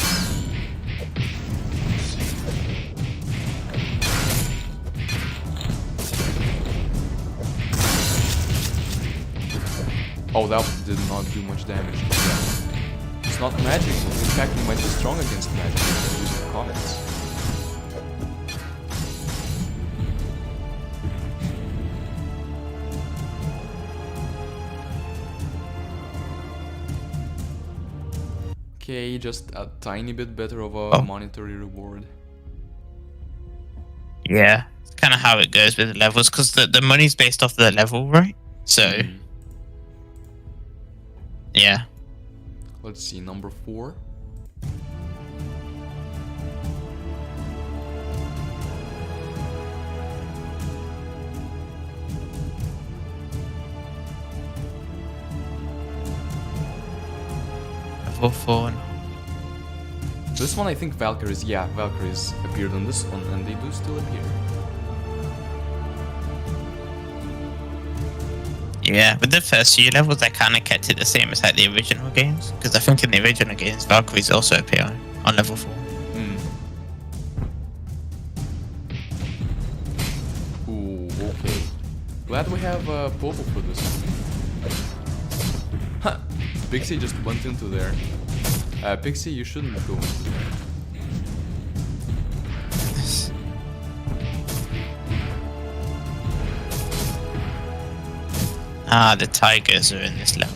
Oh, that did not do much damage. Yeah. It's not magic. In fact, he might be strong against magic if using comets. Okay, just a tiny bit better of a monetary reward. Yeah, it's kind of how it goes with the levels, because the money's based off the level, right? So, yeah. Let's see, number 4. Level 4. This one I think Valkyries, yeah, Valkyries appeared on this one, and they do still appear. Yeah, with the first few levels, I kind of kept it the same as like the original games, because I think in the original games, Valkyries also appear on level 4. Ooh, okay. Glad we have Popo for this one. Huh! Pixie just went into there. Pixie, you shouldn't go into there. Ah, the tigers are in this level.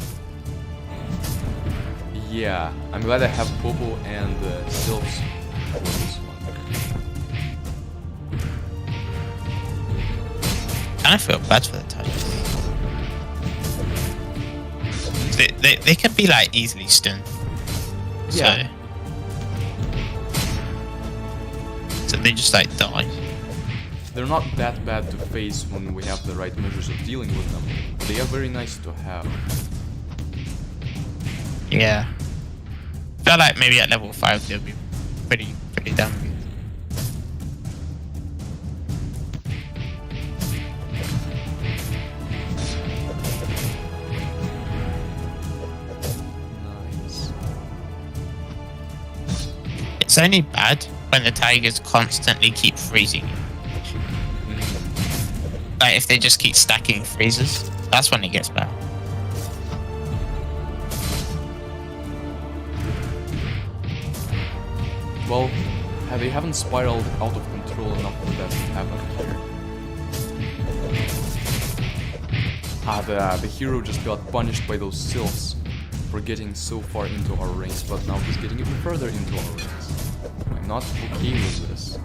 Yeah, I'm glad I have Popo and Sylphs for this one. Kind of feel bad for the tigers. They can be like easily stunned. Yeah. So they just like die. They're not that bad to face when we have the right measures of dealing with them. They are very nice to have. Yeah. I feel like maybe at level 5 they'll be pretty damn good. Nice. It's only bad when the tigers constantly keep freezing you. Like if they just keep stacking freezes. That's when it gets bad. Well, they haven't spiraled out of control enough for that to happen here. The hero just got punished by those sylphs for getting so far into our ranks, but now he's getting even further into our ranks. I'm not okay with this.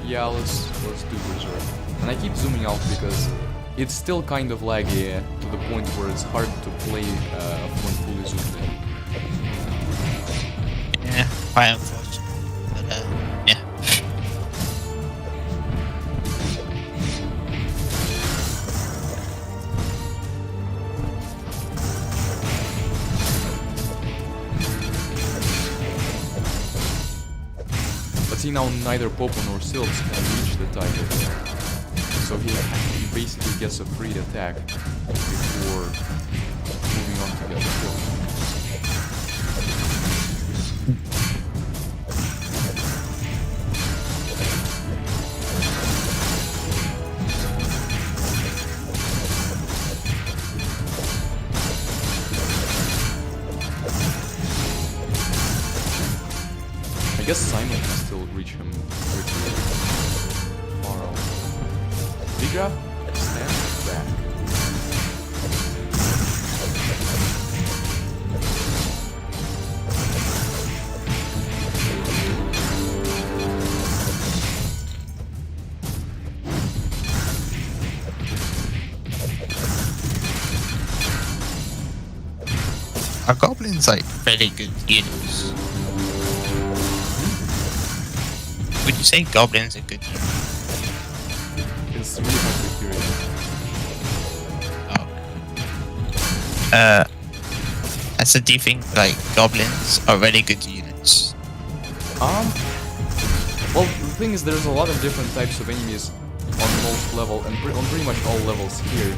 Yeah, let's do Berserk. And I keep zooming out because it's still kind of laggy to the point where it's hard to play when fully zoomed in. Yeah, quite unfortunate. But, yeah. But see, now neither Popo nor Sylphs can reach the tiger. So he basically gets a free attack before moving on to get the kill. I guess Simon can still reach him pretty far out. Vigraf, stand back. Are goblins like really good units? Would you say goblins are good units? It's really hard to hear it. Oh. I said, do you think like goblins are really good units? Well, the thing is, there's a lot of different types of enemies on most level and on pretty much all levels here,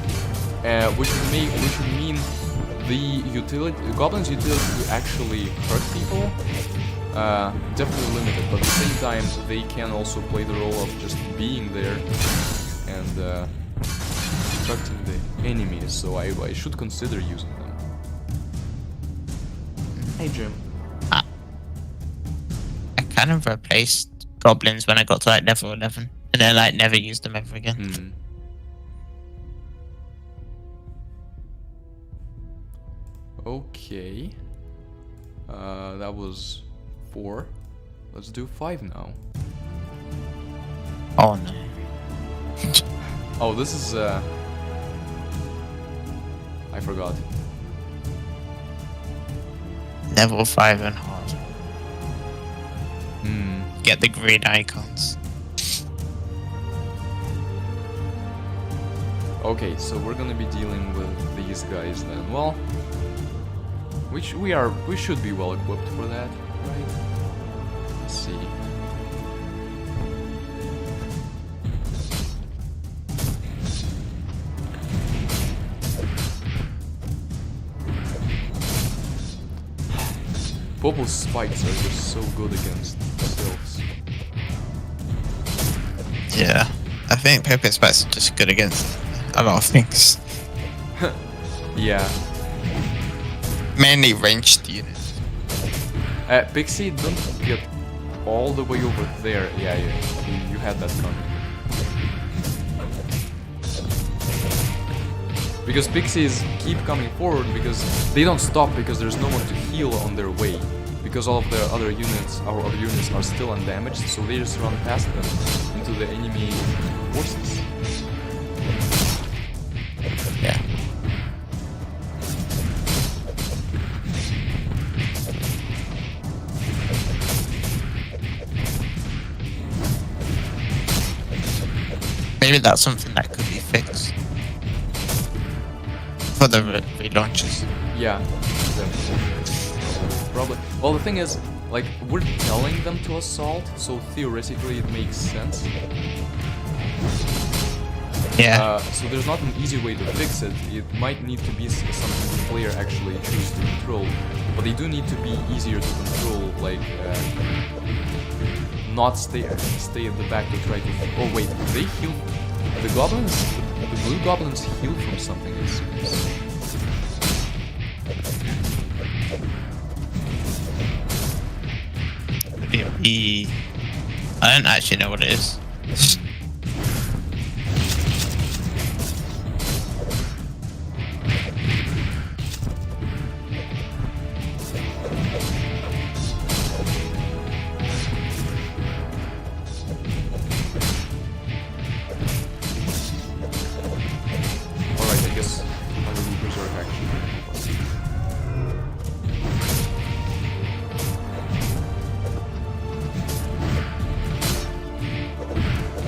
which would mean the goblins' utility to actually hurt people definitely limited. But at the same time, they can also play the role of just being there and distracting the enemies. So I should consider using them. Hey, Jim. I kind of replaced goblins when I got to like level 11, and then like never used them ever again. Okay. That was 4. Let's do 5 now. Oh no. Oh, this is I forgot. Level 5 and hard. Get the green icons. Okay, so we're gonna be dealing with these guys then. Well, we should be well equipped for that, right? Let's see. Popo's spikes are just so good against sylphs. Yeah, I think Popo's spikes are just good against a lot of things. Yeah. Mainly ranged units. Pixie, don't get all the way over there. Yeah, you had that coming. Because pixies keep coming forward because they don't stop because there's no one to heal on their way. Because all of their other units, our other units, are still undamaged, so they just run past them into the enemy forces. Yeah. Maybe that's something that could be fixed for the relaunches. Yeah, probably. Well, the thing is, like, we're telling them to assault, so theoretically it makes sense. Yeah. So there's not an easy way to fix it. It might need to be something the player actually chooses to control, but they do need to be easier to control, like not stay at the back to try to. Oh wait, they heal. The goblins, the blue goblins heal from something. It seems. I don't actually know what it is. Alright, I guess my little berserk actually.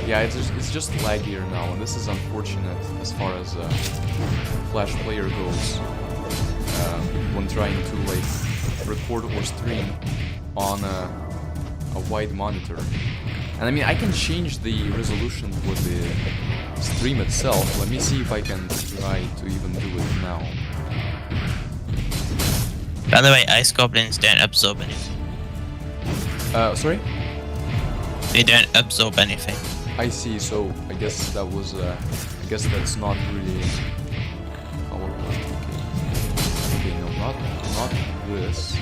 Yeah, it's just laggier now, and this is unfortunate as far as Flash player goes. When trying to like record or stream on a wide monitor, and I mean I can change the resolution for the stream itself. Let me see if I can try to even do it now. By the way, ice goblins don't absorb anything. Sorry? They don't absorb anything. I see, so I guess that was, I guess that's not really how it works. Okay, no, not this.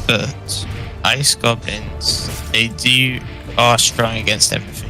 But ice goblins, they are strong against everything.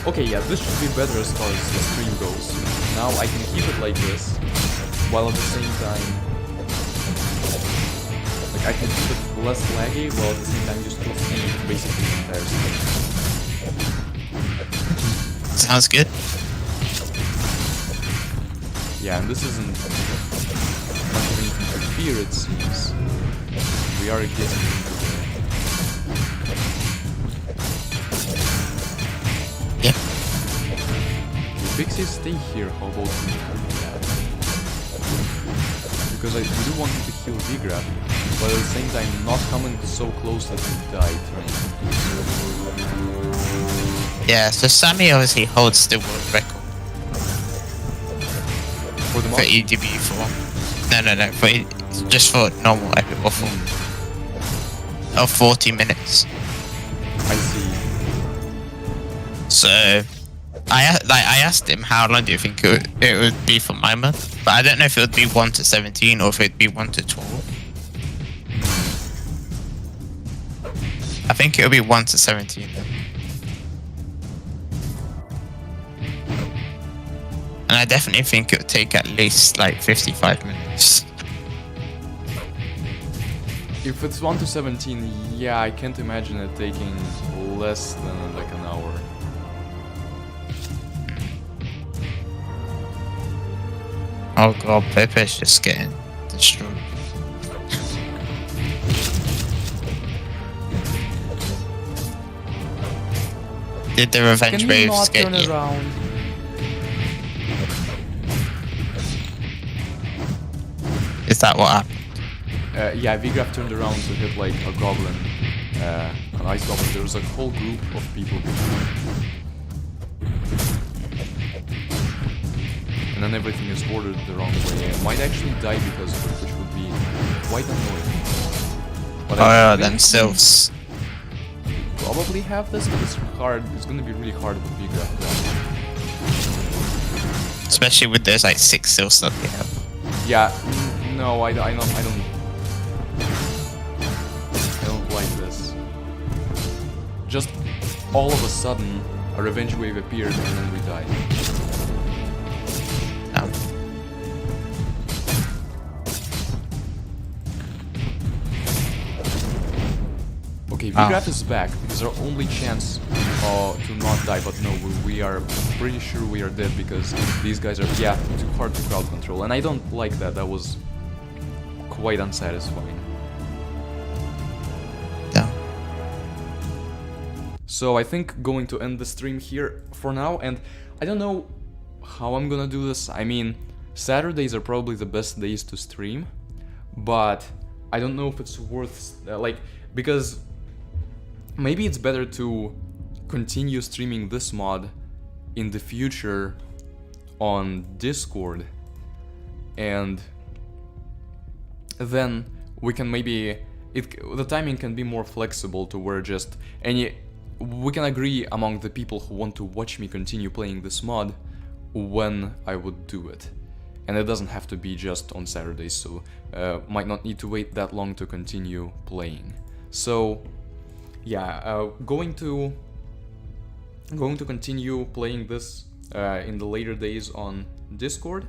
Okay, yeah, this should be better as far as the stream goes. Now I can keep it like this, while at the same time, like I can keep it less laggy, while at the same time just still see basically the entire screen. Sounds good. Yeah, and this isn't much of anything to fear, it seems. We are getting into Yep. the pixies stay here, how about you? Because I do want you to heal V-Grab, but at the same time not coming so close that you die turning. Yeah, so Sammy obviously holds the world record For the for mod? EDB4. No, just for normal epic waffle. Of 40 minutes. I see. So I asked him how long do you think it would be for my month, but I don't know if it would be 1 to 17 or if it'd be 1 to 12. I think it would be 1 to 17 then. And I definitely think it would take at least like 55 minutes. If it's 1 to 17, yeah, I can't imagine it taking less than like an hour. Oh god, Pepe's just getting destroyed. Did the revenge Can you waves not get turn you? around? Is that what happened? Yeah, Vigraf turned around to hit like a goblin, an ice goblin. There was a whole group of people behind. And then everything is ordered the wrong way. It might actually die because of it, which would be quite annoying. But Oh I yeah, think them sylphs. probably have this, but it's hard. It's gonna be really hard with Vigraf down. Especially with those like 6 sylphs that they have. Yeah, no, I don't like this. Just all of a sudden, a revenge wave appeared and then we died. Um, Okay, Vigraf is back. It's our only chance to not die, but no, we are pretty sure we are dead because these guys are, yeah, too hard to crowd control. And I don't like that. That was quite unsatisfying. yeah. So I think going to end the stream here for now, and I don't know how I'm gonna do this. I mean, Saturdays are probably the best days to stream, but I don't know if it's worth, because maybe it's better to continue streaming this mod in the future on Discord, and then we can maybe, the timing can be more flexible to where just we can agree among the people who want to watch me continue playing this mod when I would do it. And it doesn't have to be just on Saturdays, so might not need to wait that long to continue playing. So yeah, going to continue playing this in the later days on Discord.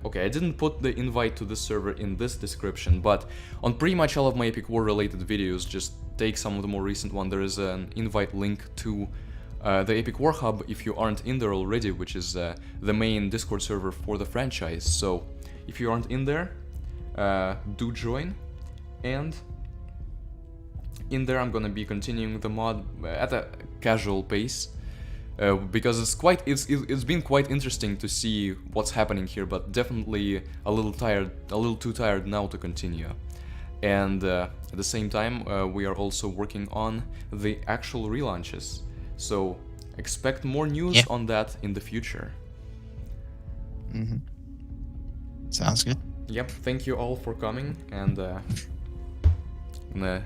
Okay, I didn't put the invite to this server in this description, but on pretty much all of my Epic War related videos, just take some of the more recent one, there is an invite link to the Epic War Hub if you aren't in there already, which is the main Discord server for the franchise. So if you aren't in there, do join, and in there I'm gonna be continuing the mod at a casual pace, because it's been quite interesting to see what's happening here, but definitely a little too tired now to continue. And at the same time, we are also working on the actual relaunches, so expect more news on that in the future. Sounds good. Yep, thank you all for coming, and I'm gonna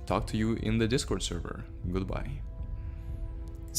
talk to you in the Discord server. Goodbye.